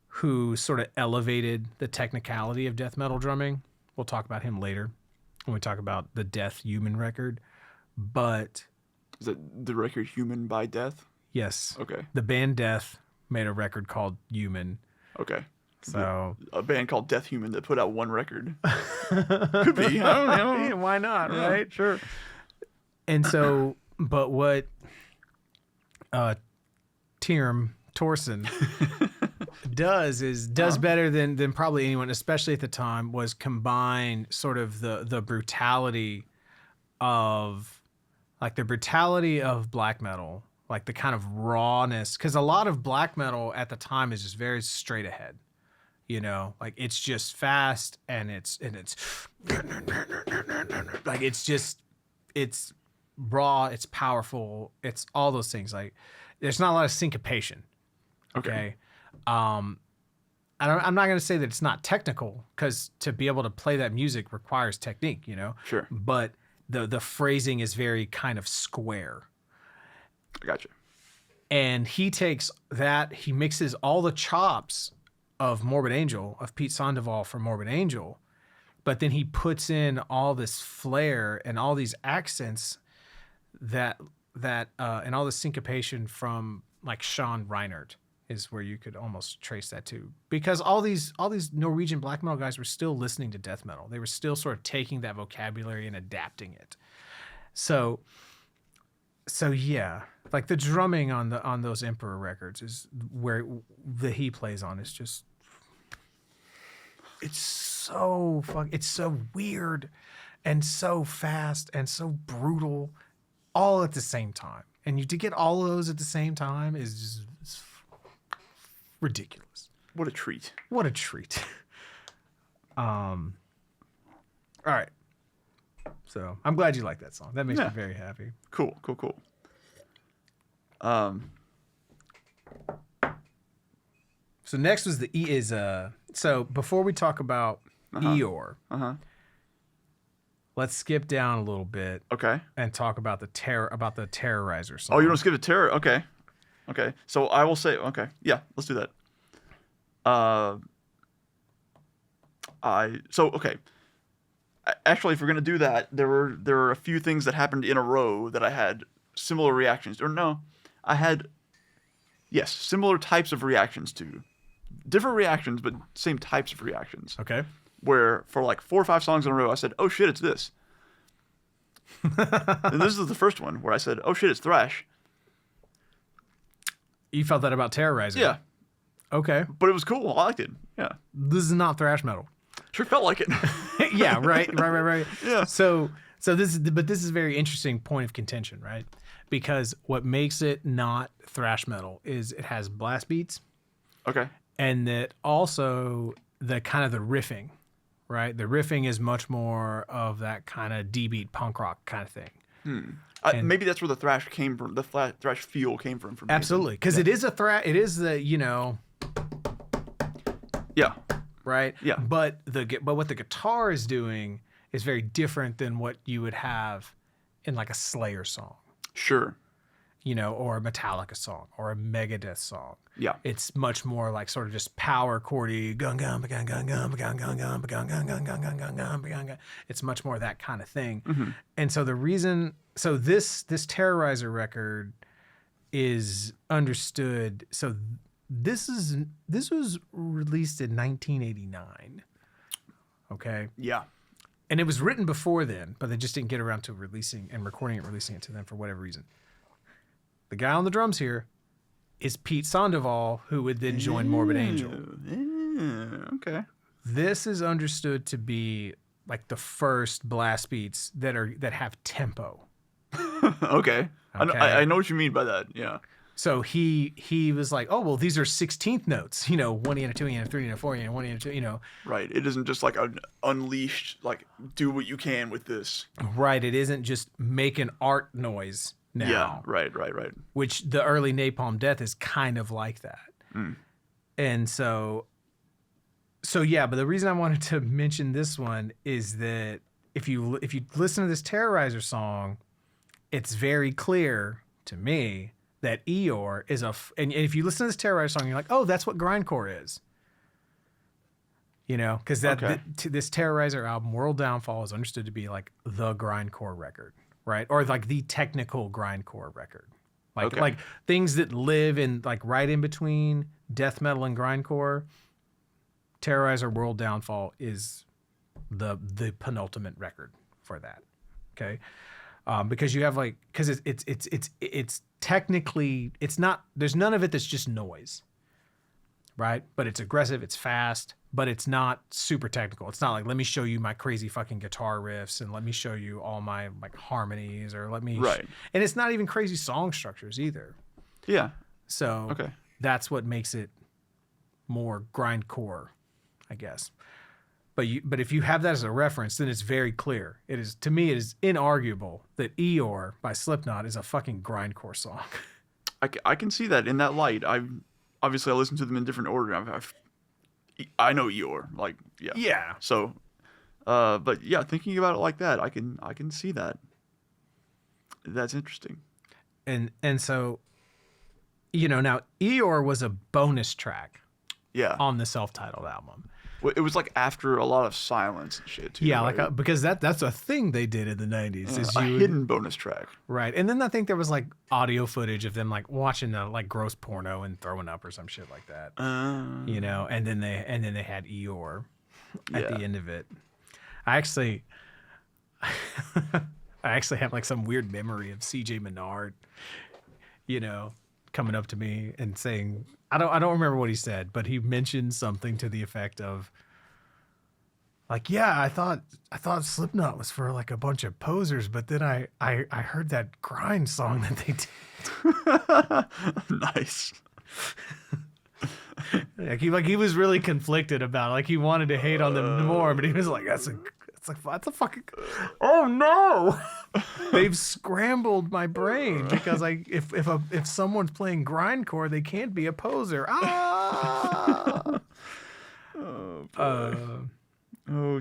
who sort of elevated the technicality of death metal drumming. We'll talk about him later when we talk about the Death Human record. But is it the record Human by Death? Yes. Okay. The band Death made a record called Human. Okay. So a band called Death Human that put out one record. Could be. I don't know. Yeah, why not, Yeah, right? Sure. And so, but what Torsen does better than probably anyone, especially at the time, was combine sort of the brutality of black metal, like the kind of rawness, because a lot of black metal at the time is just very straight ahead. You know, like it's just fast and it's like it's raw, it's powerful, it's all those things. Like there's not a lot of syncopation. Okay. I'm not going to say that it's not technical, because to be able to play that music requires technique, you know? Sure. But the phrasing is very kind of square. I gotcha. And he takes that, he mixes all the chops of Morbid Angel, of Pete Sandoval from Morbid Angel, but then he puts in all this flair and all these accents that and all the syncopation from like Sean Reinert is where you could almost trace that to, because all these Norwegian black metal guys were still listening to death metal. They were still sort of taking that vocabulary and adapting it. So yeah, like the drumming on those Emperor records is where he plays on is just, it's so weird and so fast and so brutal all at the same time. And to get all of those at the same time is just it's ridiculous. What a treat. What a treat. All right. So I'm glad you like that song. That makes me very happy. Cool. So next was so before we talk about Eeyore, let's skip down a little bit. Okay. And talk about the Terrorizer song. Oh, you don't skip the Terror? Okay. So I will say, okay. Yeah, let's do that. Actually, if we're gonna do that, there were a few things that happened in a row that I had similar reactions. Or no, I had similar types of reactions to. Different reactions, but same types of reactions. Okay. Where for like 4 or 5 songs in a row, I said, "Oh shit, it's this." And this is the first one where I said, "Oh shit, it's thrash." You felt that about Terrorizer? Yeah. Okay. But it was cool. I liked it. Yeah. This is not thrash metal. Sure felt like it. Yeah. Right. Yeah. So this is a very interesting point of contention, right? Because what makes it not thrash metal is it has blast beats. Okay. And that also the kind of the riffing, right? The riffing is much more of that kind of D-beat punk rock kind of thing. Maybe that's where the thrash came from. The thrash feel came from. For me. Absolutely, because it is a thrash. It is the Yeah. Right. Yeah. But what the guitar is doing is very different than what you would have in like a Slayer song. Sure. Or a Metallica song or a Megadeth song. Yeah. It's much more like sort of just power chordy gun gun gun gun gun gun gun gun gun gun gun gun gun gun gun gun. It's much more that kind of thing. And so this Terrorizer record is understood. So this was released in 1989. Okay. Yeah. And it was written before then, but they just didn't get around to releasing it to them for whatever reason. The guy on the drums here is Pete Sandoval, who would then join Morbid Angel. Okay. This is understood to be like the first blast beats that have tempo. Okay. Okay. I know what you mean by that. Yeah. So he was like, oh, well, these are 16th notes, 1 E and a 2 E and a 3 E and a 4 E and 1 E and a 2, Right. It isn't just like an unleashed, like, do what you can with this. Right. It isn't just make an art noise now. Yeah. Right. Which the early Napalm Death is kind of like that. And so yeah, but the reason I wanted to mention this one is that if you listen to this Terrorizer song, it's very clear to me that eeyore is and if you listen to this Terrorizer song, you're like, oh, that's what grindcore is. Because this Terrorizer album, World Downfall, is understood to be like the grindcore record, right? Or like the technical grindcore record. Like things that live in like right in between death metal and grindcore. Terrorizer World Downfall is the penultimate record for that. Okay. Because you have because it's technically, it's not, there's none of it that's just noise, right? But it's aggressive, it's fast, but it's not super technical. It's not like, let me show you my crazy fucking guitar riffs and let me show you all my like harmonies or let me, right. And it's not even crazy song structures either. Yeah. So that's what makes it more grindcore, I guess. But if you have that as a reference, then it's very clear. It is, to me, it is inarguable that Eeyore by Slipknot is a fucking grindcore song. I can see that in that light. I listened to them in different order. I know Eeyore, like, yeah. Yeah. So, but yeah, thinking about it like that, I can see that. That's interesting. And so, now Eeyore was a bonus track. Yeah. On the self-titled album. It was like after a lot of silence and shit too. Yeah, right? like because that's a thing they did in the 90s. Is a hidden bonus track. Right. And then I think there was like audio footage of them like watching like gross porno and throwing up or some shit like that. And then they had Eeyore at the end of it. I actually have like some weird memory of CJ Menard, coming up to me and saying, I don't remember what he said, but he mentioned something to the effect of like, yeah, I thought Slipknot was for like a bunch of posers, but then I heard that grind song that they did. Nice. he was really conflicted about it. Like he wanted to hate on them more, but he was like, that's a fucking, oh no. They've scrambled my brain because if someone's playing grindcore, they can't be a poser. Ah.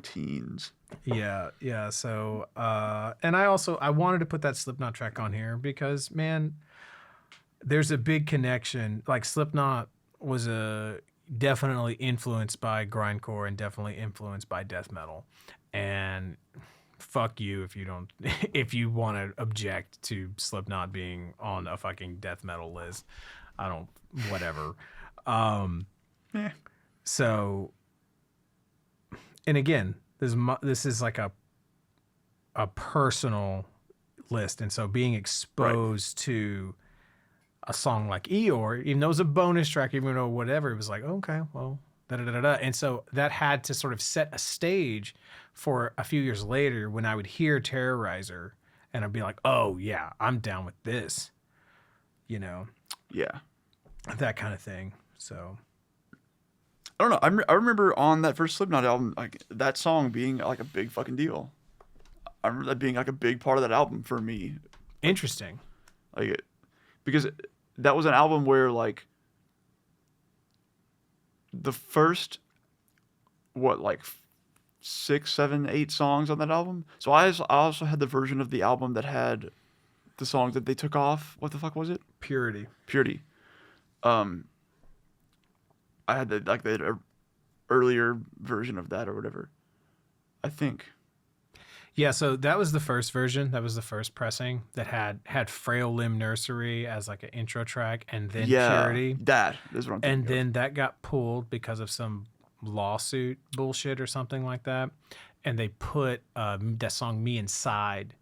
Teens. Yeah. So, and I wanted to put that Slipknot track on here because, man, there's a big connection. Like Slipknot was definitely influenced by grindcore and definitely influenced by death metal. And fuck you if you want to object to Slipknot being on a fucking death metal list. Whatever. So, and again, this is like a personal list, and so being exposed to a song like Eeyore, even though it was a bonus track, even though whatever, it was like, okay, well, da-da-da-da-da. And so that had to sort of set a stage for a few years later when I would hear Terrorizer and I'd be like, oh yeah, I'm down with this, Yeah. That kind of thing. So I don't know. I remember on that first Slipknot album, like that song being like a big fucking deal. I remember that being like a big part of that album for me. Interesting. Like, because that was an album where like the first, 6, 7, 8 songs on that album. So I also had the version of the album that had the songs that they took off. What the fuck was it? Purity. I had the earlier version of that or whatever. I think. Yeah, so that was the first version. That was the first pressing that had Frail Limb Nursery as like an intro track, and then Purity. That is what I'm thinking And of. then that got pulled because of some lawsuit bullshit or something like that. And they put that song Me Inside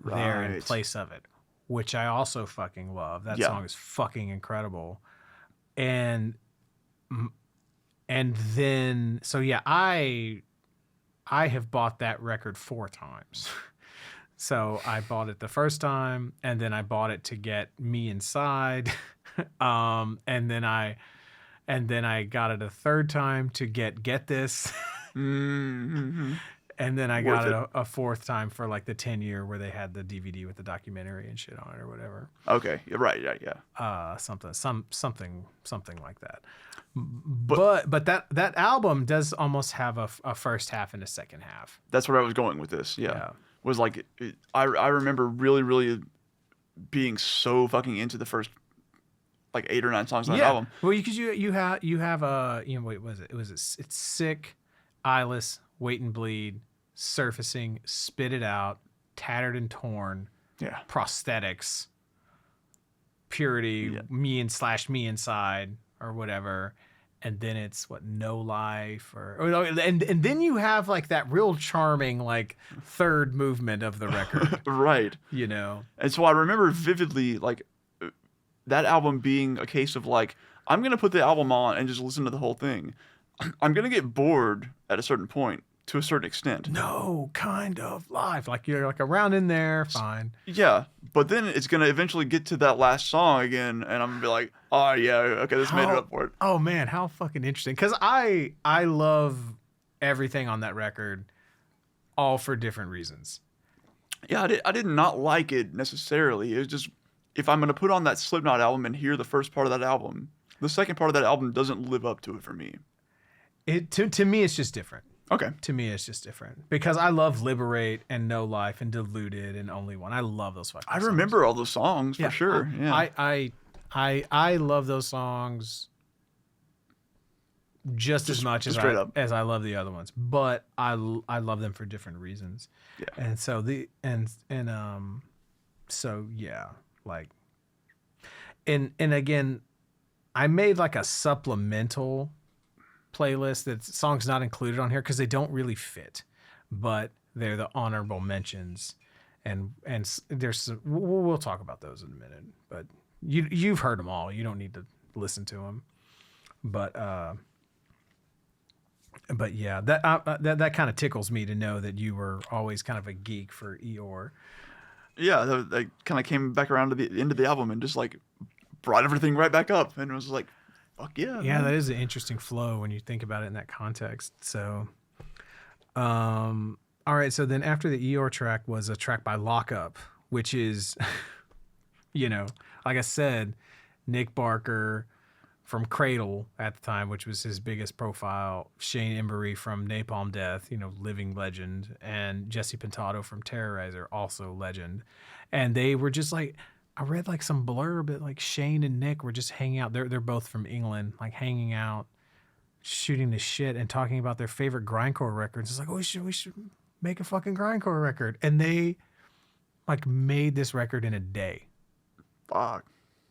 there in place of it, which I also fucking love. That song is fucking incredible. And then, so yeah, I have bought that record 4 times. So I bought it the first time, and then I bought it to get Me Inside. And then I got it a third time to get this. Mm-hmm. And then I got it a 4th time for like the 10-year where they had the DVD with the documentary and shit on it or whatever. Okay, right, yeah. Something like that. But that album does almost have a first half and a second half. That's where I was going with this. Yeah. Was like I remember really, really being so fucking into the first like 8 or 9 songs on that album. Well, because you have wait, was it? It's Sick, Eyeless, Wait and Bleed, Surfacing, Spit It Out, Tattered and Torn, Prosthetics, Purity, Me Inside, or whatever. And then it's No Life, and then you have like that real charming like third movement of the record. Right. You know. And so I remember vividly like that album being a case of like, I'm going to put the album on and just listen to the whole thing. I'm going to get bored at a certain point to a certain extent. No, kind of live. Like you're like around in there, fine. Yeah, but then it's going to eventually get to that last song again, and I'm going to be like, oh, yeah, okay, this made it up for it. Oh, man, how fucking interesting. Because I love everything on that record, all for different reasons. Yeah, I did not like it necessarily. It was just, if I'm going to put on that Slipknot album and hear the first part of that album, the second part of that album doesn't live up to it for me. To me, it's just different. Okay. To me, it's just different. Because I love Liberate and No Life and Deluded and Only One. I love those fucking songs. I remember all those songs for sure. I love those songs just as much as I love the other ones. But I love them for different reasons. Yeah. And so so yeah, like and again, I made like a supplemental playlist that's songs not included on here because they don't really fit, but they're the honorable mentions, and there's we'll talk about those in a minute. But you've heard them all. You don't need to listen to them. But yeah, that kind of tickles me to know that you were always kind of a geek for Eeyore. Yeah, that kind of came back around to the end of the album and just like brought everything right back up, and it was like, fuck yeah. Yeah, man. That is an interesting flow when you think about it in that context. So, all right. So then after the Eeyore track was a track by Lockup, which is, like I said, Nick Barker from Cradle at the time, which was his biggest profile, Shane Embury from Napalm Death, living legend, and Jesse Pintado from Terrorizer, also legend. And they were just like, I read like some blurb that like Shane and Nick were just hanging out. They're both from England, like hanging out, shooting the shit and talking about their favorite grindcore records. It's like, oh, we should make a fucking grindcore record. And they like made this record in a day. Fuck.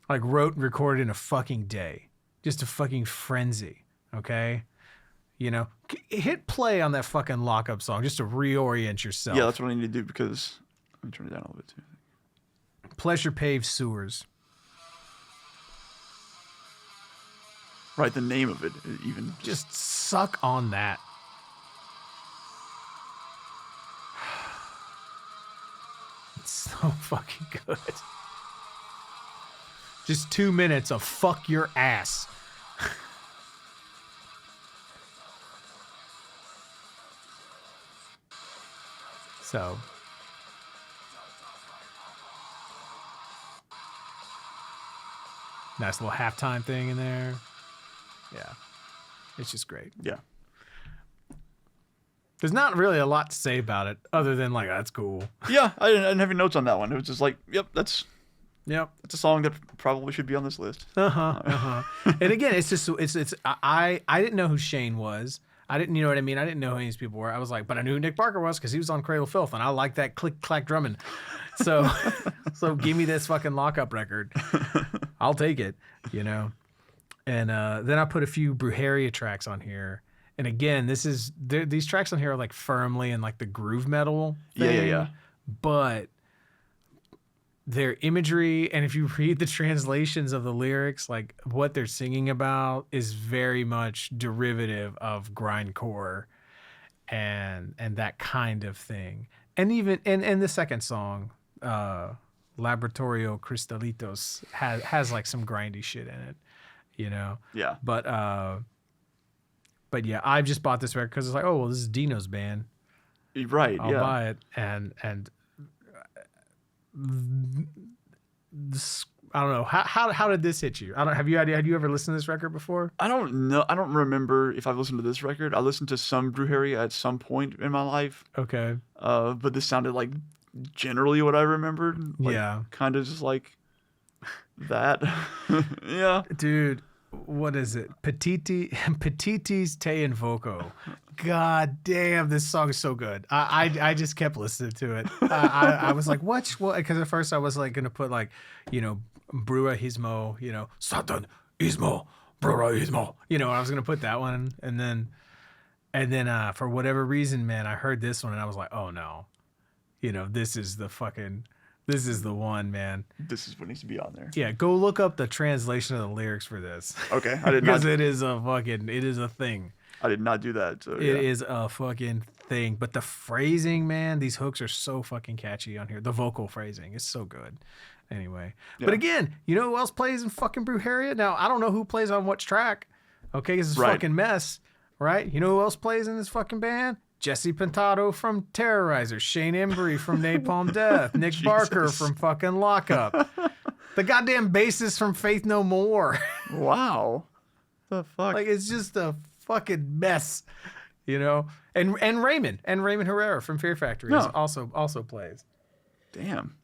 Like wrote and recorded in a fucking day. Just a fucking frenzy. Okay. Hit play on that fucking Lockup song just to reorient yourself. Yeah, that's what I need to do because let me turn it down a little bit too. Pleasure Paved Sewers. Right, the name of it even. Just suck on that. It's so fucking good. Just 2 minutes of fuck your ass. So... nice little halftime thing in there. Yeah. It's just great. Yeah. There's not really a lot to say about it other than like, that's cool. Yeah, I didn't have any notes on that one. It was just like, that's a song that probably should be on this list. And again, it's just, I didn't know who Shane was. I didn't, you know what I mean? I didn't know who any of these people were. I was like, but I knew who Nick Barker was because he was on Cradle Filth, and I like that click clack drumming. So, so give me this fucking Lockup record. I'll take it, you know. And then I put a few Brujeria tracks on here. And again, these tracks on here are like firmly in like the groove metal thing. Yeah. But their imagery, and if you read the translations of the lyrics, like what they're singing about is very much derivative of grindcore and that kind of thing. And even and the second song, Laboratorio Cristalitos, has like some grindy shit in it, you know. Yeah. But yeah, I just bought this record because it's like, oh well, this is Dino's band. Right. I'll buy it, and this, I don't know how did this hit you? Have you ever listened to this record before? I don't know. I don't remember if I've listened to this record. I listened to some Brujeria at some point in my life. Okay. But this sounded like generally what I remembered. Like, yeah. Kind of just like that. Yeah. Dude, what is it? Petitis Te Invoco. God damn, this song is so good. I just kept listening to it. I was like, what? Because at first I was like gonna put like, you know, Bruahismo, you know, Satan Ismo, Bruahismo. You know, I was gonna put that one, and then for whatever reason, man, I heard this one and I was like, oh no, you know, this is the one, man. This is what needs to be on there. Yeah, go look up the translation of the lyrics for this. Okay, I did not. Because it is a thing. I did not do that. So, It is a fucking thing. But the phrasing, man, these hooks are so fucking catchy on here. The vocal phrasing is so good. Anyway. Yeah. But again, you know who else plays in fucking Brujeria? Now, I don't know who plays on which track. Okay, it's a fucking mess. Right? You know who else plays in this fucking band? Jesse Pintado from Terrorizer. Shane Embry from Napalm Death. Nick Barker from fucking Lockup. The goddamn bassist from Faith No More. Wow. The fuck? Like, it's just a fucking mess, you know. And Raymond Herrera from Fear Factory also plays. Damn,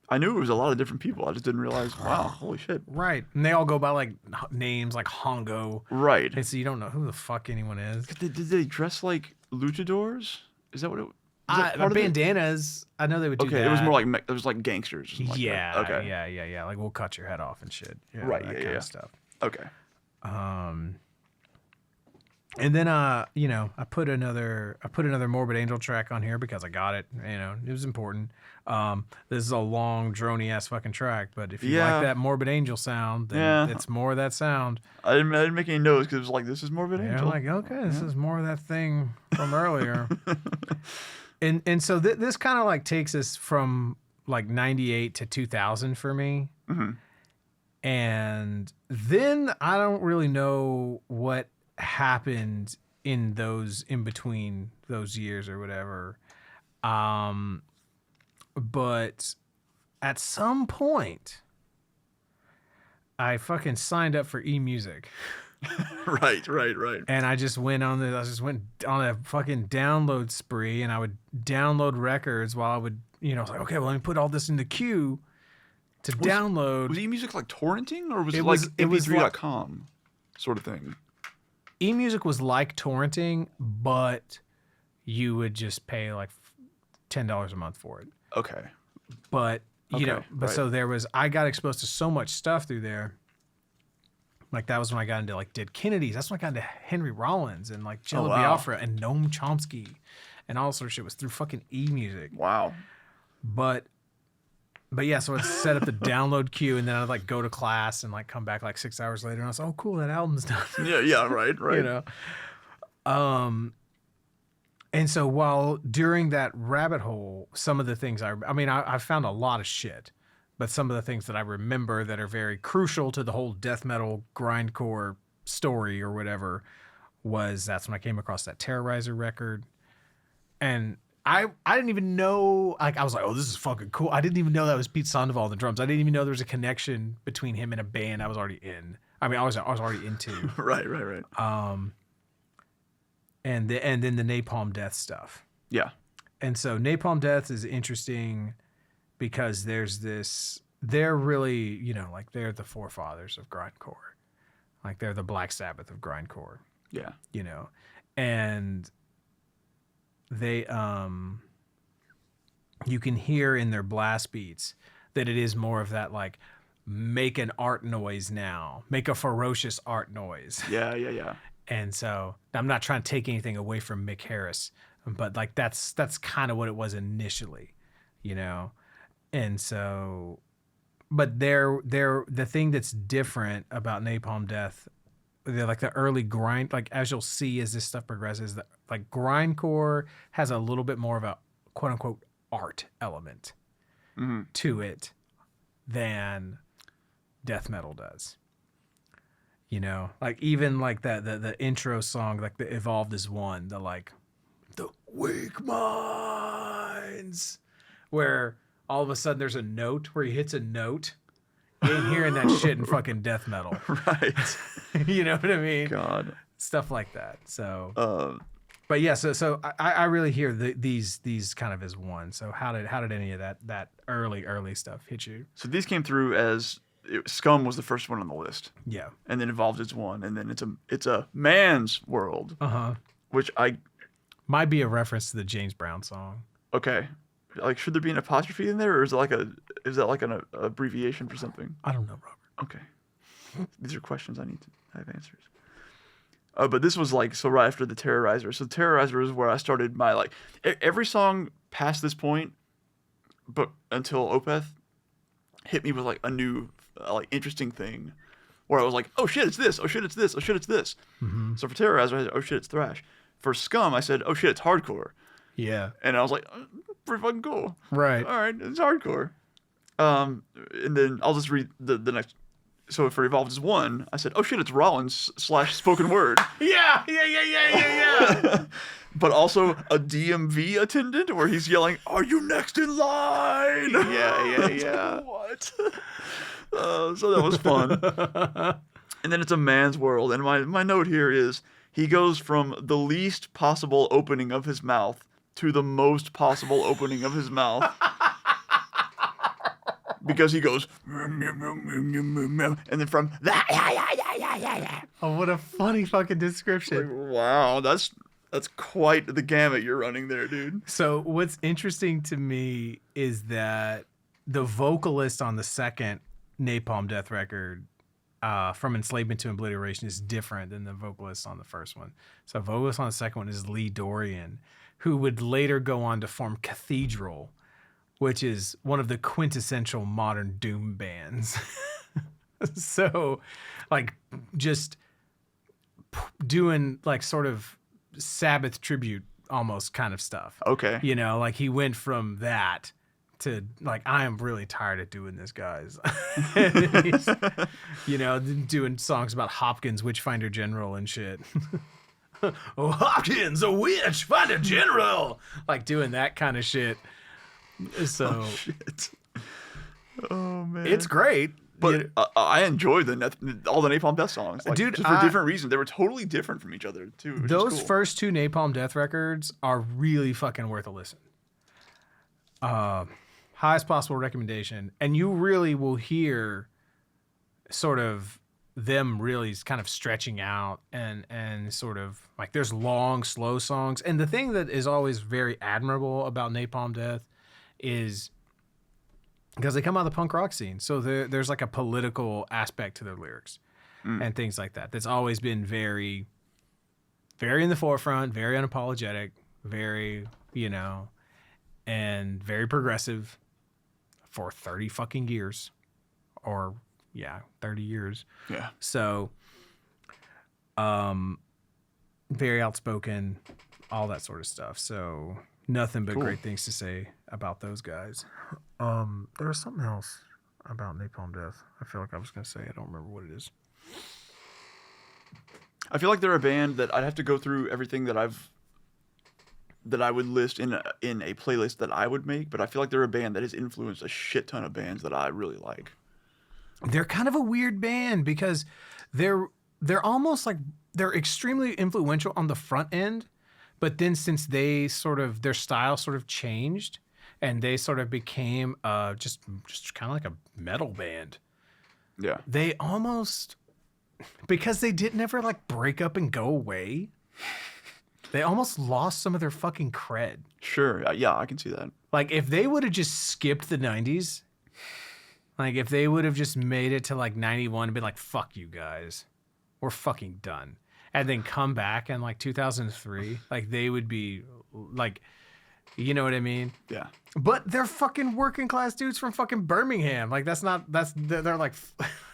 I knew it was a lot of different people. I just didn't realize. Wow, holy shit. Right, and they all go by like names like Hongo. Right. And so you don't know who the fuck anyone is. Did they dress like luchadors? Is that what it? Bandanas. I know they would do that. Okay, it was more like it was like gangsters. Or something like yeah. that. Okay. Yeah. Like we'll cut your head off and shit. Yeah, right. That Yeah. kind of stuff. Okay. And then you know, I put another Morbid Angel track on here because I got it. You know, it was important. This is a long, drony ass fucking track, but if you like that Morbid Angel sound, then it's more of that sound. I didn't make any notes because it was like, this is Morbid Angel. Like, okay, this is more of that thing from earlier. and so this kind of like takes us from like 98 to 2000 for me. Mm-hmm. And then I don't really know what happened in between those years or whatever. But at some point I fucking signed up for eMusic. Right. And I just went on a fucking download spree, and I would download records while I would, you know, I was like, okay, well, let me put all this in the queue to download. Was eMusic like torrenting, or was it like mp3.com sort of thing? eMusic was like torrenting, but you would just pay like $10 a month for it. Okay. But so I got exposed to so much stuff through there. Like that was when I got into like Dead Kennedys. That's when I got into Henry Rollins and like Jello Biafra and Noam Chomsky and all sorts of shit. Was through fucking eMusic. Wow. But yeah, so I'd set up the download queue, and then I'd like go to class and like come back like 6 hours later, and I was like, oh cool, that album's done. Yeah, right. You know. And so while during that rabbit hole, some of the things I found a lot of shit, but some of the things that I remember that are very crucial to the whole death metal grindcore story or whatever that's when I came across that Terrorizer record. And I didn't even know, like, I was like, oh, this is fucking cool. I didn't even know that was Pete Sandoval on the drums. I didn't even know there was a connection between him and a band I was already in. I mean, I was already into. Right. And then the Napalm Death stuff. Yeah. And so Napalm Death is interesting because they're really, you know, like they're the forefathers of grindcore. Like they're the Black Sabbath of grindcore. Yeah. You know. and they you can hear in their blast beats that it is more of that like make an art noise now, make a ferocious art noise. Yeah. And so I'm not trying to take anything away from Mick Harris, but like that's kind of what it was initially, you know. And so, but the thing that's different about Napalm Death, they're like the early grind, like as you'll see as this stuff progresses, that like grindcore has a little bit more of a quote unquote art element to it than death metal does. You know, like even like the intro song, like the Evolved as One, the like the weak minds, where all of a sudden there's a note where he hits a note. You ain't hearing that shit in fucking death metal. Right. You know what I mean? God. Stuff like that. So but yeah, so I really hear these kind of as one. So how did any of that early stuff hit you? So these came through as Scum was the first one on the list. Yeah. And then Evolved as One, and then it's a man's world. Which might be a reference to the James Brown song. Okay. Like, should there be an apostrophe in there, or is that like an abbreviation for something? I don't know, Robert. Okay. These are questions I need to have answers. But this was like, so right after the Terrorizer. So Terrorizer is where I started my, like, every song past this point, but until Opeth, hit me with like a new, like, interesting thing, where I was like, oh shit, it's this. Oh shit, it's this. Oh shit, it's this. So for Terrorizer, I said, oh shit, it's thrash. For Scum, I said, oh shit, it's hardcore. Yeah. And I was like, pretty fucking cool. Right. All right, it's hardcore. And then I'll just read the next. So for Evolved as One, I said, oh shit, it's Rollins / spoken word. Yeah. But also a DMV attendant where he's yelling, are you next in line? Yeah. What? So that was fun. And then it's a man's world. And my note here is he goes from the least possible opening of his mouth to the most possible opening of his mouth. Because he goes, and then from that, Oh, what a funny fucking description. like, wow, that's quite the gamut you're running there, dude. So what's interesting to me is that the vocalist on the second Napalm Death record, From Enslavement to Obliteration, is different than the vocalist on the first one. So vocalist on the second one is Lee Dorian, who would later go on to form Cathedral, which is one of the quintessential modern doom bands. So, like, just doing, like, sort of Sabbath tribute almost kind of stuff. Okay. You know, like, he went from that to, like, I am really tired of doing this, guys. He's, you know, doing songs about Hopkins, Witchfinder General and shit. Oh, Hopkins, a witch, find a general. Like, doing that kind of shit. So Shit. Oh man, it's great, but I enjoy all the Napalm Death songs, like, dude. just for different reasons. They were totally different from each other too. Which Those is cool. first two Napalm Death records are really fucking worth a listen. Highest possible recommendation, and you really will hear sort of them really kind of stretching out and sort of like there's long, slow songs. And the thing that is always very admirable about Napalm Death is because they come out of the punk rock scene. So there's like a political aspect to their lyrics and things like that. That's always been very, very in the forefront, very unapologetic, very, you know, and very progressive for 30 fucking years or 30 years. Yeah. So, very outspoken, all that sort of stuff. So nothing but great things to say about those guys. There was something else about Napalm Death. I feel like I was going to say, I don't remember what it is. I feel like they're a band that I'd have to go through everything that I would list in a playlist that I would make, but I feel like they're a band that has influenced a shit ton of bands that I really like. They're kind of a weird band because they're almost like they're extremely influential on the front end, but then since they sort of their style sort of changed and they sort of became just kind of like a metal band. Yeah. They almost, because they didn't ever like break up and go away, They almost lost some of their fucking cred. Sure. Yeah, I can see that. Like, if they would have just skipped the 90s, like, if they would have just made it to, like, 91 and been like, fuck you guys, we're fucking done. And then come back in, like, 2003, like, they would be, like, you know what I mean? Yeah. But they're fucking working class dudes from fucking Birmingham. Like, they're like,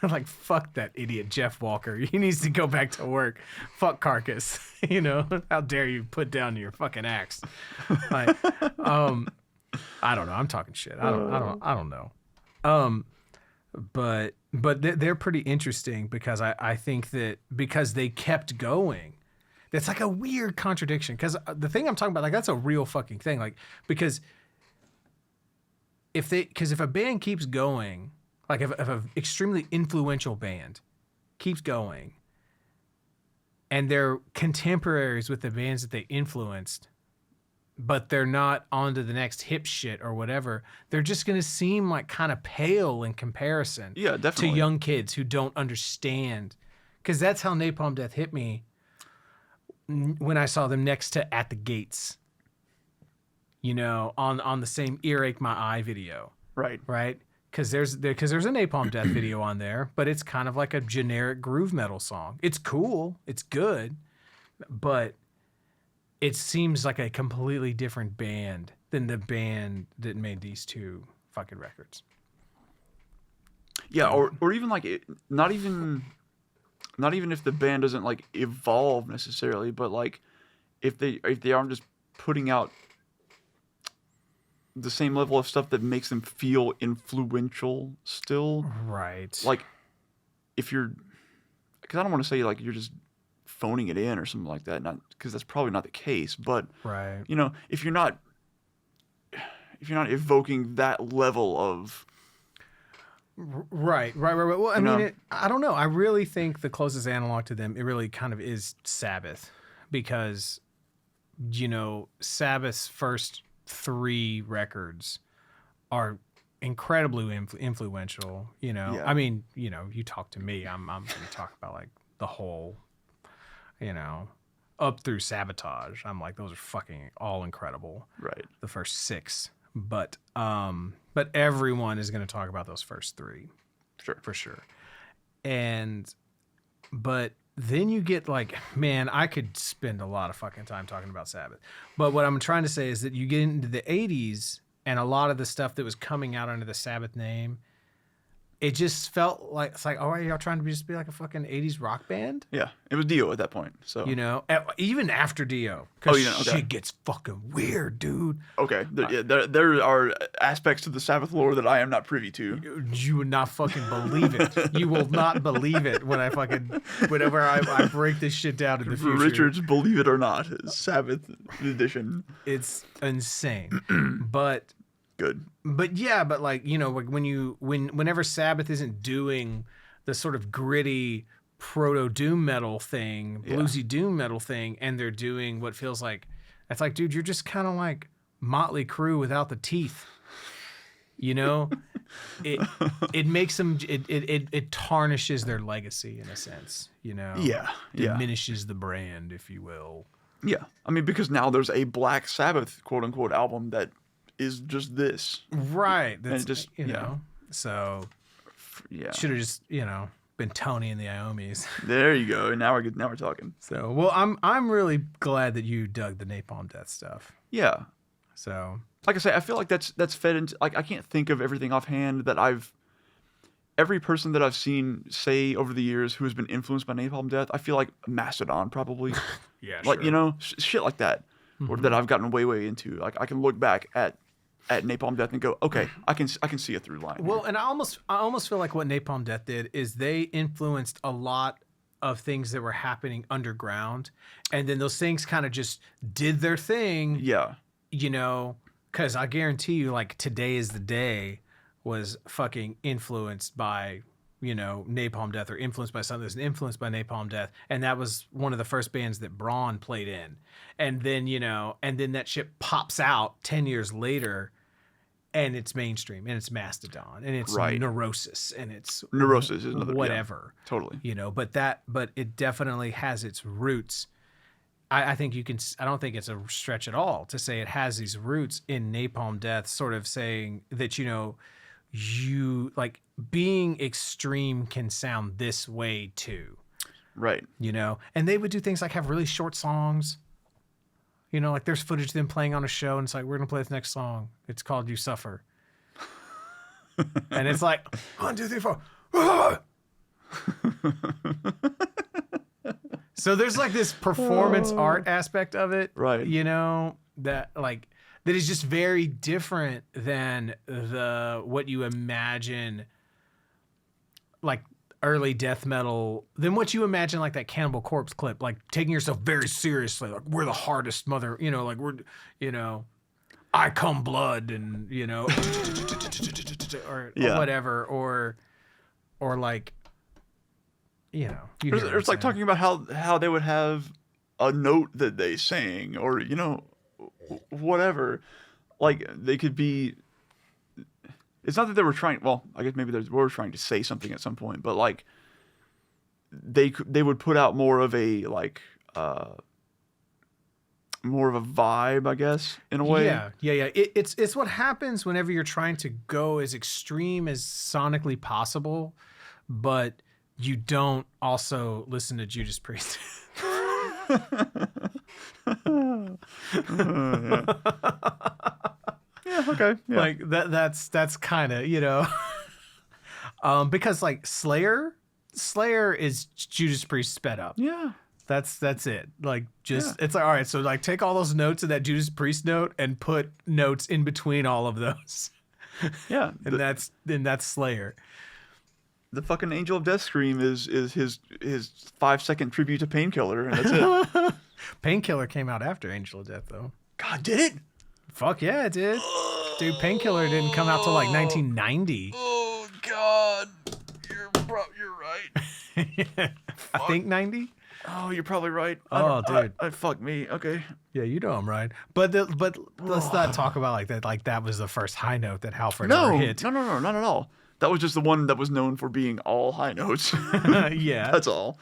like, fuck that idiot Jeff Walker. He needs to go back to work. Fuck Carcass. You know, how dare you put down your fucking axe? Like, I don't know. I'm talking shit. I don't know. But they're pretty interesting because I think that because they kept going. It's like a weird contradiction because the thing I'm talking about, like, that's a real fucking thing. Like, because if a band keeps going, like if an extremely influential band keeps going and they're contemporaries with the bands that they influenced, but they're not on to the next hip shit or whatever, they're just going to seem like kind of pale in comparison definitely. to young kids who don't understand. Because that's how Napalm Death hit me when I saw them next to At the Gates, you know, on the same Earache My Eye video. Right. Right? Because there's a Napalm Death video on there, but it's kind of like a generic groove metal song. It's cool. It's good. But it seems like a completely different band than the band that made these two fucking records. Yeah, or even like not even if the band doesn't like evolve necessarily, but like if they aren't just putting out the same level of stuff that makes them feel influential still. Right. Like if you're, because I don't want to say like you're just phoning it in or something like that, not because that's probably not the case, but right. You know, if you're not evoking that level of Right. Well, I mean, I don't know. I really think the closest analog to them, it really kind of is Sabbath, because, you know, Sabbath's first 3 records are incredibly influential. You know, I mean, you know, you talk to me, I'm going to talk about like the whole, you know, up through Sabotage. I'm like, those are fucking all incredible. Right. The first 6. But everyone is going to talk about those first 3. Sure. For sure. But then you get like, man, I could spend a lot of fucking time talking about Sabbath. But what I'm trying to say is that you get into the 80s and a lot of the stuff that was coming out under the Sabbath name, it just felt like, it's like, oh, are y'all trying to just be like a fucking 80s rock band? Yeah, it was Dio at that point. So, you know, even after Dio, because shit gets fucking weird, dude. Okay, there are aspects to the Sabbath lore that I am not privy to. You would not fucking believe it. You will not believe it whenever I break this shit down in the future. Richard's Believe It or Not, Sabbath edition. It's insane, but. Good. But yeah, but like, you know, like whenever Sabbath isn't doing the sort of gritty proto doom metal thing, bluesy doom metal thing, and they're doing what feels like, it's like, dude, you're just kind of like Motley Crue without the teeth. You know, it makes them, it tarnishes their legacy in a sense, you know. Yeah. Diminishes the brand, if you will. Yeah. I mean, because now there's a Black Sabbath quote unquote album that is just this. Right. That's, and just, you know, so should have just, you know, been Tony and the Iomis. There you go. Now we're talking. So, well, I'm really glad that you dug the Napalm Death stuff. Yeah. So, like I say, I feel like that's fed into, like, I can't think of everything offhand that every person that I've seen say over the years who has been influenced by Napalm Death, I feel like Mastodon probably. Yeah, like, sure. You know, shit like that. Or that I've gotten way into. Like, I can look back at Napalm Death and go, okay, I can see a through line. Well, and I almost feel like what Napalm Death did is they influenced a lot of things that were happening underground, and then those things kind of just did their thing. Yeah. You know, because I guarantee you, like, Today Is the Day was fucking influenced by, you know, Napalm Death, or influenced by something that's influenced by Napalm Death. And that was one of the first bands that Braun played in. And then, you know, and then that shit pops out 10 years later and it's mainstream and it's Mastodon and it's Neurosis and it's Neurosis is another whatever. Yeah, totally. You know, but it definitely has its roots. I think you can. I don't think it's a stretch at all to say it has these roots in Napalm Death, sort of saying that you like being extreme can sound this way too, Right. And they would do things like have really short songs. Like there's footage of them playing on a show, and it's like we're gonna play this next song. It's called "You Suffer," and it's like 1, 2, 3, 4. So there's like this performance art aspect of it, Right. that is just very different than what you imagine like early death metal, than what you imagine like that Cannibal Corpse clip, like taking yourself very seriously, like we're the hardest mother, like we're, I come blood and, or whatever, or like, It's like talking about how they would have a note that they sang, or whatever. Like they could be. It's not that they were trying. Well, I guess maybe they were trying to say something at some point, but like they would put out more of a vibe, I guess, in a way. Yeah. It's what happens whenever you're trying to go as extreme as sonically possible, but you don't also listen to Judas Priest. Yeah, okay. Yeah. Like that's kind of, because like Slayer is Judas Priest sped up. Yeah. That's it. Like it's like, all right, so like take all those notes in that Judas Priest note and put notes in between all of those. Yeah. and that's Slayer. The fucking Angel of Death scream is his 5-second tribute to Painkiller, and that's it. Painkiller came out after Angel of Death, though. God, did it? Fuck yeah, it did. Dude, Painkiller didn't come out till like 1990. Oh God, you're right. I think 90. Oh, you're probably right. Oh, dude. Fuck me. Okay. Yeah, I'm right. But let's not talk about like that. Like that was the first high note that Halford No, ever hit. no, not at all. That was just the one that was known for being all high notes. Yeah, That's all.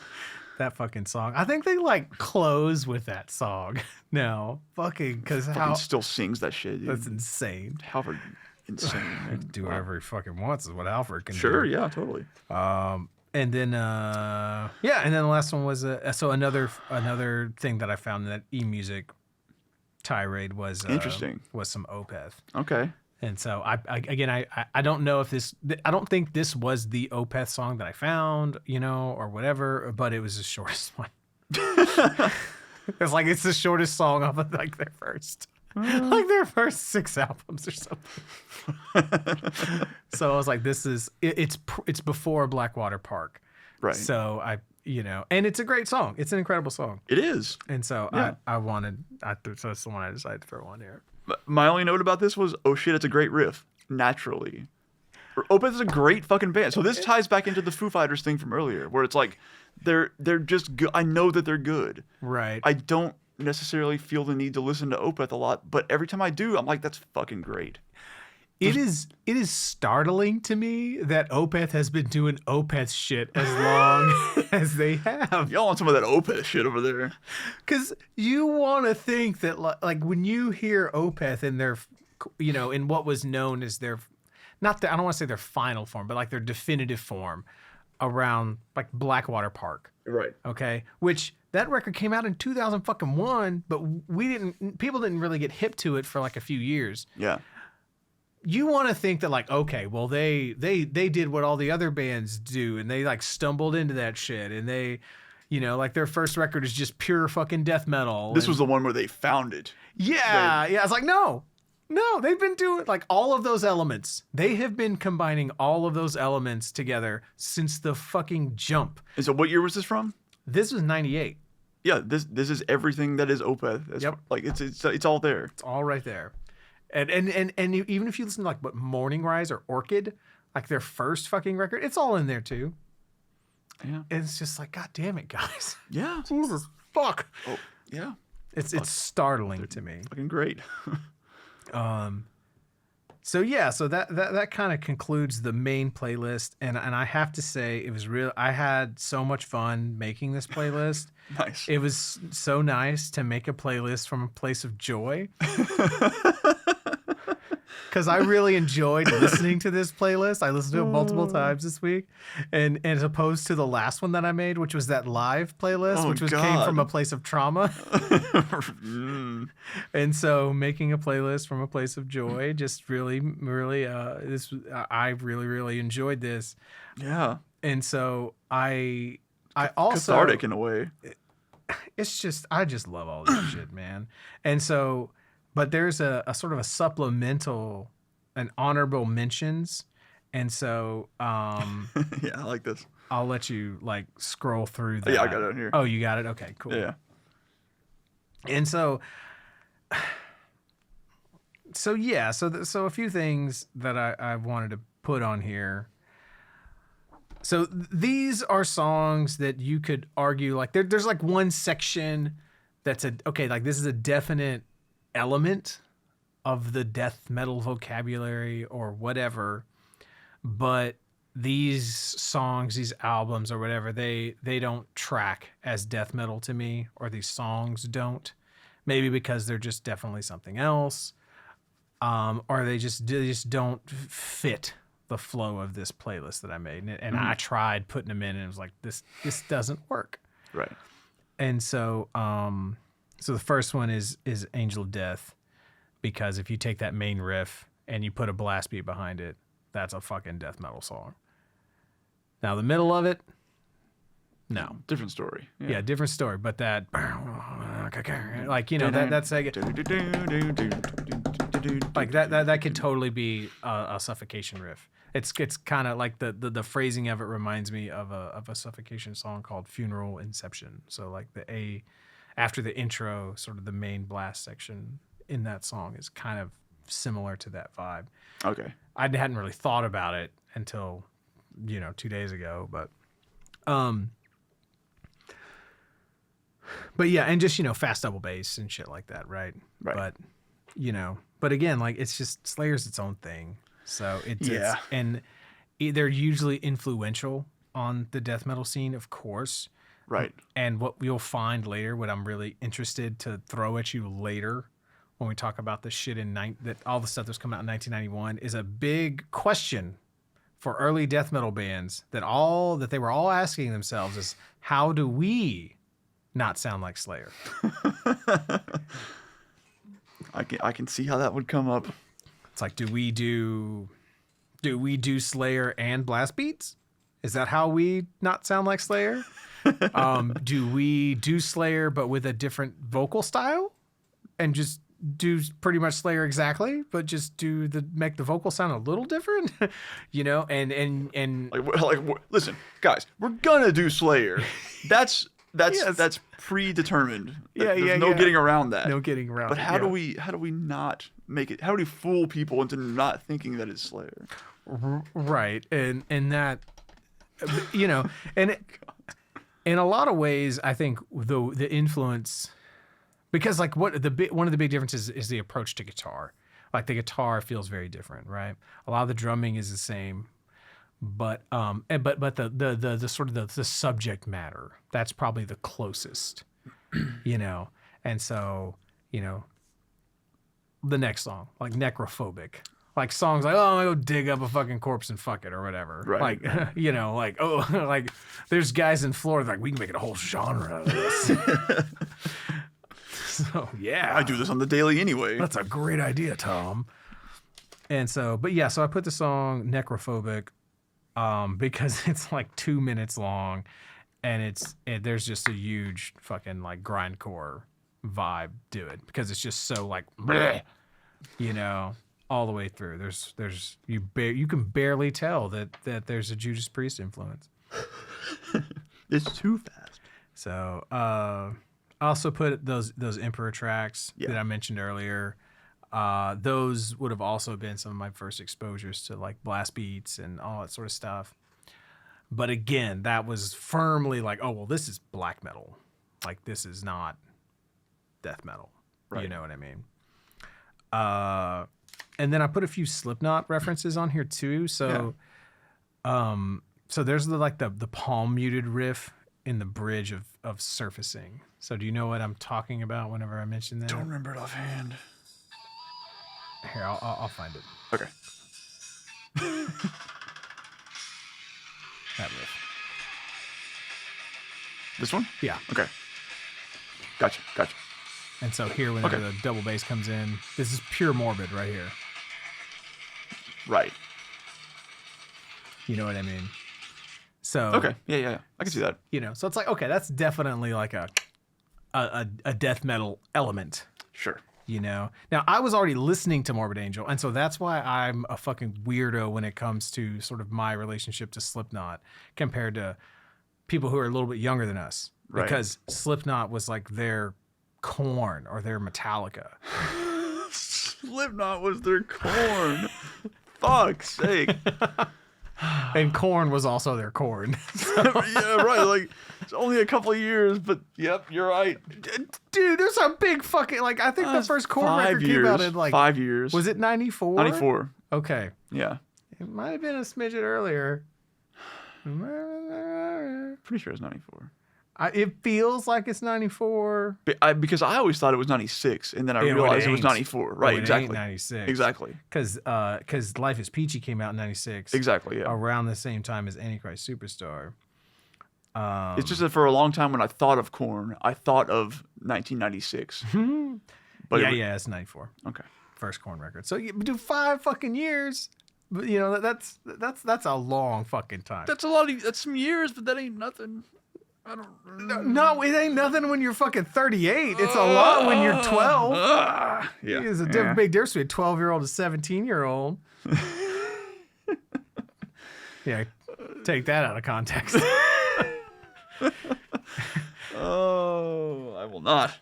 That fucking song. I think they like close with that song. No, fucking because how still sings that shit. Dude. That's insane. Halford, insane. Man. Do whatever he fucking wants is what Halford can do. Sure, yeah, totally. And then and then the last one was so another thing that I found in that eMusic tirade was interesting. Was some Opeth. Okay. And so I don't know if this, I don't think this was the Opeth song that I found, or whatever, but it was the shortest one. It's the shortest song off of like their first 6 albums or something. So I was like, it's before Blackwater Park. Right. So and it's a great song. It's an incredible song. It is. And so yeah. So that's the one I decided to throw on here. My only note about this was, oh shit, it's a great riff. Naturally. Opeth is a great fucking band. So this ties back into the Foo Fighters thing from earlier, where it's like, they're just good. I know that they're good. Right. I don't necessarily feel the need to listen to Opeth a lot, but every time I do, I'm like, that's fucking great. It is startling to me that Opeth has been doing Opeth shit as long as they have. Y'all want some of that Opeth shit over there. Because you want to think that, like, when you hear Opeth in their, in what was known as their, I don't want to say their final form, but like their definitive form around like Blackwater Park. Right. Okay. Which that record came out in 2001, but people didn't really get hip to it for like a few years. Yeah. You want to think that like, okay, well they did what all the other bands do, and they like stumbled into that shit, and they, like their first record is just pure fucking death metal. This was the one where they found it. Yeah. I was like, no, they've been doing like all of those elements. They have been combining all of those elements together since the fucking jump. And so what year was this from? This was 98. Yeah, this is everything that is Opeth. Yep. Like it's all there. It's all right there. And even if you listen to like what Morning Rise or Orchid, like their first fucking record, it's all in there too. Yeah. And it's just like, God damn it, guys. Yeah. Jesus fuck. Oh, yeah. It's startling to me. Fucking great. So that kind of concludes the main playlist, and I have to say it was real. I had so much fun making this playlist. Nice. It was so nice to make a playlist from a place of joy. Because I really enjoyed listening to this playlist. I listened to it multiple times this week, and as opposed to the last one that I made, which was that live playlist, which came from a place of trauma. And so making a playlist from a place of joy just really I really enjoyed this. Yeah. And so I also cathartic in a way. It's just I just love all this shit, man. And so but there's a sort of a supplemental and honorable mentions. And so yeah, I like this. I'll let you like scroll through that. Yeah, I got it here. Oh, you got it? Okay, cool. Yeah. And so a few things that I wanted to put on here. So these are songs that you could argue like there's like one section that's like this is a definite element of the death metal vocabulary or whatever, but these songs, these albums or whatever, they don't track as death metal to me, or these songs don't, maybe because they're just definitely something else, or they just don't fit the flow of this playlist that I made, and I tried putting them in and it was like this doesn't work. Right. And so so the first one is Angel of Death, because if you take that main riff and you put a blast beat behind it, that's a fucking death metal song. Now the middle of it, no. Different story. Yeah, different story. But that, like, you know, that's like that could totally be a Suffocation riff. It's kind of like the phrasing of it reminds me of a Suffocation song called Funeral Inception. So like the A after the intro, sort of the main blast section in that song is kind of similar to that vibe. Okay. I hadn't really thought about it until 2 days ago, but yeah, and just fast double bass and shit like that, right? Right. But again, like it's just Slayer's its own thing. So it's and they're usually influential on the death metal scene, of course. Right. And what you'll find later, what I'm really interested to throw at you later when we talk about the shit that all the stuff that's coming out in 1991 is a big question for early death metal bands that they were all asking themselves is, how do we not sound like Slayer? I can see how that would come up. It's like, do we do Slayer and blast beats? Is that how we not sound like Slayer? Do we do Slayer but with a different vocal style and just do pretty much Slayer exactly, but just make the vocal sound a little different? And listen, guys, we're gonna do Slayer. That's predetermined. There's no getting around that. No getting around. But how do we not make it? How do we fool people into not thinking that it's Slayer? Right, and that and in a lot of ways, I think the influence, because like one of the big differences is the approach to guitar. Like the guitar feels very different, right? A lot of the drumming is the same, but the sort of the subject matter, that's probably the closest, And so, the next song, like Necrophobic. Like songs like, oh, I'm gonna go dig up a fucking corpse and fuck it or whatever. Right. Like, like there's guys in Florida like, we can make it a whole genre out of this. So, yeah. I do this on the daily anyway. That's a great idea, Tom. And so, so I put the song Necrophobic because it's like 2 minutes long and there's just a huge fucking like grindcore vibe to it because it's just so like, bleh, all the way through. You can barely tell that there's a Judas Priest influence. It's too fast. So I also put those Emperor tracks that I mentioned earlier. Those would have also been some of my first exposures to like blast beats and all that sort of stuff. But again, that was firmly like, oh well, this is black metal. Like this is not death metal. Right. You know what I mean? And then I put a few Slipknot references on here too. So, so there's the palm muted riff in the bridge of Surfacing. So do you know what I'm talking about whenever I mention that? Don't remember it offhand. Here, I'll find it. Okay. That riff. This one? Yeah. Okay. Gotcha. And so here, whenever the double bass comes in, this is pure Morbid right here. Right. You know what I mean? So Okay. Yeah. I can see that. You know, so it's like, okay, that's definitely like a death metal element. Sure. You know, now I was already listening to Morbid Angel, and so that's why I'm a fucking weirdo when it comes to sort of my relationship to Slipknot compared to people who are a little bit younger than us, Right. because Slipknot was like their Korn or their Metallica. Slipknot was their Korn. Fuck's sake. And Korn was also their Korn. Yeah, right. Like, it's only a couple of years, but yep, you're right. Dude, there's a big fucking, like, I think the first Korn record came out in like 5 years. Was it 94? 94. Okay. Yeah. It might have been a smidget earlier. Pretty sure it's 94. It feels like it's 94. Because I always thought it was 96, and then I Yeah, realized it was ain't. 94. Right, It exactly. ain't 96. Exactly. Because Life is Peachy came out in 96. Exactly, yeah. Around the same time as Antichrist Superstar. It's just that for a long time when I thought of Korn, I thought of 1996. But yeah, it's 94. Okay. First Korn record. So you do 5 fucking years. But, you know, that's a long fucking time. That's a lot of, that's some years, but that ain't nothing. I don't No, it ain't nothing when you're fucking 38. It's a lot when you're 12. Yeah. There's a big difference between a 12-year-old and a 17-year-old. Yeah, take that out of context. Oh, I will not.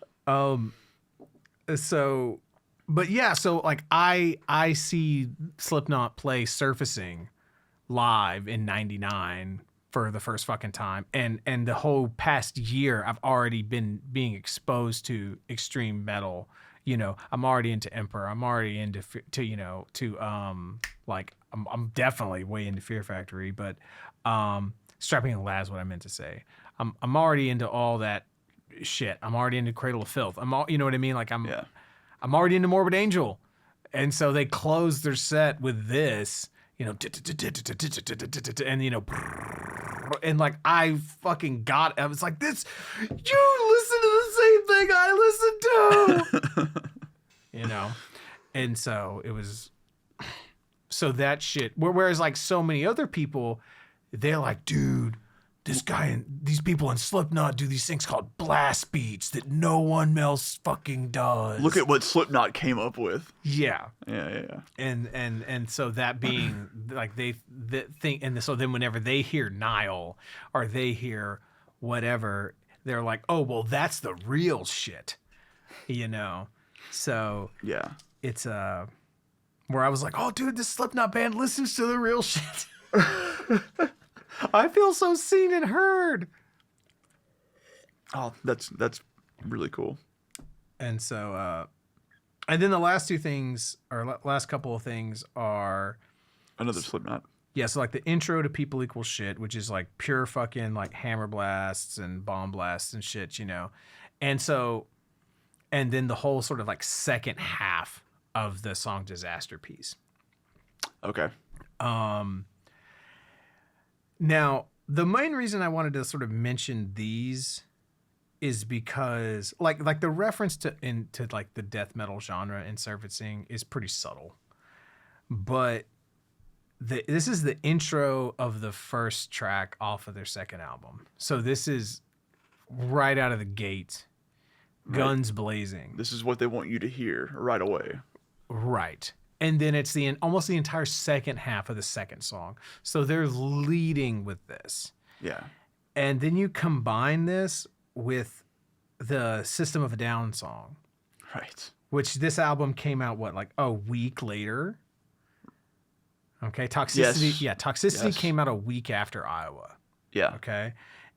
So, but yeah, so like I see Slipknot play Surfacing live in '99 for the first fucking time, and the whole past year I've already been being exposed to extreme metal. You know, I'm already into Emperor. I'm already into like I'm definitely way into Fear Factory, but Strapping and Lad is what I meant to say. I'm already into all that shit. I'm already into Cradle of Filth. You know what I mean? Like I'm already into Morbid Angel, and so they closed their set with this. You know, and you know, and like I fucking got. I was like, this. You listen to the same thing I listen to. You know, and so it was. So that shit. Whereas like so many other people, they're like, dude, this guy and these people in Slipknot do these things called blast beats that no one else fucking does. Look at what Slipknot came up with. Yeah. Yeah. And so that being like they think, and so then whenever they hear Nile or they hear whatever, they're like, oh well, that's the real shit, you know. So yeah, it's where I was like, oh dude, this Slipknot band listens to the real shit. I feel so seen and heard. Oh, that's really cool. And so, and then the last two things, or last couple of things are another Slipknot. Yeah, so like the intro to People Equal Shit, which is like pure fucking like hammer blasts and bomb blasts and shit, you know. And so, and then the whole sort of like second half of the song Disaster piece. Okay. Now, the main reason I wanted to sort of mention these is because like the reference to like the death metal genre in Surfacing is pretty subtle. But this is the intro of the first track off of their second album. So this is right out of the gate. Right. Guns blazing. This is what they want you to hear right away. Right. And then it's almost the entire second half of the second song. So they're leading with this. Yeah. And then you combine this with the System of a Down song. Right. Which this album came out, what, like a week later? Okay. Toxicity. Yes. Yeah. Toxicity came out a week after Iowa. Yeah. Okay.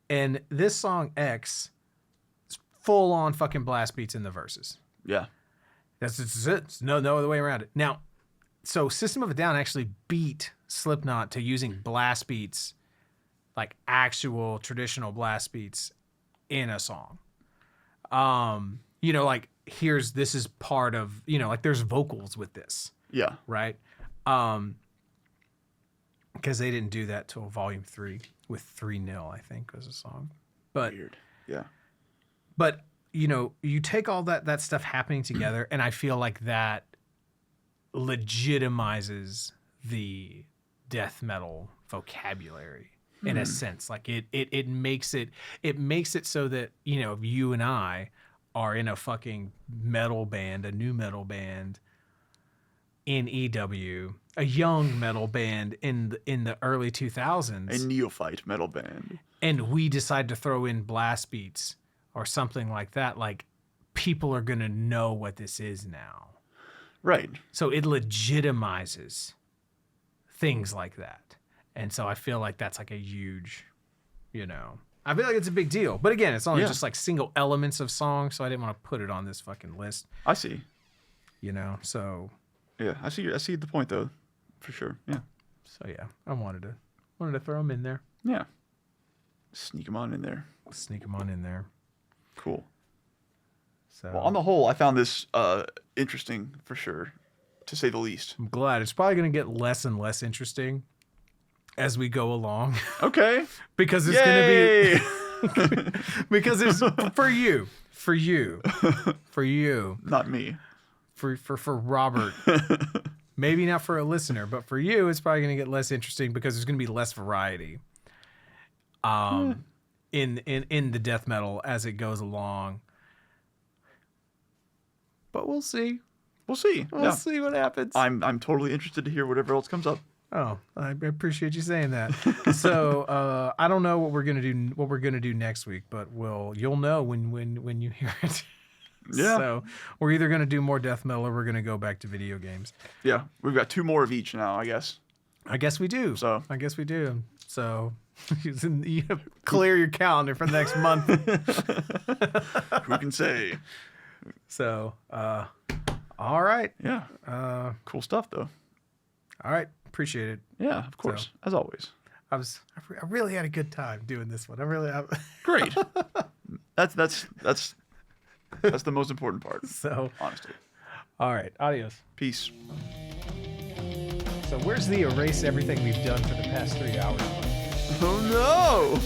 And this song, X, is full on fucking blast beats in the verses. Yeah. That's it. No other way around it. Now, So System of a Down actually beat Slipknot to using blast beats, like actual traditional blast beats in a song. You know, like this is part of, you know, like there's vocals with this. Yeah. Right? Because they didn't do that till Volume 3 with 3-0, I think, was a song. But Weird. Yeah. But, you know, you take all that stuff happening together, and I feel like that legitimizes the death metal vocabulary in a sense. Like it makes it so that, you know, you and I are in a fucking metal band, a new metal band in EW, a young metal band in the early 2000s. A neophyte metal band. And we decide to throw in blast beats or something like that. Like, people are going to know what this is now. Right. So it legitimizes things like that. And so I feel like that's like a huge, you know, I feel like it's a big deal. But again, it's only just like single elements of songs, so I didn't want to put it on this fucking list. I see. You know, so. Yeah, I see the point though, for sure. Yeah. So yeah, I wanted to throw them in there. Yeah. Sneak them on in there. Sneak them on in there. Cool. So Well, on the whole, I found this interesting for sure, to say the least. I'm glad. It's probably going to get less and less interesting as we go along. Okay. Because it's going to be because it's for you. Not me. For Robert. Maybe not for a listener, but for you, it's probably going to get less interesting because there's going to be less variety. In the death metal as it goes along. But we'll see. We'll see. We'll see what happens. I'm totally interested to hear whatever else comes up. Oh, I appreciate you saying that. So I don't know what we're gonna do next week, but you'll know when you hear it. Yeah. So we're either gonna do more death metal or we're gonna go back to video games. Yeah, we've got 2 more of each now, I guess. I guess we do. So you clear your calendar for the next month. Who can say? So, all right. Yeah. Cool stuff, though. All right. Appreciate it. Yeah, of course, as always. I really had a good time doing this one. Great. That's the most important part. So, honestly. All right. Adios. Peace. So where's the erase everything we've done for the past 3 hours? Oh no!